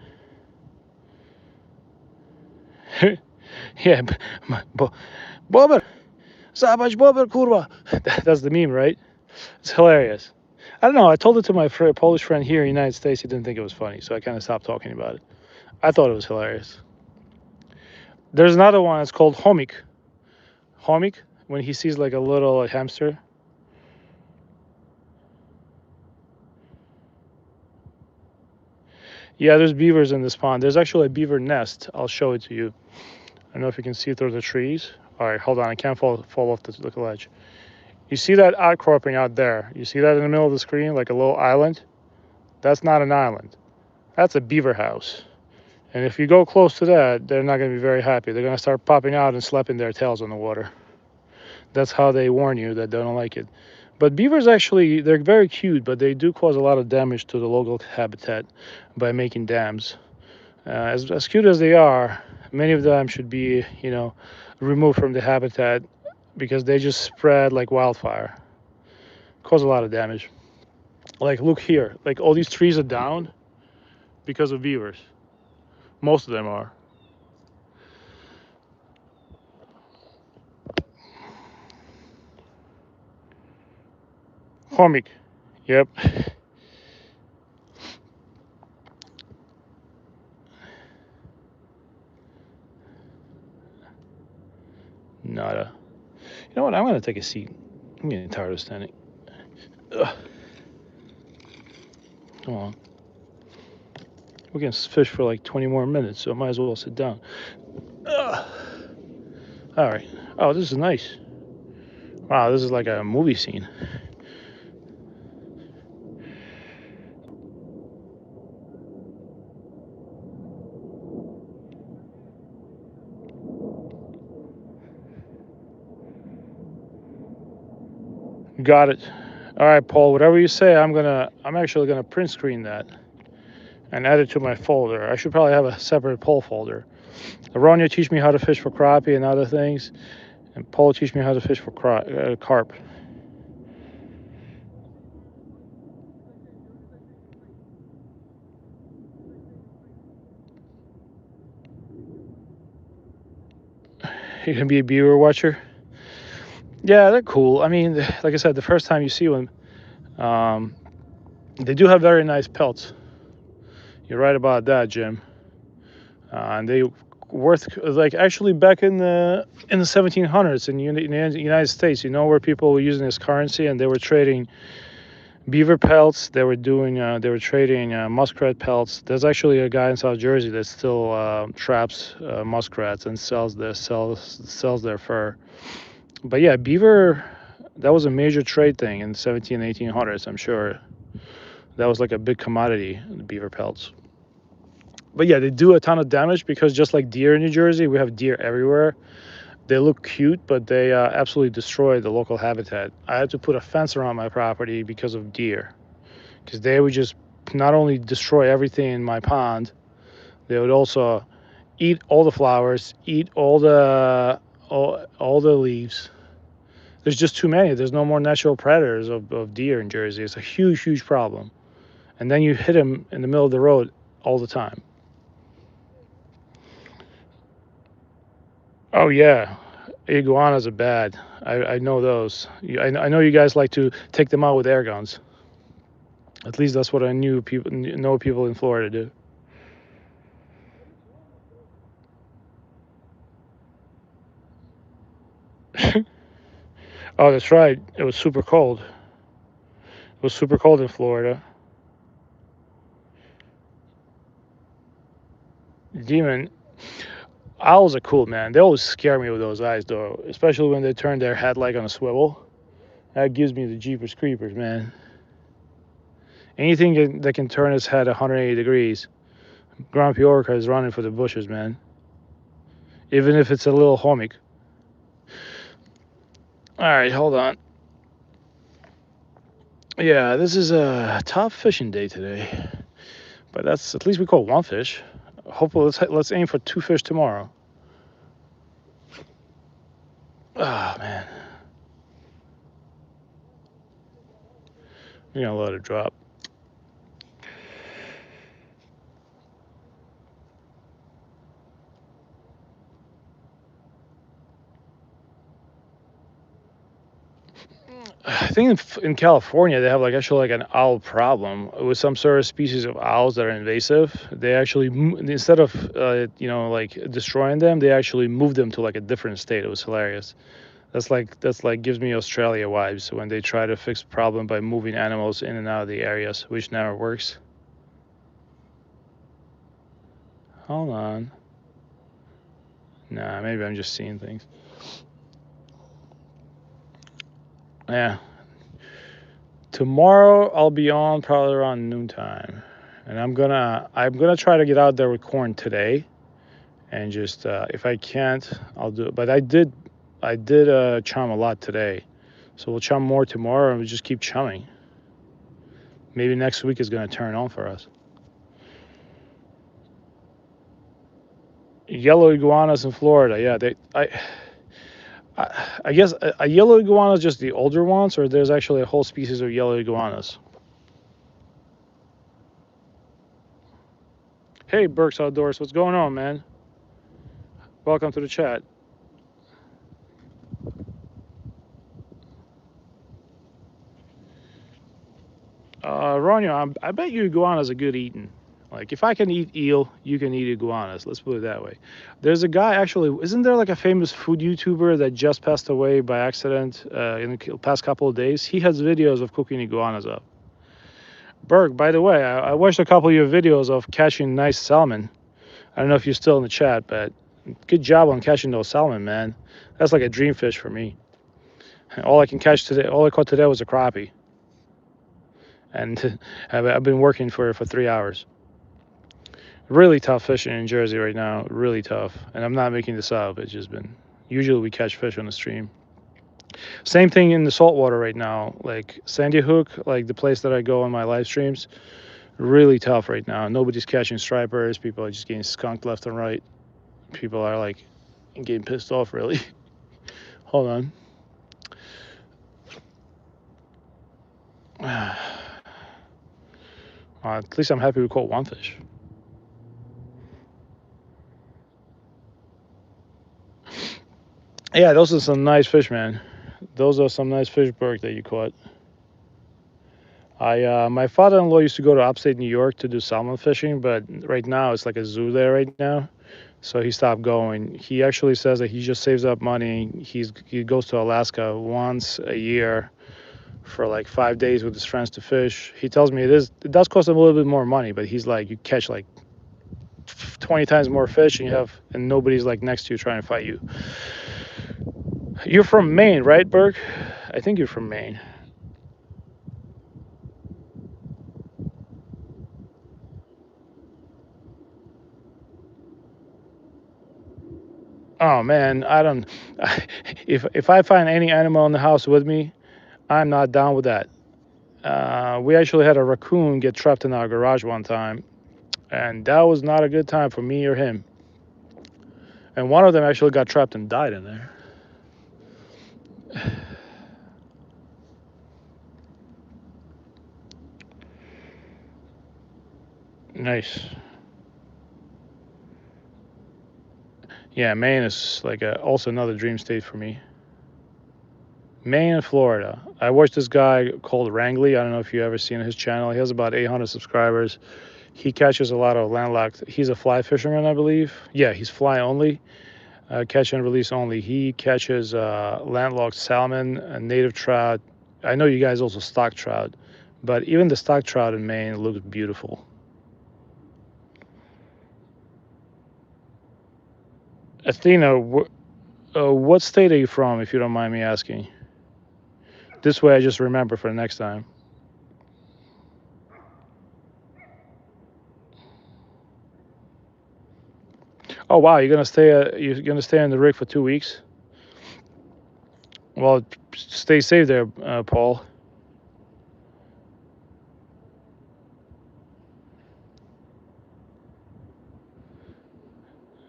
Yeah, Bober, Zabaj Bober, kurwa. That's the meme, right? It's hilarious. I don't know. I told it to my Polish friend here in the United States. He didn't think it was funny, so I kind of stopped talking about it. I thought it was hilarious. There's another one. It's called homik. Homik, when he sees like a little hamster. Yeah, there's beavers in this pond. There's actually a beaver nest. I'll show it to you. I don't know if you can see through the trees. All right, hold on. I can't fall off the ledge. You see that outcropping out there? You see that in the middle of the screen, like a little island? That's not an island. That's a beaver house. And if you go close to that, they're not going to be very happy. They're going to start popping out and slapping their tails on the water. That's how they warn you that they don't like it. But beavers actually, they're very cute, but they do cause a lot of damage to the local habitat by making dams. As cute as they are, many of them should be, removed from the habitat because they just spread like wildfire, cause a lot of damage. Like look here, like all these trees are down because of beavers. Most of them are. Homik. Yep. Nada. You know what? I'm gonna take a seat. I'm getting tired of standing. Ugh. Come on. We can fish for like 20 more minutes, so I might as well sit down. Ugh. All right. Oh, this is nice. Wow, this is like a movie scene. Got it. All right, Paul. Whatever you say, I'm actually gonna print screen that and add it to my folder. I should probably have a separate Paul folder. Aronia teach me how to fish for crappie and other things, and Paul teach me how to fish for carp. You can be a beaver watcher. Yeah, they're cool. I mean, like I said, the first time you see one, um, they do have very nice pelts. You're right about that, Jim. And they worth like actually back in the 1700s in the United States. You know where people were using this currency and they were trading beaver pelts. They were trading muskrat pelts. There's actually a guy in South Jersey that still traps muskrats and sells their fur. But yeah, beaver. That was a major trade thing in the 17 1800s. I'm sure that was like a big commodity, the beaver pelts. But yeah, they do a ton of damage because just like deer in New Jersey, we have deer everywhere. They look cute, but they absolutely destroy the local habitat. I had to put a fence around my property because of deer, because they would just not only destroy everything in my pond, they would also eat all the flowers, eat all the leaves. There's just too many. There's no more natural predators of deer in Jersey. It's a huge, huge problem. And then you hit them in the middle of the road all the time. Oh yeah, iguanas are bad. I know those. I know you guys like to take them out with air guns. At least that's what I know people in Florida do. Oh, that's right. It was super cold. It was super cold in Florida. Demon owls are cool, man. They always scare me with those eyes, though. Especially when they turn their head like on a swivel. That gives me the jeepers creepers, man. Anything that can turn its head 180 degrees. Grumpy Orca is running for the bushes, man. Even if it's a little homic. All right, hold on. Yeah, this is a top fishing day today, but that's at least we caught one fish. Hopefully, let's aim for two fish tomorrow. Ah, man, we're gonna let it drop. I think in California they have like actually like an owl problem with some sort of species of owls that are invasive. They actually instead of like destroying them, they actually move them to like a different state. It was hilarious. That's like gives me Australia vibes when they try to fix problem by moving animals in and out of the areas, which never works. Hold on. Nah, maybe I'm just seeing things. Yeah. Tomorrow I'll be on probably around noontime, and I'm gonna try to get out there with corn today, and just if I can't, I'll do it. But I did chum a lot today, so we'll chum more tomorrow, and we just keep chumming. Maybe next week is gonna turn on for us. Yellow iguanas in Florida, yeah. I guess a yellow iguana is just the older ones, or there's actually a whole species of yellow iguanas. Hey, Burks Outdoors, what's going on, man? Welcome to the chat. Ronyo, I bet you iguanas are good eating. Like, if I can eat eel, you can eat iguanas. Let's put it that way. There's a guy, actually, isn't there like a famous food YouTuber that just passed away by accident in the past couple of days? He has videos of cooking iguanas up. Berg, by the way, I watched a couple of your videos of catching nice salmon. I don't know if you're still in the chat, but good job on catching those salmon, man. That's like a dream fish for me. All I can catch today, all I caught today was a crappie, and I've been working for 3 hours. Really tough fishing in Jersey right now. Really tough, and I'm not making this up. It's just been. Usually we catch fish on the stream. Same thing in the saltwater right now. Like Sandy Hook, like the place that I go on my live streams, really tough right now. Nobody's catching stripers. People are just getting skunked left and right. People are like getting pissed off. Really. Hold on. At least I'm happy we caught one fish. Yeah, those are some nice fish, man. Those are some nice fish, Berg, that you caught. My father-in-law used to go to upstate New York to do salmon fishing, but right now it's like a zoo there right now, so he stopped going. He actually says that he just saves up money. He goes to Alaska once a year for like 5 days with his friends to fish. He tells me it does cost him a little bit more money, but he's like you catch like 20 times more fish and nobody's like next to you trying to fight you. You're from Maine, right, Burke? I think you're from Maine. Oh man, I don't. If I find any animal in the house with me, I'm not down with that. We actually had a raccoon get trapped in our garage one time, and that was not a good time for me or him. And one of them actually got trapped and died in there. Nice. Yeah, Maine is like also another dream state for me. Maine and Florida. I watched this guy called Wrangley. I don't know if you ever seen his channel. He has about 800 subscribers. He catches a lot of landlocked. He's a fly fisherman, I believe. Yeah, he's fly only, catch and release only. He catches landlocked salmon, native trout. I know you guys also stock trout, but even the stock trout in Maine looks beautiful. Athena, what state are you from, if you don't mind me asking? This way I just remember for the next time. Oh wow, you're gonna stay in the rig for 2 weeks? Well, stay safe there, Paul.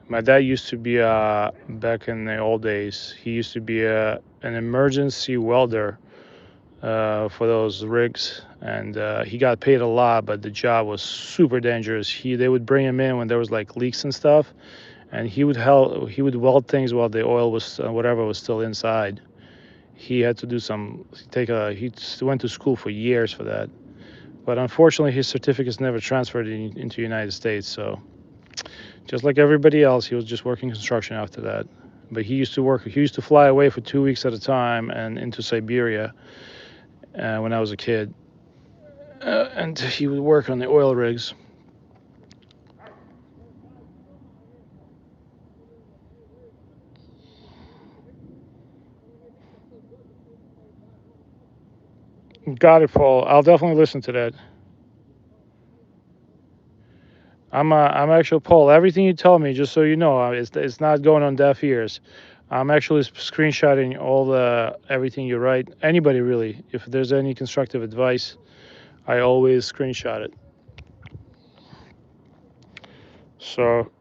My dad used to be back in the old days. He used to be an emergency welder for those rigs, and he got paid a lot, but the job was super dangerous. They would bring him in when there was like leaks and stuff, and he would weld things while the oil was whatever was still inside. He had to do some he went to school for years for that, but unfortunately his certificates never transferred into the United States. So just like everybody else, he was just working construction after that. But he used to fly away for 2 weeks at a time and into Siberia when I was a kid, and he would work on the oil rigs. Got it, Paul. I'll definitely listen to that. I'm actually Paul. Everything you tell me, just so you know, it's not going on deaf ears. I'm actually screenshotting all the everything you write. Anybody really, if there's any constructive advice, I always screenshot it. So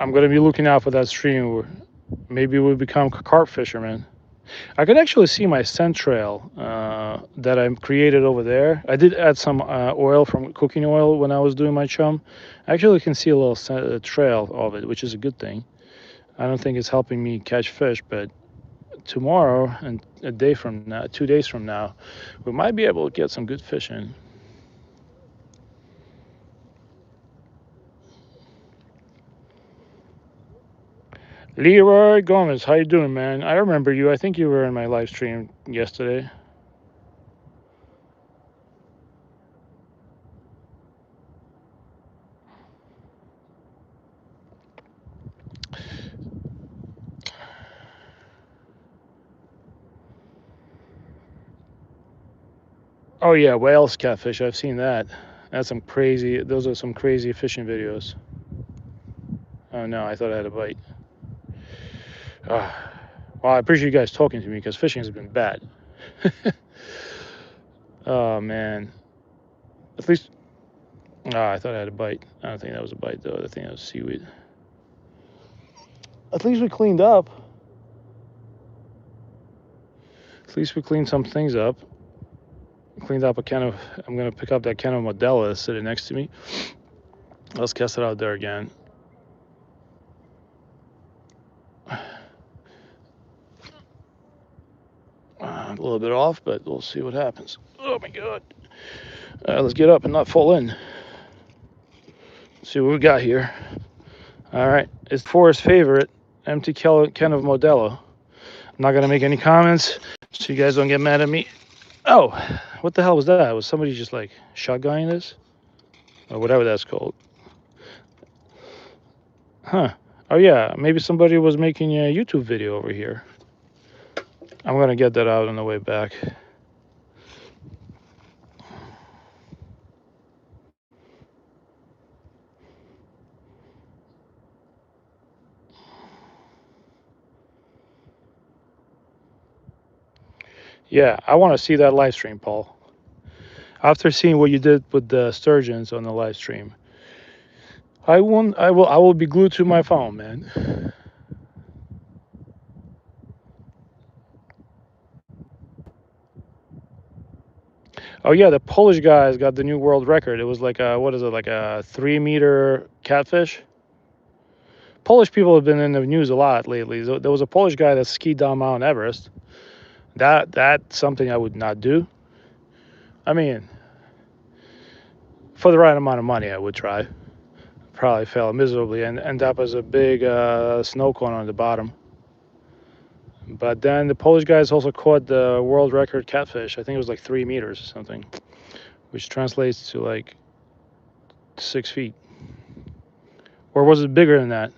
I'm gonna be looking out for that stream. Maybe we'll become carp fishermen. I could actually see my scent trail that I created over there. I did add some oil from cooking oil when I was doing my chum. I actually can see a little trail of it, which is a good thing. I don't think it's helping me catch fish, but tomorrow and a day from now, 2 days from now, we might be able to get some good fish in. Leroy Gomez, how you doing, man? I remember you. I think you were in my live stream yesterday. Oh yeah, whales catfish. I've seen that. That's some crazy. Those are some crazy fishing videos. Oh no, I thought I had a bite. Ah, well, I appreciate you guys talking to me because fishing has been bad. Oh man. At least. Ah, I thought I had a bite. I don't think that was a bite though. I think that was seaweed. At least we cleaned up. At least we cleaned some things up. Cleaned up a can of. I'm gonna pick up that can of Modella that's sitting next to me. Let's cast it out there again. A little bit off, but we'll see what happens. Oh my god. Let's get up and not fall in. See what we got here. All right. It's Forrest's favorite, empty can of Modelo. I'm not going to make any comments so you guys don't get mad at me. Oh, what the hell was that? Was somebody just like shotgunning this? Or whatever that's called. Huh. Oh, yeah. Maybe somebody was making a YouTube video over here. I'm going to get that out on the way back. Yeah, I want to see that live stream, Paul. After seeing what you did with the sturgeons on the live stream, I will be glued to my phone, man. Oh yeah, the Polish guys got the new world record. It was like a, what is it, like a 3 meter catfish? Polish people have been in the news a lot lately. There was a Polish guy that skied down Mount Everest. That's something I would not do. I mean, for the right amount of money, I would try. Probably fail miserably and end up as a big snow cone on the bottom. But then the Polish guys also caught the world record catfish. I think it was like 3 meters or something, which translates to like 6 feet. Or was it bigger than that?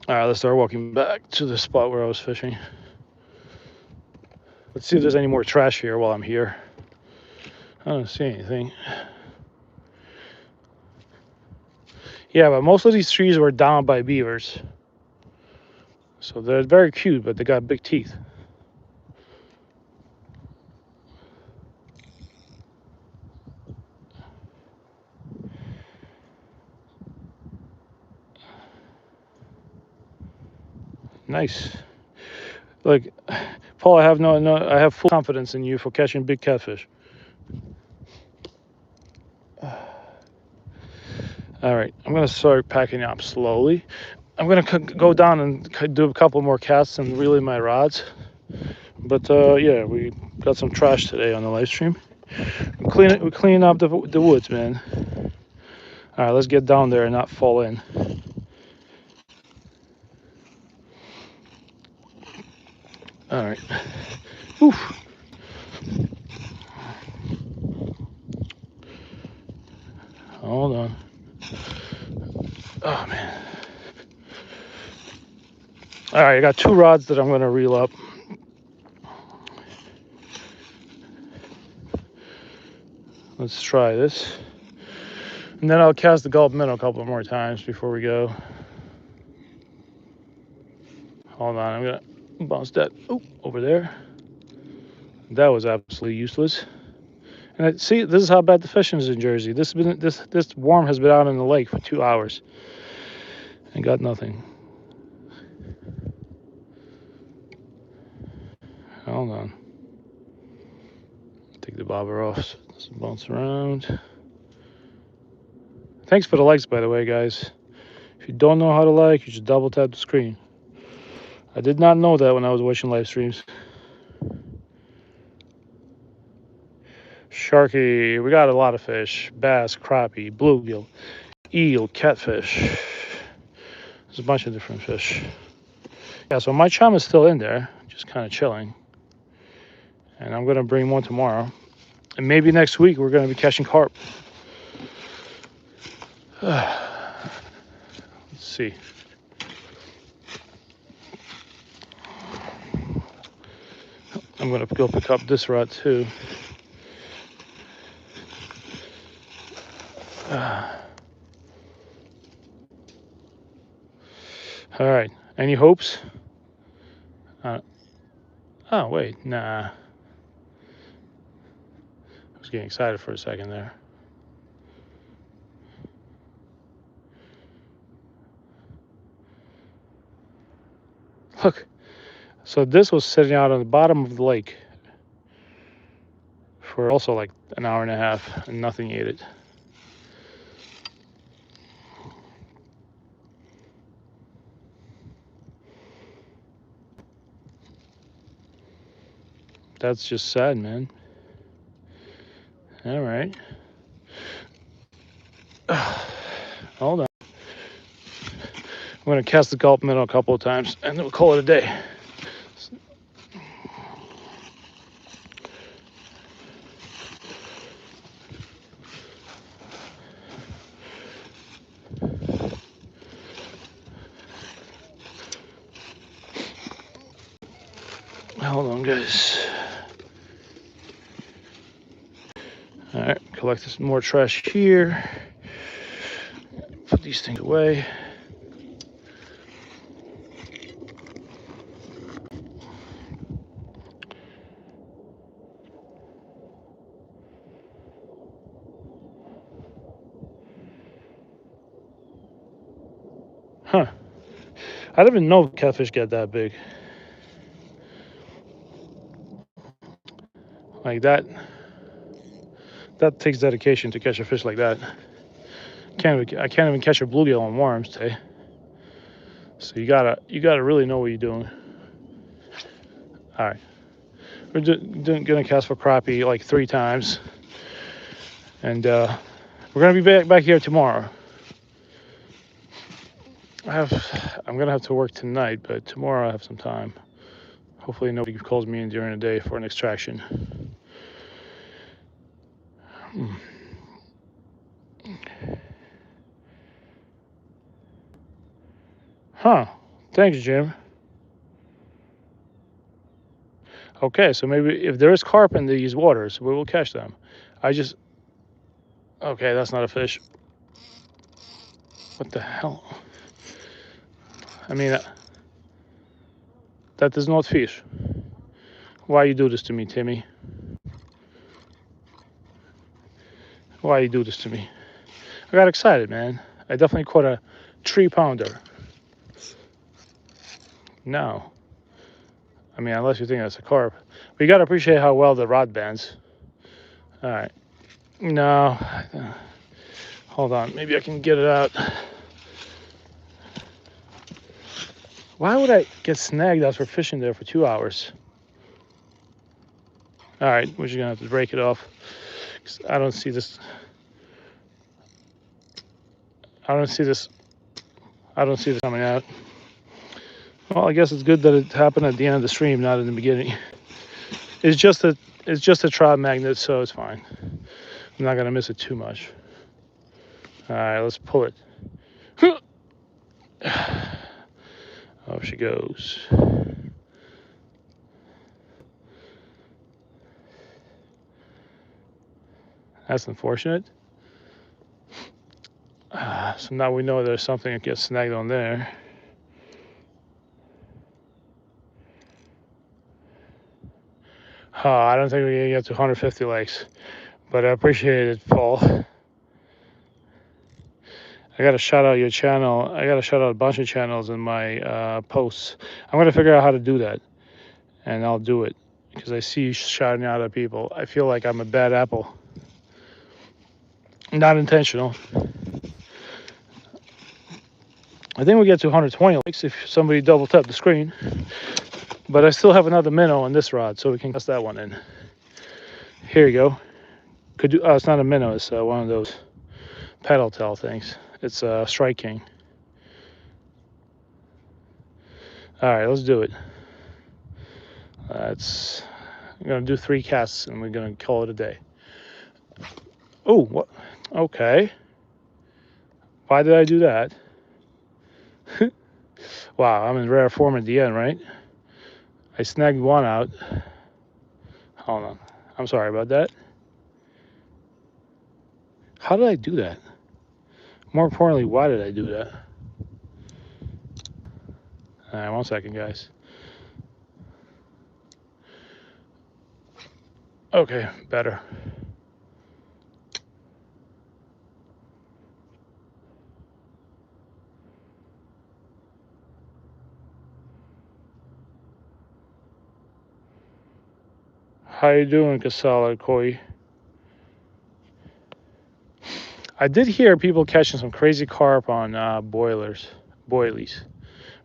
All right, let's start walking back to the spot where I was fishing. Let's see if there's any more trash here while I'm here. I don't see anything. Yeah, but most of these trees were down by beavers. So they're very cute, but they got big teeth. Nice. Look, Paul, I have full confidence in you for catching big catfish. All right, I'm gonna start packing up slowly. I'm gonna go down and do a couple more casts and reel in my rods. But yeah, we got some trash today on the live stream. We're cleaning up the woods, man. All right, let's get down there and not fall in. All right. Oof. Hold on. Oh man. All right, I got 2 rods that I'm gonna reel up. Let's try this. And then I'll cast the gulp minnow a couple more times before we go. Hold on, I'm gonna bounce that over there. That was absolutely useless. And see, this is how bad the fishing is in Jersey. This worm has been out in the lake for 2 hours and got nothing. Hold on. Take the bobber off so it doesn't bounce around. Thanks for the likes, by the way, guys. If you don't know how to like, you should double tap the screen. I did not know that when I was watching live streams. Sharky, we got a lot of fish. Bass, crappie, bluegill, eel, catfish. There's a bunch of different fish. Yeah, so my chum is still in there, just kind of chilling. And I'm going to bring one tomorrow. And maybe next week we're going to be catching carp. Let's see. I'm going to go pick up this rod too. All right. Any hopes? Oh, wait. Nah. I was getting excited for a second there. Look. So this was sitting out on the bottom of the lake for also like an hour and a half, and nothing ate it. That's just sad, man. All right. Hold on. I'm going to cast the gulp minnow a couple of times, and then we'll call it a day. Hold on, guys. All right, collect some more trash here. Put these things away. Huh. I didn't even know catfish get that big. Like that. That takes dedication to catch a fish like that. I can't even catch a bluegill on worms today. So you gotta really know what you're doing. All right, we're gonna cast for crappie like 3 times, and we're gonna be back here tomorrow. I'm gonna have to work tonight, but tomorrow I have some time. Hopefully nobody calls me in during the day for an extraction. Huh. Thanks, Jim. Okay, so maybe if there is carp in these waters, we will catch them. Okay, that's not a fish. What the hell? I mean, that is not fish. Why you do this to me, Timmy? Why you do this to me? I got excited, man. I definitely caught a 3-pounder. No. I mean, unless you think that's a carp. But you got to appreciate how well the rod bends. All right. No. Hold on. Maybe I can get it out. Why would I get snagged after fishing there for 2 hours? All right. We're just going to have to break it off. 'Cause I don't see this coming out. Well, I guess it's good that it happened at the end of the stream, not in the beginning. It's just a trot magnet, so it's fine. I'm not gonna miss it too much. All right, let's pull it. Oh, she goes. That's unfortunate. So now we know there's something that gets snagged on there. I don't think we're gonna get to 150 likes, but I appreciate it, Paul. I gotta shout out your channel. I gotta shout out a bunch of channels in my posts. I'm gonna figure out how to do that, and I'll do it. because I see you shouting out at people. I feel like I'm a bad apple. Not intentional. I think we get to 120 likes if somebody double tap the screen. But I still have another minnow on this rod, so we can cast that one in. Here you go. Could you? Oh, it's not a minnow. It's one of those paddle tail things. It's a Strike King. All right, let's do it. I'm gonna do 3 casts and we're gonna call it a day. Oh, what? Okay. Why did I do that? Wow, I'm in rare form at the end, right? I snagged one out. Hold on. I'm sorry about that. How did I do that? More importantly, why did I do that? All right, 1 second, guys. Okay, better. How you doing, Casala Koi? I did hear people catching some crazy carp on boilies,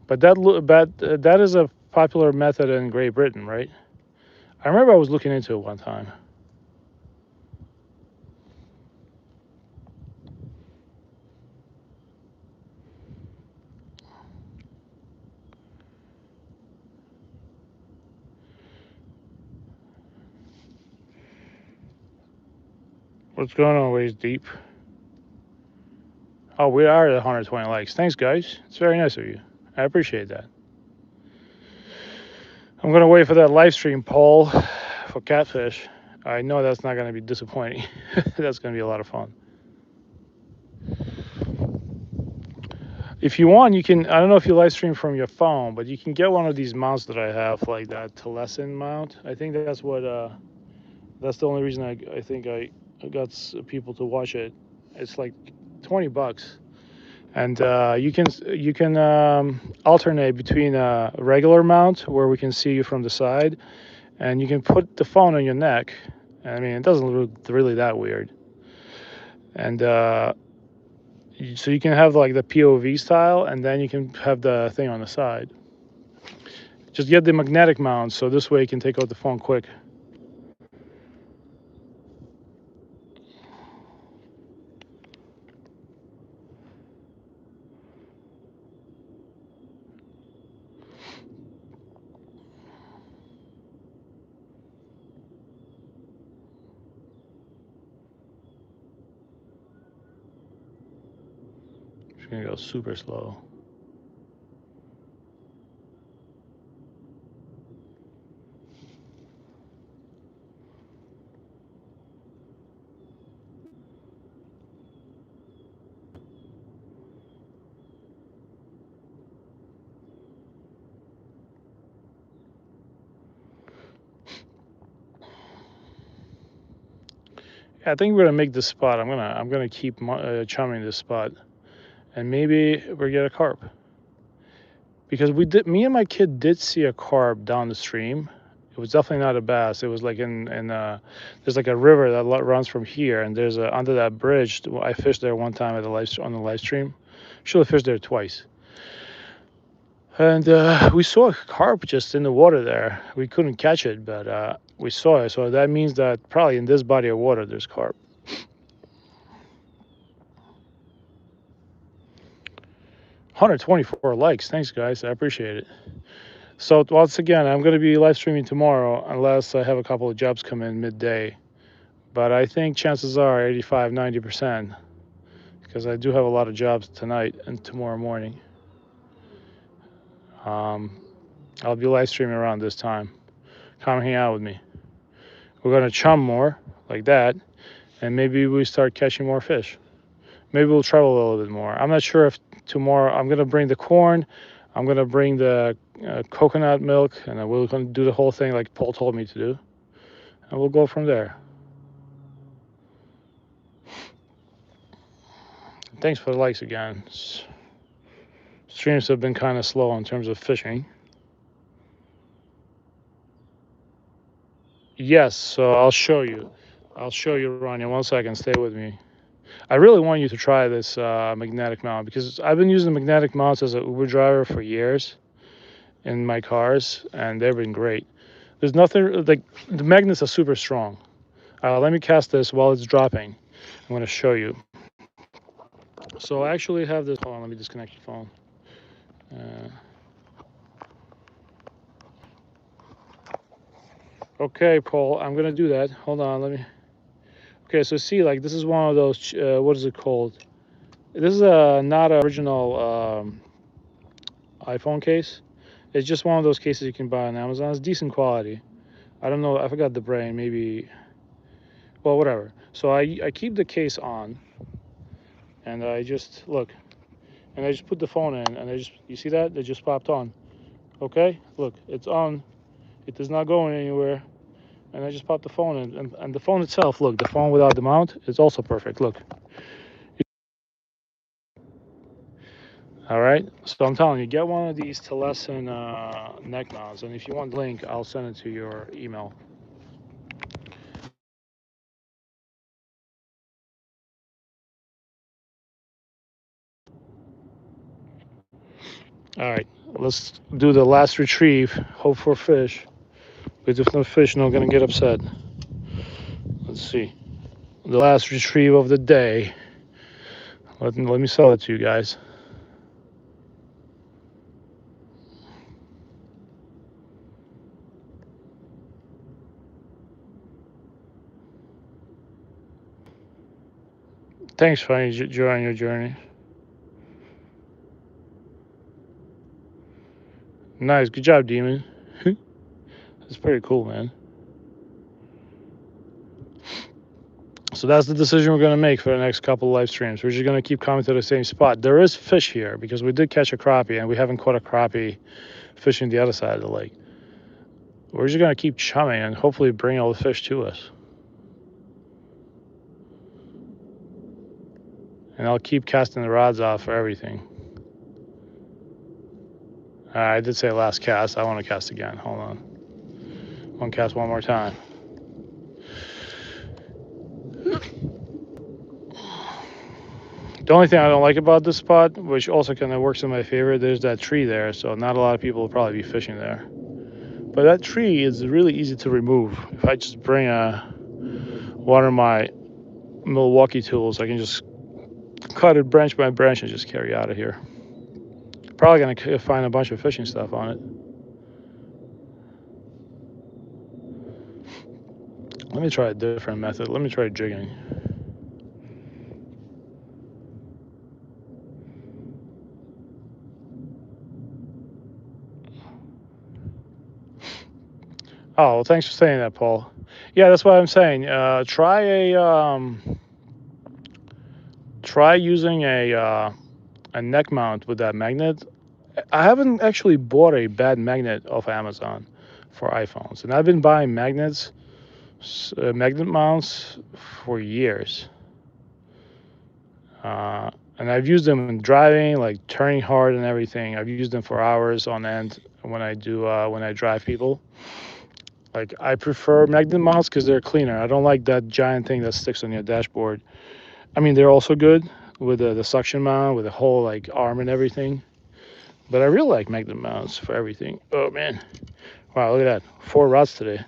but that is a popular method in Great Britain, right? I remember I was looking into it one time. What's going on, Ways Deep? Oh, we are at 120 likes. Thanks, guys. It's very nice of you. I appreciate that. I'm gonna wait for that live stream poll for catfish. I know that's not gonna be disappointing. That's gonna be a lot of fun. If you want, you can. I don't know if you live stream from your phone, but you can get one of these mounts that I have, like that Telesin mount. I think that's what. That's the only reason I think I got people to watch it. It's like $20, and you can alternate between a regular mount where we can see you from the side, and you can put the phone on your neck. I mean, it doesn't look really that weird, and so you can have like the POV style, and then you can have the thing on the side. Just get the magnetic mount, so this way you can take out the phone quick. Just gonna go super slow. Yeah, I think we're gonna make this spot. I'm gonna keep chumming this spot, and maybe we get a carp. Because me and my kid did see a carp down the stream. It was definitely not a bass. It was like in there's like a river that runs from here, and there's a under that bridge. I fished there one time on the live stream. Should have fished there twice. And we saw a carp just in the water there. We couldn't catch it, but we saw it. So that means that probably in this body of water there's carp. 124 likes. Thanks, guys. I appreciate it. So once again, I'm going to be live streaming tomorrow unless I have a couple of jobs come in midday. But I think chances are 85, 90% because I do have a lot of jobs tonight and tomorrow morning. I'll be live streaming around this time. Come hang out with me. We're going to chum more like that, and maybe we start catching more fish. Maybe we'll travel a little bit more. I'm not sure if tomorrow I'm going to bring the corn. I'm going to bring the coconut milk, and we're going to do the whole thing like Paul told me to do. And we'll go from there. Thanks for the likes again. Streams have been kind of slow in terms of fishing. Yes, so I'll show you. I'll show you, Rania. 1 second, stay with me. I really want you to try this magnetic mount because I've been using magnetic mounts as an Uber driver for years in my cars, and they've been great. There's nothing like the magnets are super strong. Let me cast this while it's dropping. I'm going to show you. So I actually have this. Hold on, let me disconnect your phone. Uh, okay, Paul, I'm going to do that. Hold on, let me. Okay, so see, like this is one of those. What is it called? This is not an original iPhone case. It's just one of those cases you can buy on Amazon. It's decent quality. I don't know. I forgot the brand. Maybe. Well, whatever. So I keep the case on, and I just look, and I just put the phone in, and I just you see that it just popped on. Okay, look, it's on. It is not going anywhere, and I just popped the phone in, and the phone itself. Look, the phone without the mount is also perfect. Look. All right. So I'm telling you, get one of these to lessen neck mounts, and if you want the link, I'll send it to your email. All right, let's do the last retrieve. Hope for fish. Because if no fish, no gonna get upset. Let's see. The last retrieve of the day. Let me sell it to you guys. Thanks for enjoying your journey. Nice, good job, Demon. That's pretty cool, man. So that's the decision we're gonna make for the next couple of live streams. We're just gonna keep coming to the same spot. There is fish here because we did catch a crappie, and we haven't caught a crappie fishing the other side of the lake. We're just gonna keep chumming and hopefully bring all the fish to us. And I'll keep casting the rods off for everything. I did say last cast. I want to cast again. Hold on. One cast one more time. The only thing I don't like about this spot, which also kind of works in my favor, there's that tree there, so not a lot of people will probably be fishing there. But that tree is really easy to remove. If I just bring one of my Milwaukee tools, I can just cut it branch by branch and just carry out of here. Probably gonna find a bunch of fishing stuff on it. Let me try a different method. Let me try jigging. Oh, well, thanks for saying that, Paul. Yeah, that's what I'm saying. Try using a neck mount with that magnet. I haven't actually bought a bad magnet off Amazon for iPhones, and I've been buying magnet mounts for years. And I've used them in driving, like turning hard and everything. I've used them for hours on end when I drive people. Like I prefer magnet mounts because they're cleaner. I don't like that giant thing that sticks on your dashboard. I mean, they're also good with the suction mount with the whole like arm and everything. But I really like magnet mounts for everything. Oh man, wow, look at that, 4 rods today.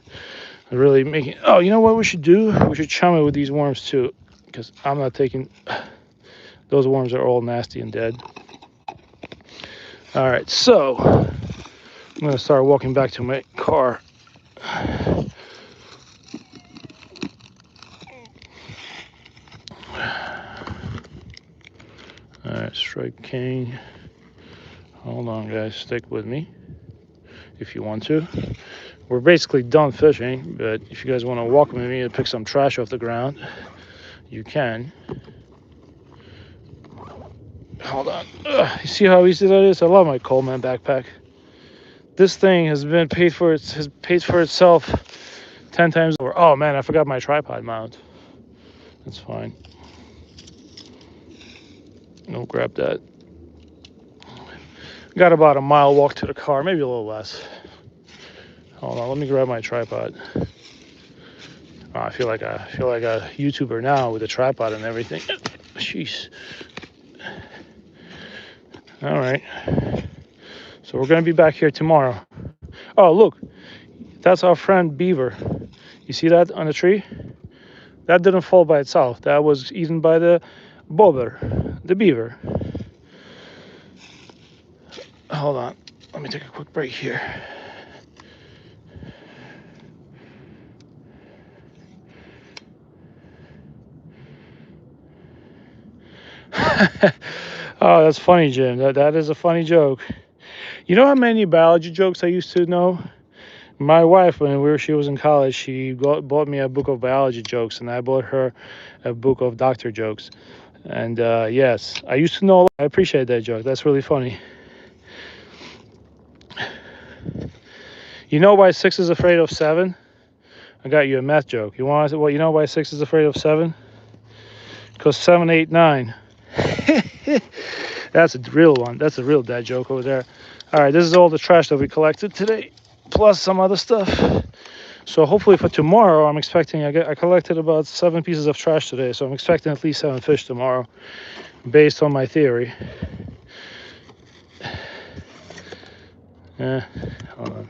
I'm really making. Oh, you know what we should do? We should chum it with these worms too, because I'm not taking. Those worms are all nasty and dead. All right, so I'm gonna start walking back to my car. All right, Strike King. Hold on, guys. Stick with me if you want to. We're basically done fishing, but if you guys want to walk with me and pick some trash off the ground, you can. Hold on. You see how easy that is? I love my Coleman backpack. This thing has paid for itself 10 times over. Oh man, I forgot my tripod mount. That's fine. I'll grab that. Got about a mile walk to the car, maybe a little less. Hold on, let me grab my tripod. I feel like a YouTuber now with a tripod and everything. Jeez. All right. So we're gonna be back here tomorrow. Oh, look, that's our friend Beaver. You see that on the tree? That didn't fall by itself. That was eaten by the bobber, the beaver. Hold on. Let me take a quick break here. Oh, that's funny, Jim. That is a funny joke. You know how many biology jokes I used to know? My wife, when she was in college, she bought me a book of biology jokes, and I bought her a book of doctor jokes. And yes, I used to know. I appreciate that joke. That's really funny. You know why 6 is afraid of 7? I got you a math joke. You want? Well, you know why 6 is afraid of 7? Because 7, 8, 9. That's a real one. That's a real dad joke over there. All right, this is all the trash that we collected today, plus some other stuff. So hopefully for tomorrow, I'm expecting, I collected about 7 pieces of trash today, so I'm expecting at least 7 fish tomorrow, based on my theory. Hold on.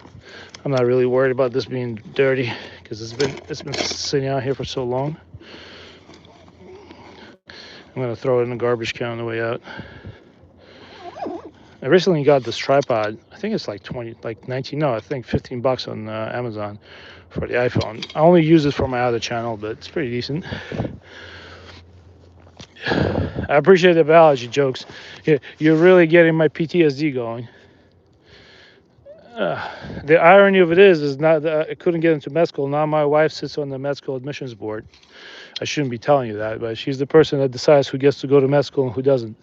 I'm not really worried about this being dirty because it's been sitting out here for so long. I'm gonna throw it in the garbage can on the way out. I recently got this tripod. I think it's like 20, like 19, no, I think $15 on Amazon for the iPhone. I only use it for my other channel, but it's pretty decent. I appreciate the biology jokes. You're really getting my PTSD going. The irony of it is not that I couldn't get into med school. Now my wife sits on the med school admissions board. I shouldn't be telling you that, but she's the person that decides who gets to go to med school and who doesn't.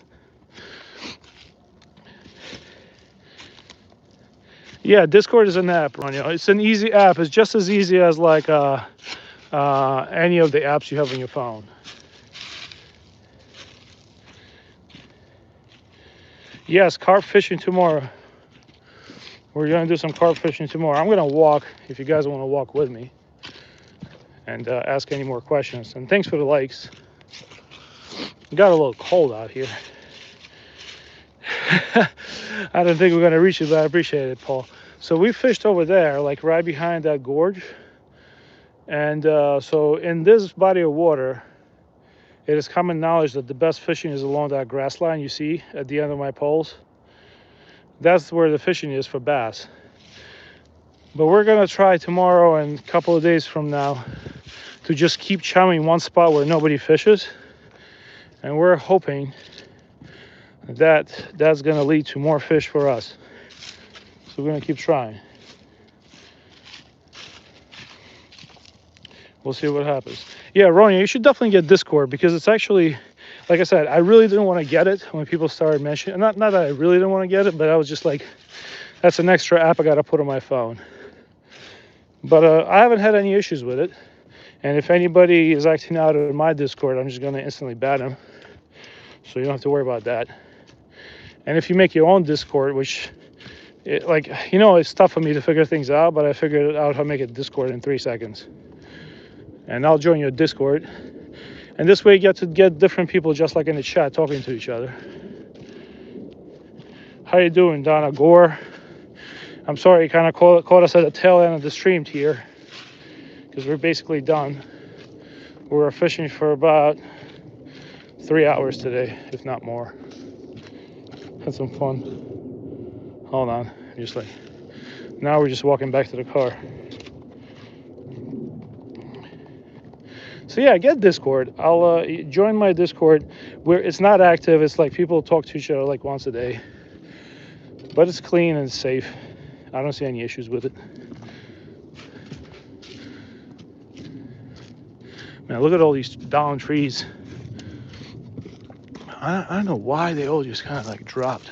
Yeah, Discord is an app, Ronyo. It's an easy app. It's just as easy as like any of the apps you have on your phone. Yes, carp fishing tomorrow. We're gonna do some carp fishing tomorrow. I'm gonna walk if you guys want to walk with me and ask any more questions. And thanks for the likes. It got a little cold out here. I don't think we're gonna reach it, but I appreciate it, Paul. So we fished over there, like right behind that gorge. And so in this body of water, it is common knowledge that the best fishing is along that grass line you see at the end of my poles. That's where the fishing is for bass. But we're gonna try tomorrow and a couple of days from now to just keep chumming one spot where nobody fishes. And we're hoping that that's gonna lead to more fish for us. So we're gonna keep trying. We'll see what happens. Yeah, Ronnie, you should definitely get Discord because it's actually, like I said, I really didn't want to get it when people started mentioning. Not that I really didn't want to get it, but I was just like, that's an extra app I got to put on my phone. But I haven't had any issues with it. And if anybody is acting out in my Discord, I'm just going to instantly ban them. So you don't have to worry about that. And if you make your own Discord, which, it's tough for me to figure things out, but I figured out how to make a Discord in 3 seconds. And I'll join your Discord. And this way you get to get different people just like in the chat talking to each other. How you doing, Donna Gore? I'm sorry you kind of caught us at the tail end of the stream here because we're basically done. We were fishing for about 3 hours today, if not more. Had some fun. Hold on, now we're just walking back to the car. So yeah, get Discord. I'll join my Discord where it's not active. It's like people talk to each other like once a day, but it's clean and safe. I don't see any issues with it. Man, look at all these down trees. I don't know why they all just kind of like dropped.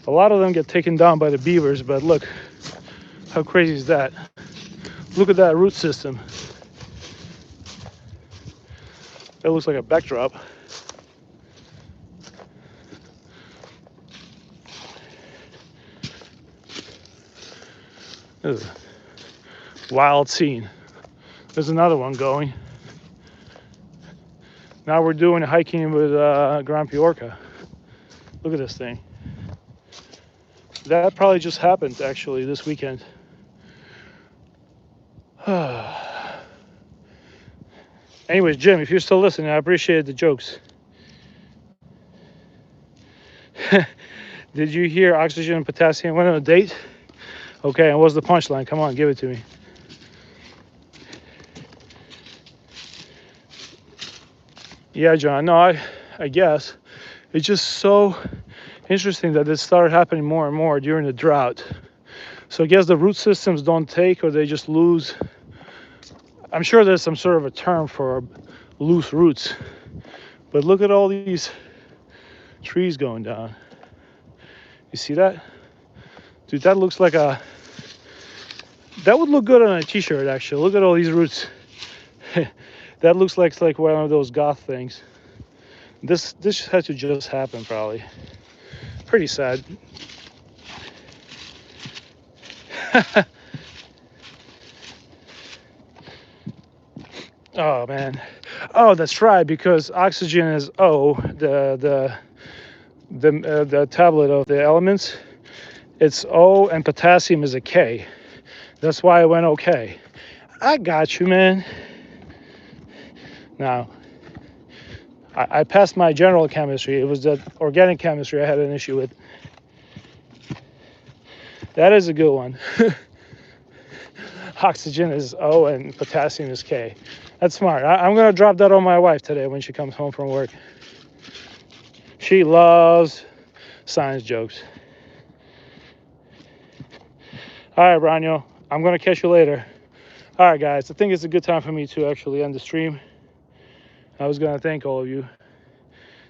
A lot of them get taken down by the beavers, but look, how crazy is that? Look at that root system. That looks like a backdrop. Ugh. Wild scene. There's another one going. Now we're doing hiking with Grand Piorca. Look at this thing. That probably just happened actually this weekend. Anyways, Jim, if you're still listening, I appreciate the jokes. Did you hear oxygen and potassium went on a date? Okay, and what's the punchline? Come on, give it to me. Yeah, John. No, I guess it's just so interesting that this started happening more and more during the drought. So I guess the root systems don't take, or they just lose. I'm sure there's some sort of a term for loose roots, but look at all these trees going down. You see that? Dude, that looks like that would look good on a t-shirt actually. Look at all these roots. That looks like one of those goth things. This had to just happen probably. Pretty sad. Oh man. Oh, that's right, because oxygen is O, the tablet of the elements. It's O and potassium is a K. That's why I went okay. I got you, man. Now, I passed my general chemistry. It was the organic chemistry I had an issue with. That is a good one. Oxygen is O and potassium is K. That's smart. I'm going to drop that on my wife today when she comes home from work. She loves science jokes. All right, Branyo. I'm going to catch you later. All right, guys. I think it's a good time for me to actually end the stream. I was going to thank all of you.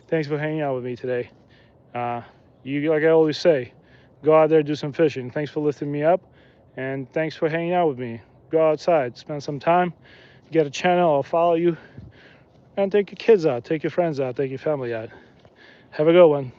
Thanks for hanging out with me today. You, like I always say, go out there, do some fishing. Thanks for lifting me up, and thanks for hanging out with me. Go outside, spend some time, get a channel, I'll follow you, and take your kids out, take your friends out, take your family out. Have a good one.